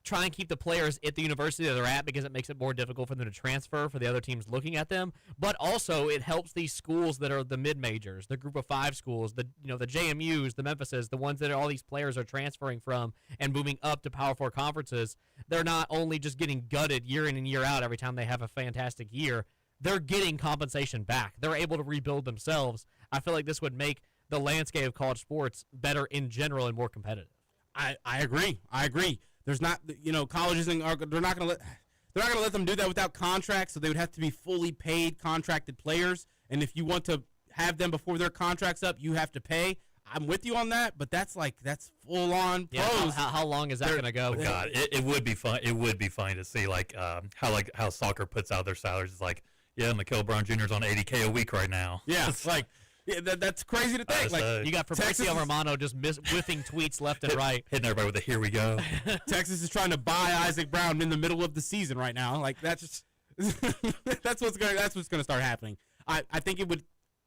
try and keep the players at the university that they're at because it makes it more difficult for them to transfer for the other teams looking at them, but also it helps these schools that are the mid-majors, the group of 5 schools, the JMUs, the Memphises, the ones that all these players are transferring from and moving up to Power 4 conferences. They're not only just getting gutted year in and year out every time they have a fantastic year, they're getting compensation back. They're able to rebuild themselves. I feel like this would make the landscape of college sports better in general and more competitive. I agree. There's not, colleges they're not going to let them do that without contracts. So they would have to be fully paid contracted players. And if you want to have them before their contract's up, you have to pay. I'm with you on that, but that's full on pros. How long is that going to go? Oh God, it would be fun. It would be fun to see how soccer puts out their salaries. It's like, yeah, Mikael Brown Jr. is on $80K a week right now. Yeah, it's like. Yeah, that's crazy to think. You got Fabrizio Romano just whiffing tweets left and right, hitting everybody with a "here we go." Texas is trying to buy Isaac Brown in the middle of the season right now. Like that's just that's what's going to start happening. I think it would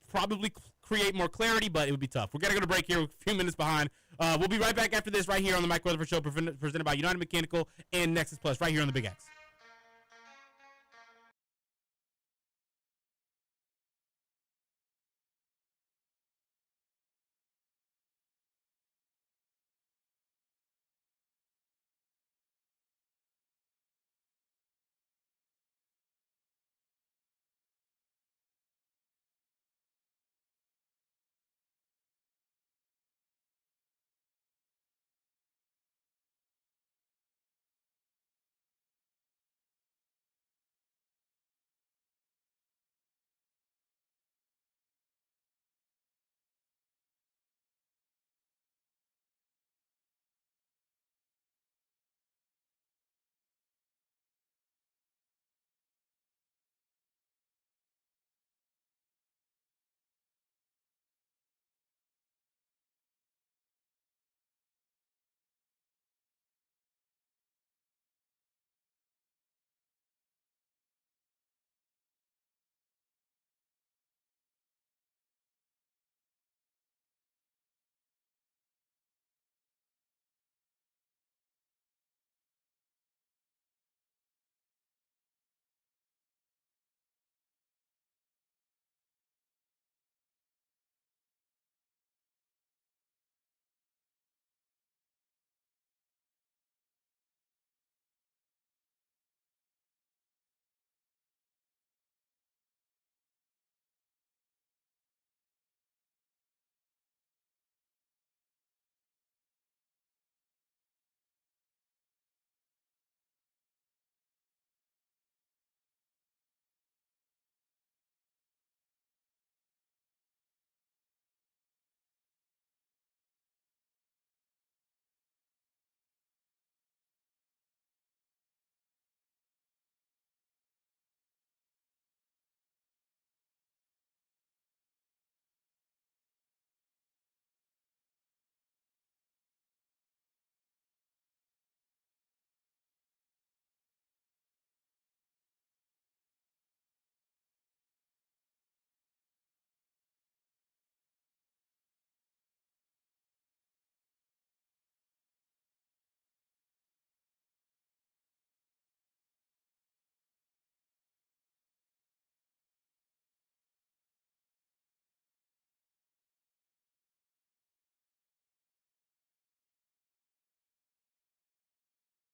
probably create more clarity, but it would be tough. We're gonna go to break here. We're a few minutes behind. We'll be right back after this, right here on the Mike Rutherford Show, presented by United Mechanical and Nexus Plus, right here on the Big X.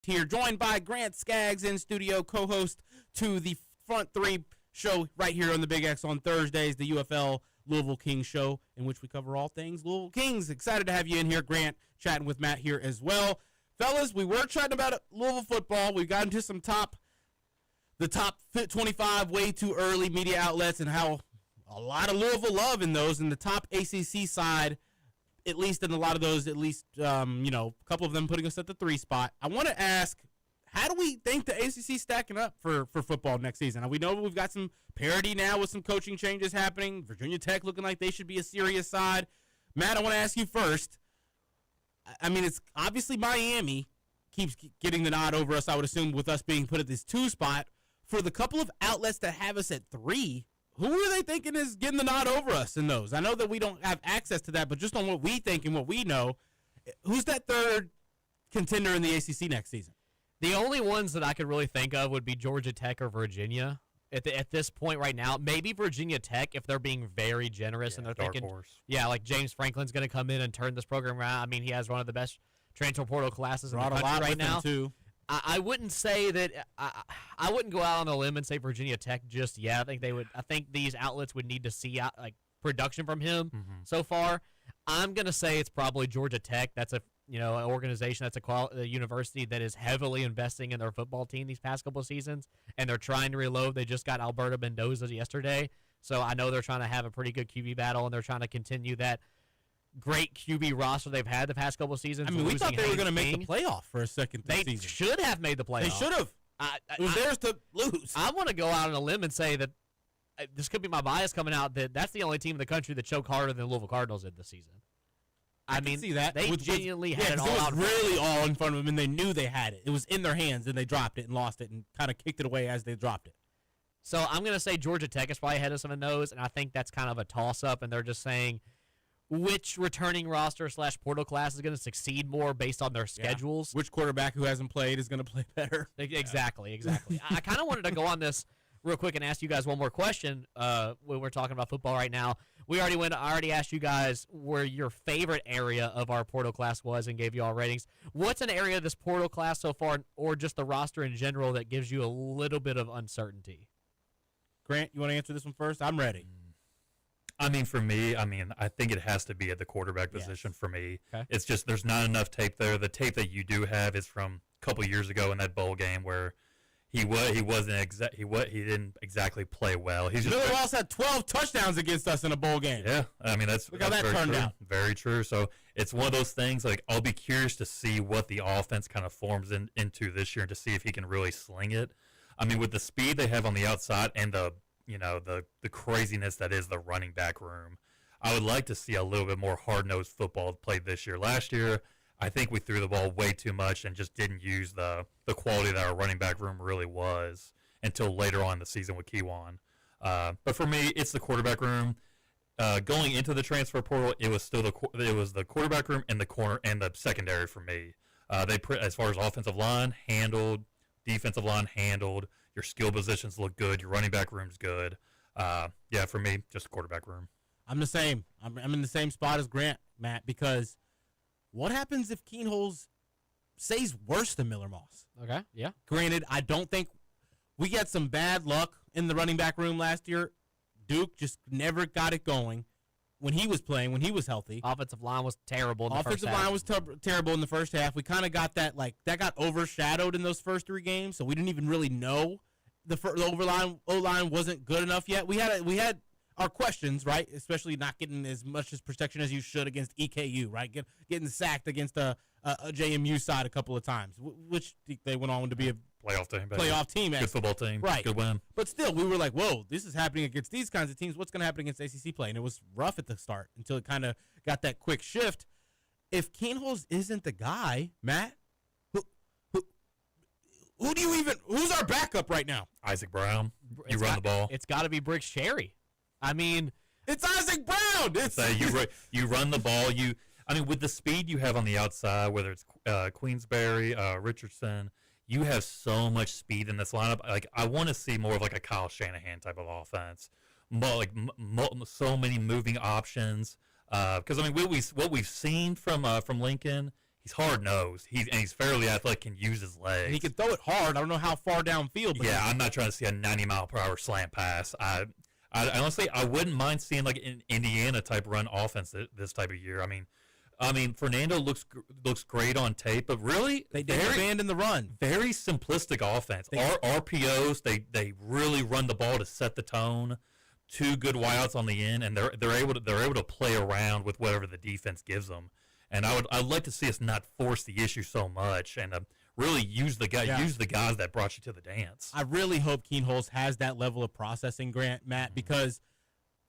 here, joined by Grant Skaggs in studio, co-host to the Front Three show right here on the Big X on Thursdays, the UFL Louisville Kings show, in which we cover all things Louisville Kings. Excited to have you in here, Grant, chatting with Matt here as well. Fellas, we were chatting about Louisville football. We got into the top 25 way too early media outlets and how a lot of Louisville love in those. In the top ACC side, at least in a lot of those, a couple of them putting us at the 3 spot. I want to ask, how do we think the ACC stacking up for football next season? Now, we know we've got some parity now with some coaching changes happening. Virginia Tech looking like they should be a serious side. Matt, I want to ask you first. I mean, it's obviously Miami keeps getting the nod over us, I would assume, with us being put at this 2 spot. For the couple of outlets that have us at 3, who are they thinking is getting the nod over us in those? I know that we don't have access to that, but just on what we think and what we know, who's that third contender in the ACC next season? The only ones that I could really think of would be Georgia Tech or Virginia. At this point right now, maybe Virginia Tech if they're being very generous and they're thinking, horse. like James Franklin's going to come in and turn this program around. I mean, he has one of the best transfer portal classes in the country right now. Too. I wouldn't say that. I wouldn't go out on a limb and say Virginia Tech just yet. I think they would. I think these outlets would need to see production from him so far. I'm gonna say it's probably Georgia Tech. That's an organization, that's a university that is heavily investing in their football team these past couple of seasons, and they're trying to reload. They just got Alberto Mendoza yesterday, so I know they're trying to have a pretty good QB battle, and they're trying to continue that great QB roster they've had the past couple of seasons. I mean, we thought they were going to make the playoff for a second this season. They should have made the playoff. They should have. It was theirs to lose. I want to go out on a limb and say that this could be my bias coming out, that's the only team in the country that choked harder than the Louisville Cardinals did this season. I mean, see that. They genuinely had it all out. It was really all in front of them, and they knew they had it. It was in their hands, and they dropped it and lost it and kind of kicked it away as they dropped it. So I'm going to say Georgia Tech is probably ahead of some of those, and I think that's kind of a toss-up, and they're just saying which returning roster / portal class is going to succeed more based on their schedules. Which quarterback who hasn't played is going to play better. Exactly. I kind of wanted to go on this real quick and ask you guys one more question when we're talking about football right now. I already asked you guys where your favorite area of our portal class was and gave you all ratings. What's an area of this portal class so far, or just the roster in general, that gives you a little bit of uncertainty? Grant, you want to answer this one first? I'm ready. I mean, for me, I think it has to be at the quarterback position for me. Okay. It's just there's not enough tape there. The tape that you do have is from a couple years ago in that bowl game where he didn't exactly play well. Miller Ross had 12 touchdowns against us in a bowl game. Yeah, I mean that's how that turned out. Very true. So it's one of those things. Like I'll be curious to see what the offense kind of forms into this year and to see if he can really sling it. I mean, with the speed they have on the outside and the craziness that is the running back room, I would like to see a little bit more hard-nosed football played this year. Last year, I think we threw the ball way too much and just didn't use the quality that our running back room really was until later on in the season with Kiwan. But for me, it's the quarterback room. Going into the transfer portal, it was still the quarterback room and the corner and the secondary for me. As far as offensive line handled, defensive line handled. Your skill positions look good. Your running back room's good. For me, just the quarterback room. I'm the same. I'm in the same spot as Grant, Matt, because what happens if Keenholz stays worse than Miller Moss? Okay, yeah. Granted, I don't think we got some bad luck in the running back room last year. Duke just never got it going when he was playing, when he was healthy. Offensive line was terrible in the first half. Offensive line was terrible in the first half. We kind of got that got overshadowed in those first 3 games, so we didn't even really know the O-line wasn't good enough yet. We had our questions, right? Especially not getting as much as protection as you should against EKU, right? Getting sacked against a JMU side a couple of times, which they went on to be a playoff team, good football team, right? Good win. But still, we were like, "Whoa, this is happening against these kinds of teams. What's going to happen against ACC play?" And it was rough at the start until it kind of got that quick shift. If Keenholz isn't the guy, Matt, who's our backup right now? Isaac Brown. You run the ball. It's got to be Briggs Cherry. I mean, it's Isaac Brown. You run the ball. With the speed you have on the outside, whether it's Queensberry, Richardson, you have so much speed in this lineup. I want to see more of a Kyle Shanahan type of offense. So many moving options. Because what we've seen from Lincoln, he's hard nosed. He's fairly athletic, can use his legs. And he can throw it hard. I don't know how far downfield. But yeah, I'm not trying to see a 90-mile-per-hour slant pass. I honestly, I wouldn't mind seeing like an Indiana type run offense this type of year. I mean, Fernando looks great on tape, but really they abandon the run. Very simplistic offense. RPOs, they really run the ball to set the tone. 2 good wideouts on the end, and they're able to play around with whatever the defense gives them. And I'd like to see us not force the issue so much, and really use the guys that brought you to the dance. I really hope Keen Holz has that level of processing, Matt, because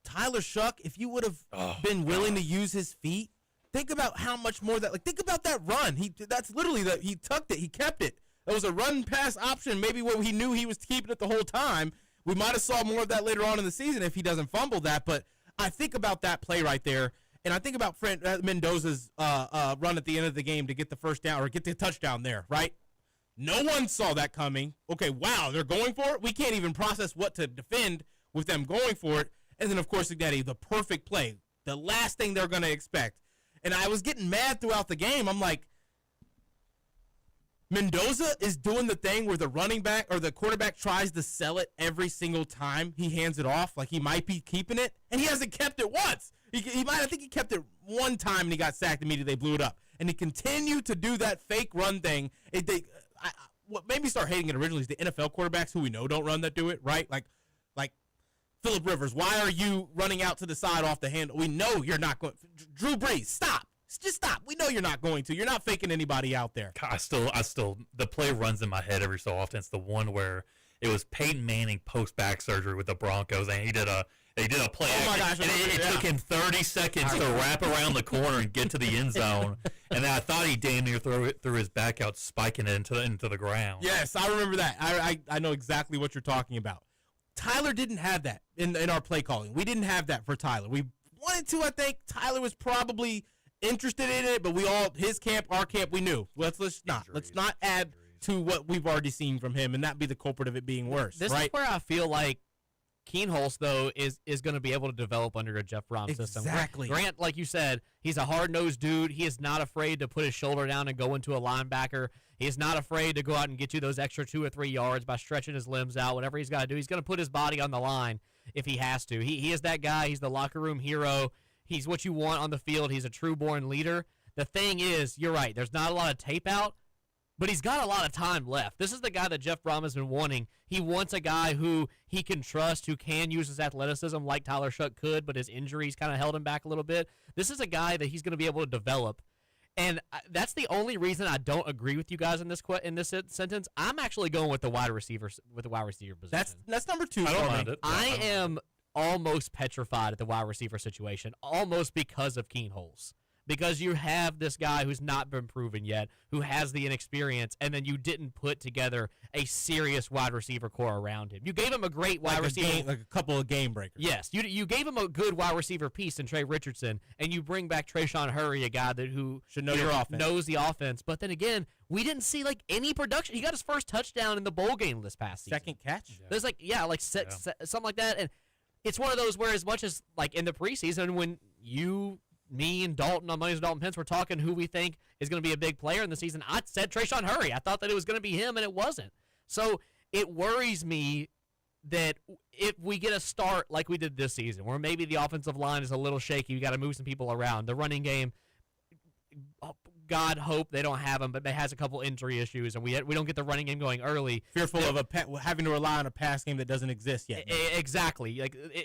Tyler Shuck, if you would have been willing to use his feet. Think about how much more that, think about that run. That's literally he tucked it. He kept it. It was a run pass option, maybe where he knew he was keeping it the whole time. We might have saw more of that later on in the season if he doesn't fumble that. But I think about that play right there, and I think about Mendoza's run at the end of the game to get the first down or get the touchdown there, right? No one saw that coming. Okay, wow, they're going for it. We can't even process what to defend with them going for it. And then, of course, Ignetti, the perfect play, the last thing they're going to expect. And I was getting mad throughout the game. I'm like, Mendoza is doing the thing where the running back or the quarterback tries to sell it every single time he hands it off, like he might be keeping it, and he hasn't kept it once. I think he kept it one time and he got sacked immediately. They blew it up, and he continued to do that fake run thing. What made me start hating it originally is the NFL quarterbacks who we know don't run that do it, right? Like Phillip Rivers, why are you running out to the side off the handle? We know you're not going. Drew Brees, stop. Just stop. We know you're not going to. You're not faking anybody out there. I still, the play runs in my head every so often. It's the one where it was Peyton Manning post back surgery with the Broncos, and he did a play. Oh my gosh! It took him 30 seconds to wrap around the corner and get to the end zone, and then I thought he damn near threw his back out, spiking it into the ground. Yes, I remember that. I know exactly what you're talking about. Tyler didn't have that in our play calling. We didn't have that for Tyler. We wanted to, I think. Tyler was probably interested in it, but his camp, our camp, we knew. Let's not add to what we've already seen from him, and that be the culprit of it being worse. This right? is where I feel like Keen Holz, though, is going to be able to develop under a Jeff Brom system. Exactly. Grant, like you said, he's a hard-nosed dude. He is not afraid to put his shoulder down and go into a linebacker. He is not afraid to go out and get you those extra 2 or 3 yards by stretching his limbs out, whatever he's got to do. He's going to put his body on the line if he has to. He is that guy. He's the locker room hero. He's what you want on the field. He's a true-born leader. The thing is, you're right, there's not a lot of tape out, but he's got a lot of time left. This is the guy that Jeff Brom has been wanting. He wants a guy who he can trust, who can use his athleticism like Tyler Shuck could, but his injuries kind of held him back a little bit. This is a guy that he's going to be able to develop. And that's the only reason I don't agree with you guys in this sentence. I'm actually going with the wide receiver position. That's number 2. I don't mind it. I am almost petrified at the wide receiver situation, almost because of Keen Holz. Because you have this guy who's not been proven yet, who has the inexperience, and then you didn't put together a serious wide receiver core around him. You gave him a great wide receiver. Like a couple of game breakers. Yes, you gave him a good wide receiver piece in Trey Richardson, and you bring back Trayshawn Hurry, a guy who should know your offense. Knows the offense. But then again, we didn't see any production. He got his first touchdown in the bowl game this past season. Second catch? Yeah. There's something like that. And it's one of those where as much as in the preseason when me and Dalton on Mondays with Dalton Pence were talking who we think is going to be a big player in the season, I said Trayshawn Hurry. I thought that it was going to be him, and it wasn't. So it worries me that if we get a start like we did this season, where maybe the offensive line is a little shaky, we got to move some people around. The running game, God hope they don't have him, but it has a couple injury issues, and we don't get the running game going early. Fearful of having to rely on a pass game that doesn't exist yet. Exactly.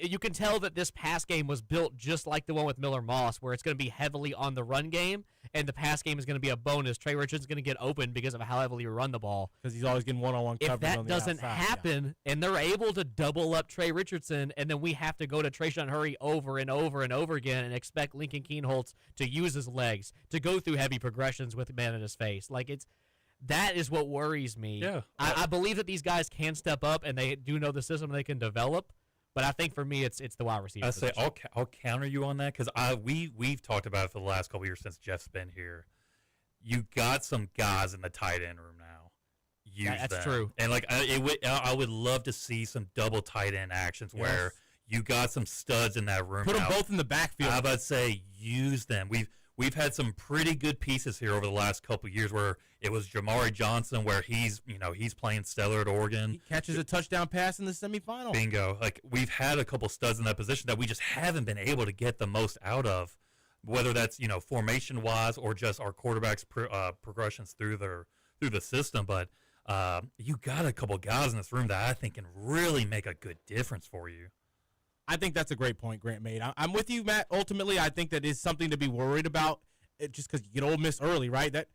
You can tell that this pass game was built just like the one with Miller Moss, where it's going to be heavily on the run game, and the pass game is going to be a bonus. Trey Richardson's going to get open because of how heavily we run the ball. Because he's always getting one-on-one coverage. If that doesn't happen, and they're able to double up Trey Richardson, and then we have to go to Trayshawn Hurry over and over and over again and expect Lincoln Keenholz to use his legs, to go through heavy progressions with a man in his face. That is what worries me. Yeah. I believe that these guys can step up, and they do know the system they can develop. But I think for me, it's the wide receiver. I say I'll counter you on that because we've talked about it for the last couple of years since Jeff's been here. You got some guys in the tight end room now. That's true. And I would love to see some double tight end actions where you got some studs in that room. Put them both in the backfield. I about to say use them. we've had some pretty good pieces here over the last couple of years where it was Jamari Johnson, where he's playing stellar at Oregon. He catches a touchdown pass in the semifinal. Bingo. Like, we've had a couple studs in that position that we just haven't been able to get the most out of, whether that's, formation-wise or just our quarterbacks' progressions through the system. But you got a couple guys in this room that I think can really make a good difference for you. I think that's a great point Grant made. I'm with you, Matt. Ultimately, I think that is something to be worried about, just because you get Ole Miss early, right? That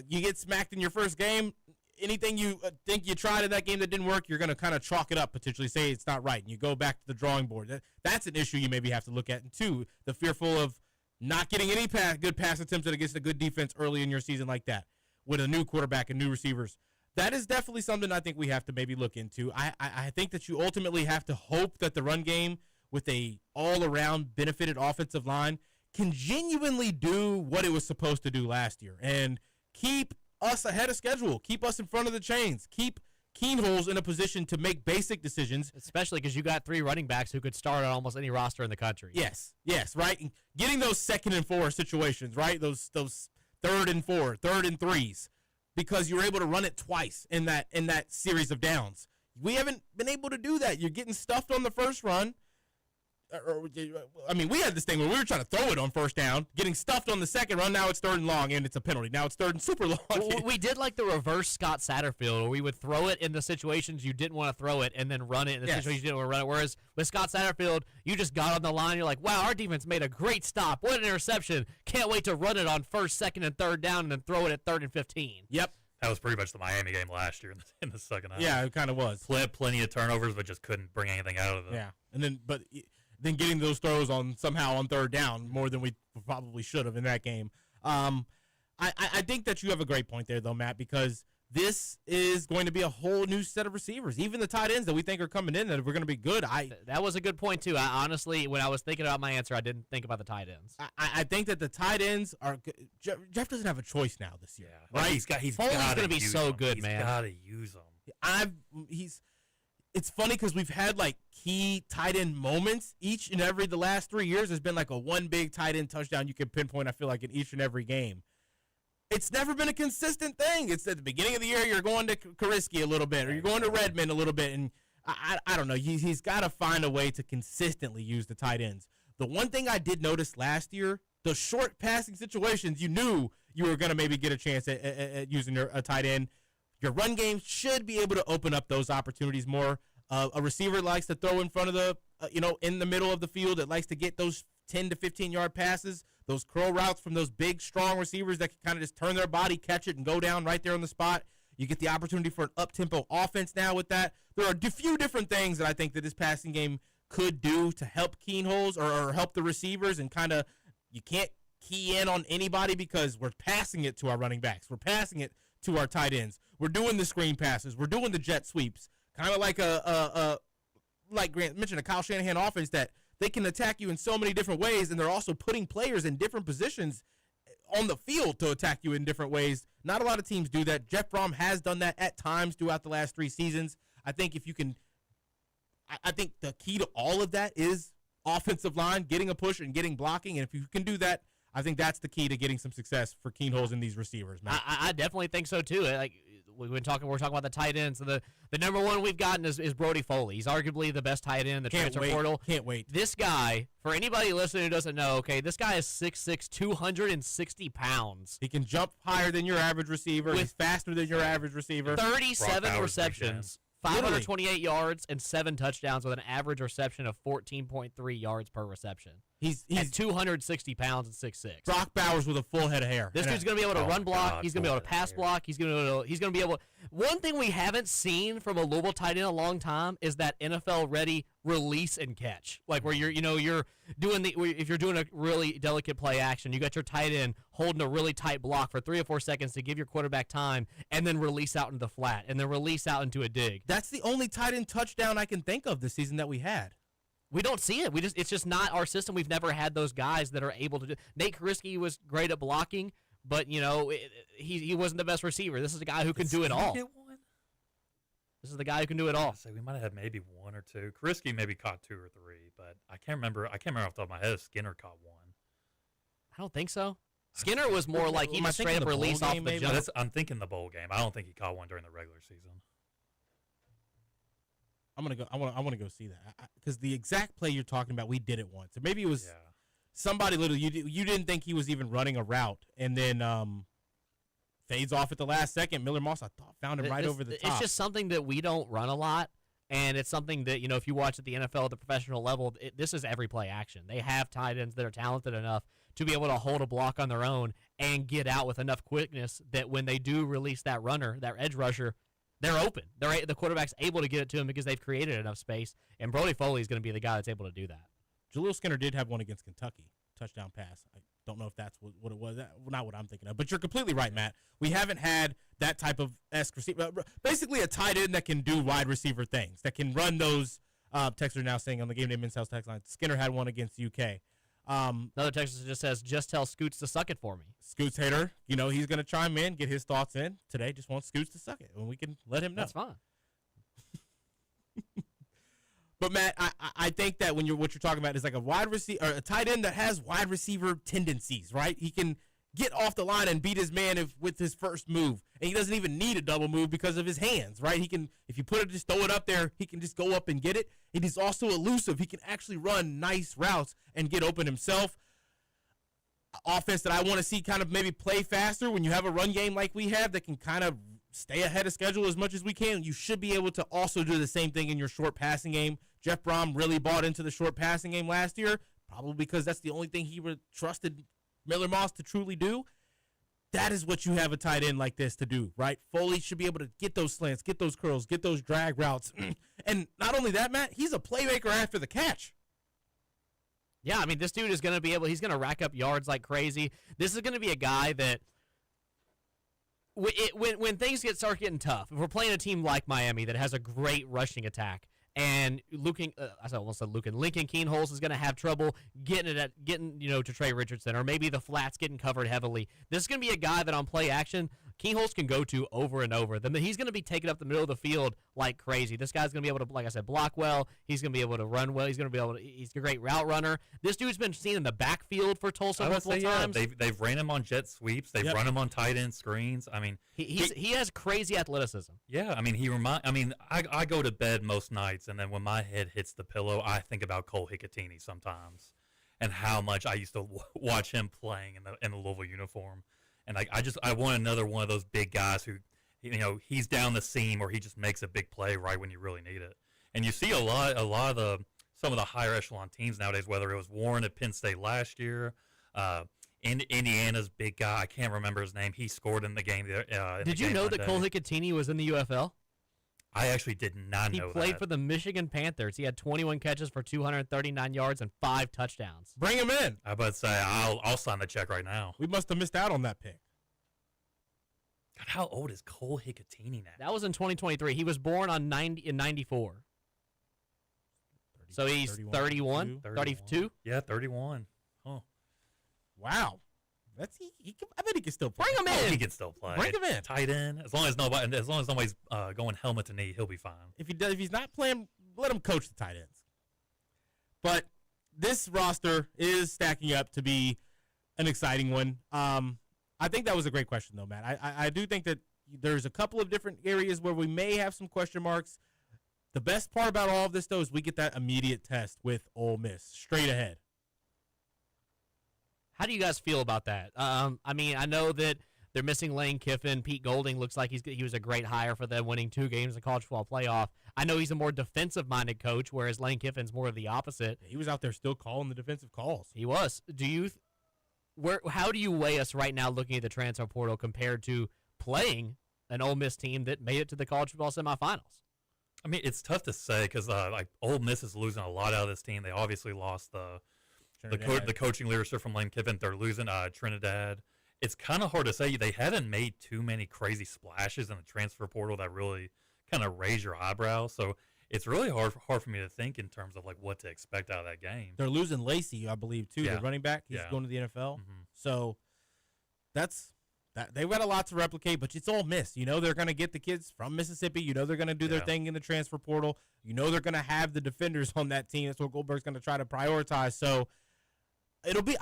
you get smacked in your first game. Anything you think you tried in that game that didn't work, you're going to kind of chalk it up, potentially say it's not right, and you go back to the drawing board. That's an issue you maybe have to look at. And two, the fearful of not getting any good pass attempts against a good defense early in your season like that with a new quarterback and new receivers. That is definitely something I think we have to maybe look into. I think that you ultimately have to hope that the run game with a all-around benefited offensive line can genuinely do what it was supposed to do last year and keep us ahead of schedule, keep us in front of the chains, keep Keenholz in a position to make basic decisions. Especially because you got 3 running backs who could start on almost any roster in the country. Yes, right? And getting those 2nd and 4 situations, right? Those 3rd and 4, 3rd and 3s, because you're able to run it twice in that series of downs. We haven't been able to do that. You're getting stuffed on the first run. We had this thing where we were trying to throw it on first down, getting stuffed on the second run. Now it's 3rd and long, and it's a penalty. Now it's 3rd and super long. We did like the reverse Scott Satterfield, where we would throw it in the situations you didn't want to throw it and then run it in the situations you didn't want to run it. Whereas with Scott Satterfield, you just got on the line. You're like, wow, our defense made a great stop. What an interception. Can't wait to run it on 1st, 2nd, and 3rd down and then throw it at 3rd and 15. Yep. That was pretty much the Miami game last year in the second half. Yeah, it kind of was. Plenty of turnovers, but just couldn't bring anything out of them. Yeah, and then getting those throws somehow on 3rd down more than we probably should have in that game. I think that you have a great point there, though, Matt, because this is going to be a whole new set of receivers. Even the tight ends that we think are coming in that we're going to be good. That was a good point, too. I honestly, when I was thinking about my answer, I didn't think about the tight ends. I think that the tight ends are good. Jeff doesn't have a choice now this year. Yeah, right? He's Foley's got going to be so good, man. He's got to use them. It's funny because we've had like key tight end moments the last 3 years. There's been like a one big tight end touchdown you can pinpoint, I feel like, in each and every game. It's never been a consistent thing. It's at the beginning of the year, you're going to Kariski a little bit, or you're going to Redmond a little bit, and I don't know. He's got to find a way to consistently use the tight ends. The one thing I did notice last year, the short passing situations, you knew you were going to maybe get a chance at using a tight end. Your run game should be able to open up those opportunities more. A receiver likes to throw in front of in the middle of the field. It likes to get those 10 to 15-yard passes, those curl routes from those big, strong receivers that can kind of just turn their body, catch it, and go down right there on the spot. You get the opportunity for an up-tempo offense now with that. There are a few different things that I think that this passing game could do to help Keenholz or help the receivers, and kind of you can't key in on anybody because we're passing it to our running backs. We're passing it to our tight ends. We're doing the screen passes. We're doing the jet sweeps. Kind of like like Grant mentioned, a Kyle Shanahan offense that they can attack you in so many different ways, and they're also putting players in different positions on the field to attack you in different ways. Not a lot of teams do that. Jeff Brom has done that at times throughout the last 3 seasons. I think if you can – I think the key to all of that is offensive line, getting a push and getting blocking, and if you can do that, I think that's the key to getting some success for Keenholz and these receivers, man. I definitely think so, too. Like, we're talking about the tight ends. So the number one we've gotten is Brody Foley. He's arguably the best tight end in the transfer portal. Can't wait. This guy, for anybody listening who doesn't know, okay, this guy is 6'6", 260 pounds. He can jump higher than your average receiver. He's faster than your average receiver. 37 receptions, 528 yards, and 7 touchdowns with an average reception of 14.3 yards per reception. He's at 260 pounds and 6'6". Brock Bowers with a full head of hair. This dude's going to be able to run block. He's going to be able to pass block. He's going to be able. One thing we haven't seen from a Louisville tight end in a long time is that NFL ready release and catch. Like where you're doing if you're doing a really delicate play action, you got your tight end holding a really tight block for 3 or 4 seconds to give your quarterback time, and then release out into the flat, and then release out into a dig. That's the only tight end touchdown I can think of this season that we had. We don't see it. It's just not our system. We've never had those guys that are able to do. Nate Kariski was great at blocking, but he wasn't the best receiver. This is a guy who can do it all. This is the guy who can do it all. So we might have had maybe 1 or 2. Kariski maybe caught 2 or 3, but I can't remember. I can't remember off the top of my head if Skinner caught 1. I don't think so. Skinner was more like he Am I just thinking straight up the bowl released off game, the maybe? No, jump. I'm thinking the bowl game. I don't think he caught one during the regular season. I'm gonna go. I want to go see that because the exact play you're talking about, we did it once. Or maybe it was somebody little. You didn't think he was even running a route, and then fades off at the last second. Miller Moss, I thought, found him right over the top. It's just something that we don't run a lot, and it's something that, if you watch at the NFL at the professional level, this is every play action. They have tight ends that are talented enough to be able to hold a block on their own and get out with enough quickness that when they do release that runner, that edge rusher, they're open. The quarterback's able to get it to him because they've created enough space, and Brody Foley is going to be the guy that's able to do that. Jaleel Skinner did have one against Kentucky, touchdown pass. I don't know if that's what it was. Not what I'm thinking of. But you're completely right, Matt. We haven't had that type of receiver. Basically, a tight end that can do wide receiver things, that can run those. Texter now saying on the Game Day Men's House text line, Skinner had one against UK. Another texter just says, just tell Scoots to suck it for me. Scoots hater, he's going to chime in, get his thoughts in today. Just wants Scoots to suck it, and we can let him know. That's fine. But Matt, I think that what you're talking about is like a wide receiver or a tight end that has wide receiver tendencies, right? He can get off the line and beat his man with his first move, and he doesn't even need a double move because of his hands, right? He can, if you just throw it up there, he can just go up and get it. And he's also elusive. He can actually run nice routes and get open himself. Offense that I want to see kind of maybe play faster when you have a run game like we have that can kind of stay ahead of schedule as much as we can. You should be able to also do the same thing in your short passing game. Jeff Brom really bought into the short passing game last year, probably because that's the only thing he trusted Miller Moss to truly do. That is what you have a tight end like this to do, right? Foley should be able to get those slants, get those curls, get those drag routes. And not only that, Matt, he's a playmaker after the catch. Yeah, I mean, this dude is going to be able – he's going to rack up yards like crazy. This is going to be a guy that when things start getting tough, if we're playing a team like Miami that has a great rushing attack, and Lincoln Keenholz is going to have trouble getting to Trey Richardson, or maybe the flat's getting covered heavily. This is going to be a guy that on play action, Keenholz can go to over and over. He's going to be taking up the middle of the field like crazy. This guy's going to be able to, like I said, block well. He's going to be able to run well. He's a great route runner. This dude's been seen in the backfield for Tulsa multiple times. They've ran him on jet sweeps. They've run him on tight end screens. I mean, he has crazy athleticism. Yeah, I mean, I go to bed most nights, and then when my head hits the pillow, I think about Cole Hicatini sometimes, and how much I used to watch him playing in the Louisville uniform. And I want another one of those big guys who, he's down the seam or he just makes a big play right when you really need it. And you see a lot of some of the higher echelon teams nowadays, whether it was Warren at Penn State last year, Indiana's big guy, I can't remember his name. He scored in the game. Did you know that Cole Hicatini was in the UFL? I actually did not know that. He played for the Michigan Panthers. He had 21 catches for 239 yards and 5 touchdowns. Bring him in. I about to say, I'll sign the check right now. We must have missed out on that pick. God, how old is Cole Hicatini now? That was in 2023. He was born in 94. So he's 31, 32? Yeah, 31. Oh. Wow. I bet he can still play. Bring him in. He can still play. Bring him in. Tight end. As long as nobody's going helmet to knee, he'll be fine. If he's not playing, let him coach the tight ends. But this roster is stacking up to be an exciting one. I think that was a great question, though, Matt. I do think that there's a couple of different areas where we may have some question marks. The best part about all of this, though, is we get that immediate test with Ole Miss straight ahead. How do you guys feel about that? I mean, I know that they're missing Lane Kiffin. Pete Golding looks like he was a great hire for them, winning 2 games in the college football playoff. I know he's a more defensive-minded coach, whereas Lane Kiffin's more of the opposite. He was out there still calling the defensive calls. He was. How do you weigh us right now looking at the transfer portal compared to playing an Ole Miss team that made it to the college football semifinals? I mean, it's tough to say because Ole Miss is losing a lot out of this team. They obviously lost the coaching leadership from Lane Kiffin. They're losing Trinidad. It's kind of hard to say. They haven't made too many crazy splashes in the transfer portal that really kind of raise your eyebrows. So it's really hard for me to think in terms of what to expect out of that game. They're losing Lacey, I believe, too. The running back. He's going to the NFL. Mm-hmm. So that's that. They've got a lot to replicate, but it's Ole Miss. They're going to get the kids from Mississippi. They're going to do their thing in the transfer portal. They're going to have the defenders on that team. That's what Goldberg's going to try to prioritize. So it'll be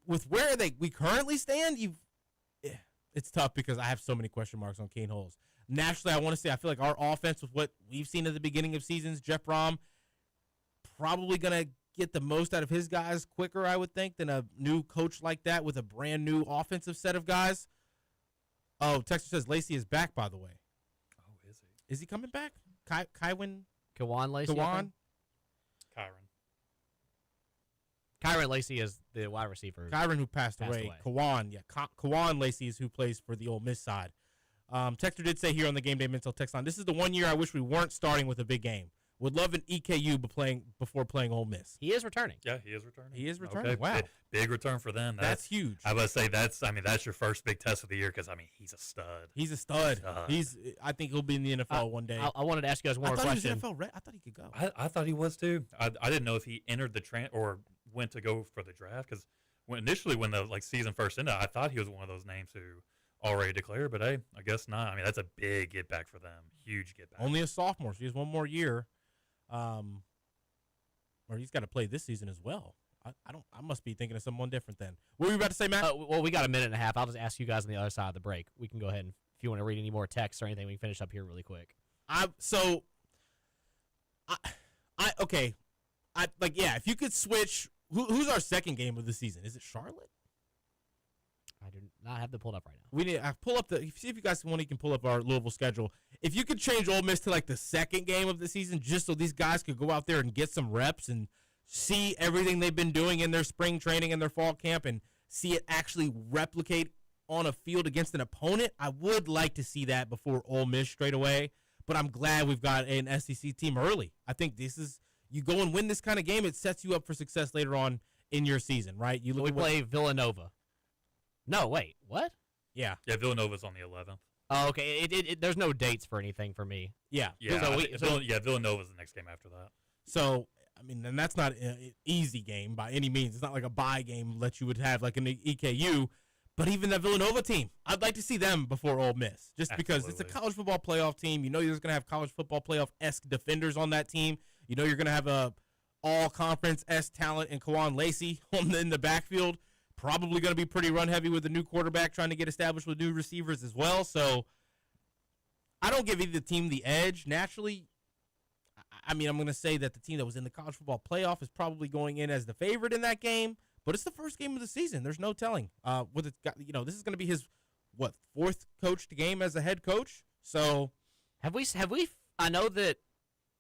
with where we currently stand, it's tough because I have so many question marks on Kane Holes. Naturally, I want to say I feel like our offense with what we've seen at the beginning of seasons, Jeff Brom probably going to get the most out of his guys quicker, I would think, than a new coach like that with a brand new offensive set of guys. Oh, Texas says Lacey is back, by the way. Oh, is he? Is he coming back? Kywan Lacey. Kywan? Kyron Lacey is the wide receiver. Kyron, who passed away. Kawan, Kawan Lacey is who plays for the Ole Miss side. Texter did say here on the Game Day Mental text line, this is the one year I wish we weren't starting with a big game. Would love an EKU before playing Ole Miss. He is returning. Yeah, he is returning. He is returning. Okay. Wow, big return for them. That's huge. I would say that's your first big test of the year because he's a stud. He's a stud. I think he'll be in the NFL one day. I wanted to ask you guys one more question. I thought he was NFL. I thought he could go. I thought he was too. I didn't know if he entered the or went to go for the draft because initially when the season first ended, I thought he was one of those names who already declared. But hey, I guess not. I mean, that's a big get back for them. Huge get back. Only a sophomore, so he has one more year. Or he's got to play this season as well. I must be thinking of someone different then. What were you about to say, Matt? Well, we got a minute and a half. I'll just ask you guys on the other side of the break. We can go ahead and if you want to read any more texts or anything, we can finish up here really quick. If you could switch, who's our second game of the season? Is it Charlotte? I do not have them pulled up right now. We need pull up see if you guys can pull up our Louisville schedule. If you could change Ole Miss to the second game of the season, just so these guys could go out there and get some reps and see everything they've been doing in their spring training and their fall camp and see it actually replicate on a field against an opponent, I would like to see that before Ole Miss straight away. But I'm glad we've got an SEC team early. I think you go and win this kind of game, it sets you up for success later on in your season, right? We play Villanova. No, wait, what? Yeah. Yeah, Villanova's on the 11th. Oh, okay. There's no dates for anything for me. Yeah. Yeah, Villanova's the next game after that. So, and that's not an easy game by any means. It's not like a bye game that you would have like an EKU. But even that Villanova team, I'd like to see them before Ole Miss, just because it's a college football playoff team. You know you're going to have college football playoff-esque defenders on that team. You know you're going to have a all-conference-esque talent in Kawan Lacey in the backfield. Probably going to be pretty run-heavy with the new quarterback trying to get established with new receivers as well. So I don't give either team the edge. Naturally, I'm going to say that the team that was in the college football playoff is probably going in as the favorite in that game. But it's the first game of the season. There's no telling. This is going to be his fourth coached game as a head coach. So have we? I know that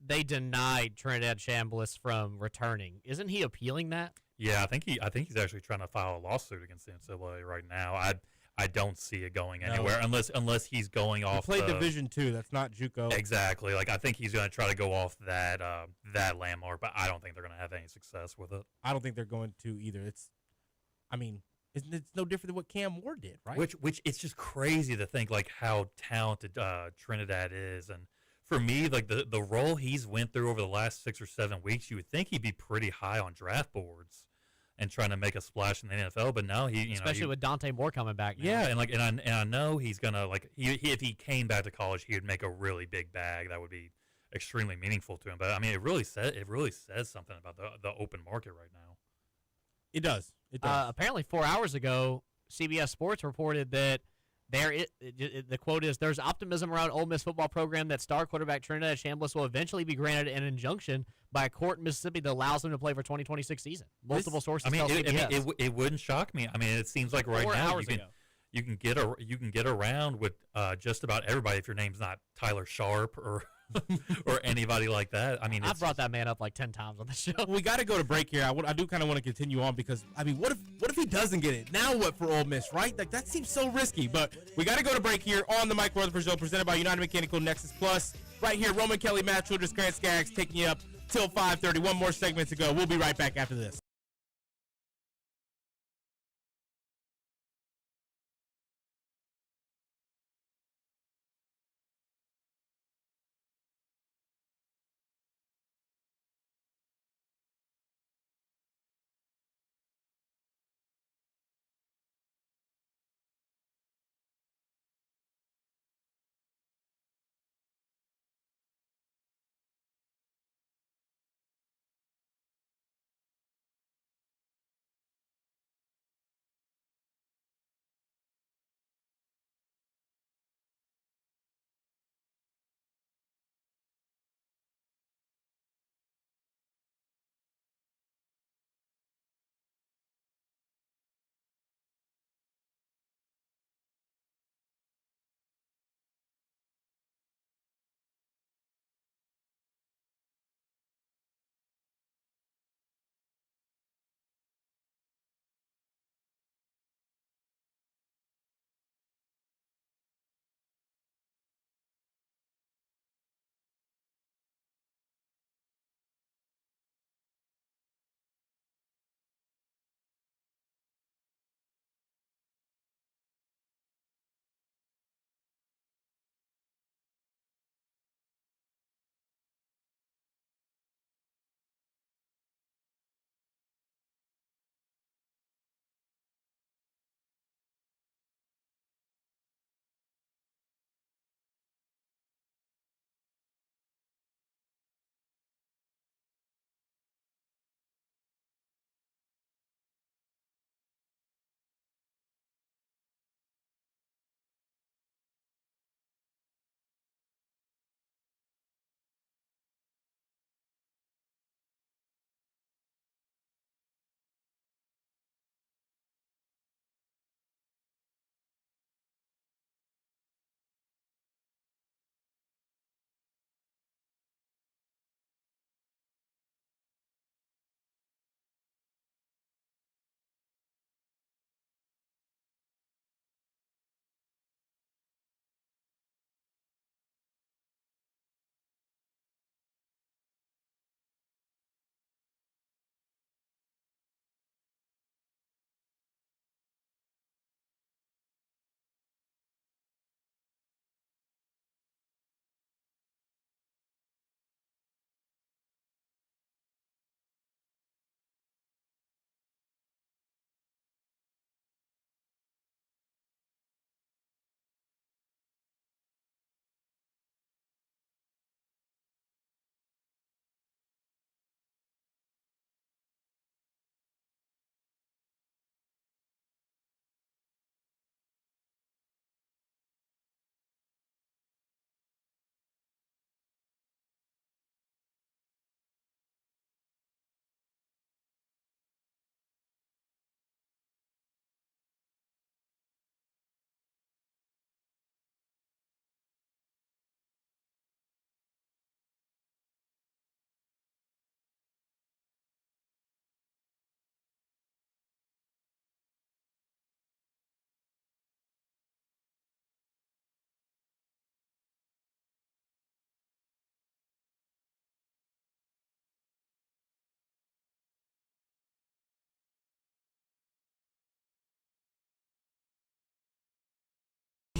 they denied Trinidad Chambliss from returning. Isn't he appealing that? Yeah, I think he's actually trying to file a lawsuit against the NCAA right now. I don't see it going anywhere unless he's going off. He played Division II. That's not JUCO. Exactly. I think he's going to try to go off that landmark, but I don't think they're going to have any success with it. I don't think they're going to either. It's no different than what Cam Ward did, right? Which it's just crazy to think how talented Trinidad is, and for me, the role he's went through over the last 6 or 7 weeks, you would think he'd be pretty high on draft boards and trying to make a splash in the NFL, but now especially with Dante Moore coming back now. Yeah, and I know he's gonna if he came back to college, he would make a really big bag that would be extremely meaningful to him. But it really says something about the open market right now. It does. Apparently, 4 hours ago, CBS Sports reported that the quote is, "There's optimism around Ole Miss football program that star quarterback Trinidad Chambliss will eventually be granted an injunction by a court in Mississippi that allows him to play for 2026 season." Multiple sources tell CBS. It wouldn't shock me. It seems like right now you can get around with just about everybody if your name's not Tyler Sharp or or anybody like that. I've brought that man up 10 times on the show. We got to go to break here. I do kind of want to continue on because what if he doesn't get it? Now what for Ole Miss, right? That seems so risky. But we got to go to break here on the Mike Rutherford Show, presented by United Mechanical Nexus Plus. Right here, Roman Kelly, Matt Childress, Grant Skaggs, taking you up till 5:30. One more segment to go. We'll be right back after this.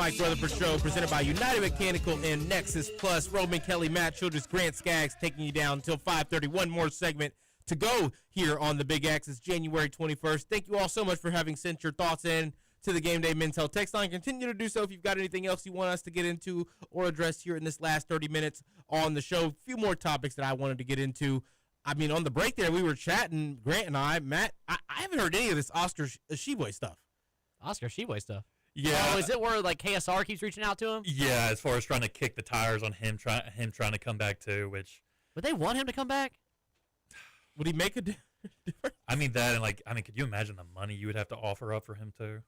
Mike Rutherford Show, presented by United Mechanical and Nexus Plus. Roman Kelly, Matt Childress, Grant Skaggs taking you down until 5:30. One more segment to go here on the Big X. It's January 21st. Thank you all so much for having sent your thoughts in to the Game Day Men's Health text line. Continue to do so if you've got anything else you want us to get into or address here in this last 30 minutes on the show. A few more topics that I wanted to get into. I mean, on the break there, we were chatting, Grant and I, Matt, I haven't heard any of this Oscar Sheboy stuff. Oscar Sheboy stuff. Yeah. Oh, is it where like KSR keeps reaching out to him? Yeah, as far as trying to kick the tires on him trying to come back too, which. Would they want him to come back? Would he make a difference? I mean that, and could you imagine the money you would have to offer up for him too?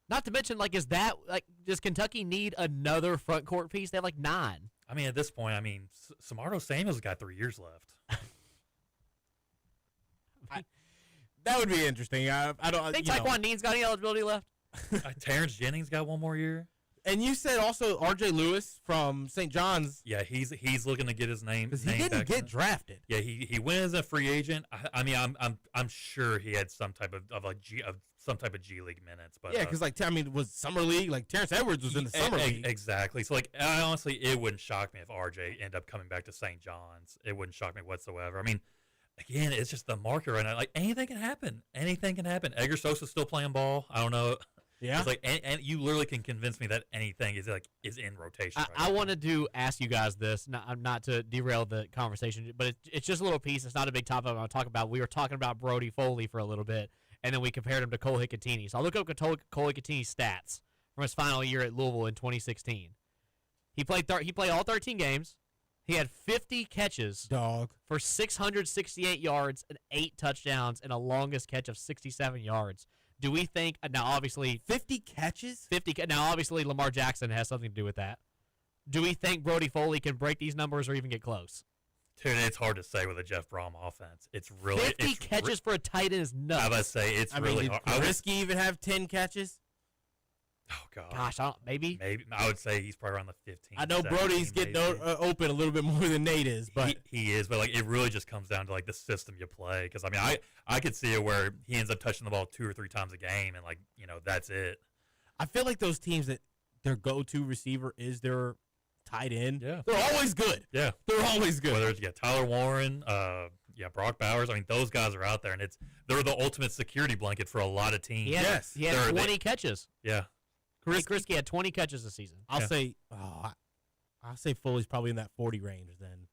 Not to mention, does Kentucky need another front court piece? They have 9. I mean, at this point, Samardo Samuel's got 3 years left. That would be interesting. I don't think Taekwon Dean's got any eligibility left. Terrence Jennings got 1 more year. And you said also R.J. Lewis from St. John's. Yeah, he's looking to get his name. Because he didn't get drafted. Yeah, he went as a free agent. I'm sure he had some type of G League minutes. But yeah, because was Summer League, Terrence Edwards was in the Summer League. Exactly. So honestly, it wouldn't shock me if RJ ended up coming back to St. John's. It wouldn't shock me whatsoever. I mean, again, it's just the market right now. Anything can happen. Anything can happen. Edgar Sosa's still playing ball. I don't know. Yeah. It's and you literally can convince me that anything is in rotation. I wanted to ask you guys this, not to derail the conversation, but it's just a little piece. It's not a big topic I want to talk about. We were talking about Brody Foley for a little bit, and then we compared him to Cole Hicatini. So I'll look up Cole Hicatini's stats from his final year at Louisville in 2016. He played all 13 games. He had 50 catches for 668 yards and 8 touchdowns and a longest catch of 67 yards. Do we think now? Obviously, 50 catches. 50. Now, obviously, Lamar Jackson has something to do with that. Do we think Brody Foley can break these numbers or even get close? Dude, it's hard to say with a Jeff Brom offense. It's really 50 catches for a tight end is nuts. I was about to say it's really hard. Did Risky even have 10 catches? Oh gosh, maybe. I would say he's probably around the 15. I know Brody's getting open a little bit more than Nate is, but he is. But it really just comes down to the system you play. Because I could see it where he ends up touching the ball 2 or 3 times a game, and that's it. I feel like those teams that their go-to receiver is their tight end. Yeah, they're always good. Yeah, they're always good. Whether it's Tyler Warren, Brock Bowers. Those guys are out there, and they're the ultimate security blanket for a lot of teams. Yes, he had 20 catches. Yeah. Krisky had 20 catches this season. I'll say Foley's probably in that 40 range then.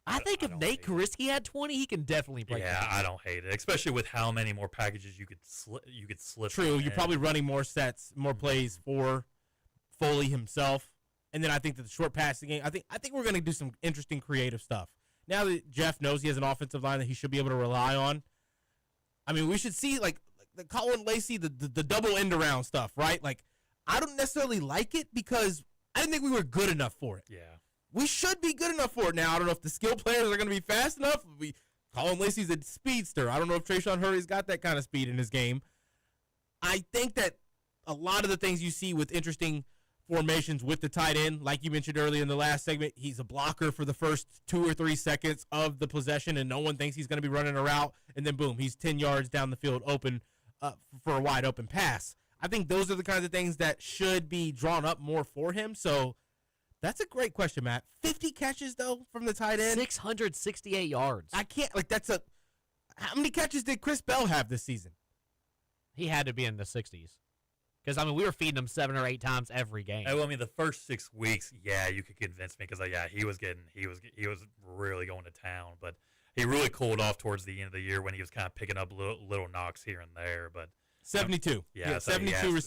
I think if Nate Krisky had 20, he can definitely break. Yeah, I don't hate it, especially with how many more packages you could slip. True, you're probably running more sets, more plays for Foley himself, and then I think that the short passing game. I think we're going to do some interesting creative stuff now that Jeff knows he has an offensive line that he should be able to rely on. We should see the Colin Lacey, the double end around stuff, right? I don't necessarily like it because I didn't think we were good enough for it. Yeah. We should be good enough for it now. I don't know if the skill players are going to be fast enough. Colin Lacey's a speedster. I don't know if Trayshawn Hurry's got that kind of speed in his game. I think that a lot of the things you see with interesting formations with the tight end, like you mentioned earlier in the last segment, he's a blocker for the first 2 or 3 seconds of the possession, and no one thinks he's going to be running a route, and then boom, he's 10 yards down the field open for a wide open pass. I think those are the kinds of things that should be drawn up more for him. So that's a great question, Matt. 50 catches, though, from the tight end. 668 yards. I can't, how many catches did Chris Bell have this season? He had to be in the 60s. Because, we were feeding him 7 or 8 times every game. The first 6 weeks, you could convince me because, he was really going to town. But he really cooled off towards the end of the year when he was kind of picking up little knocks here and there. But 72. Yeah, 72 receptions.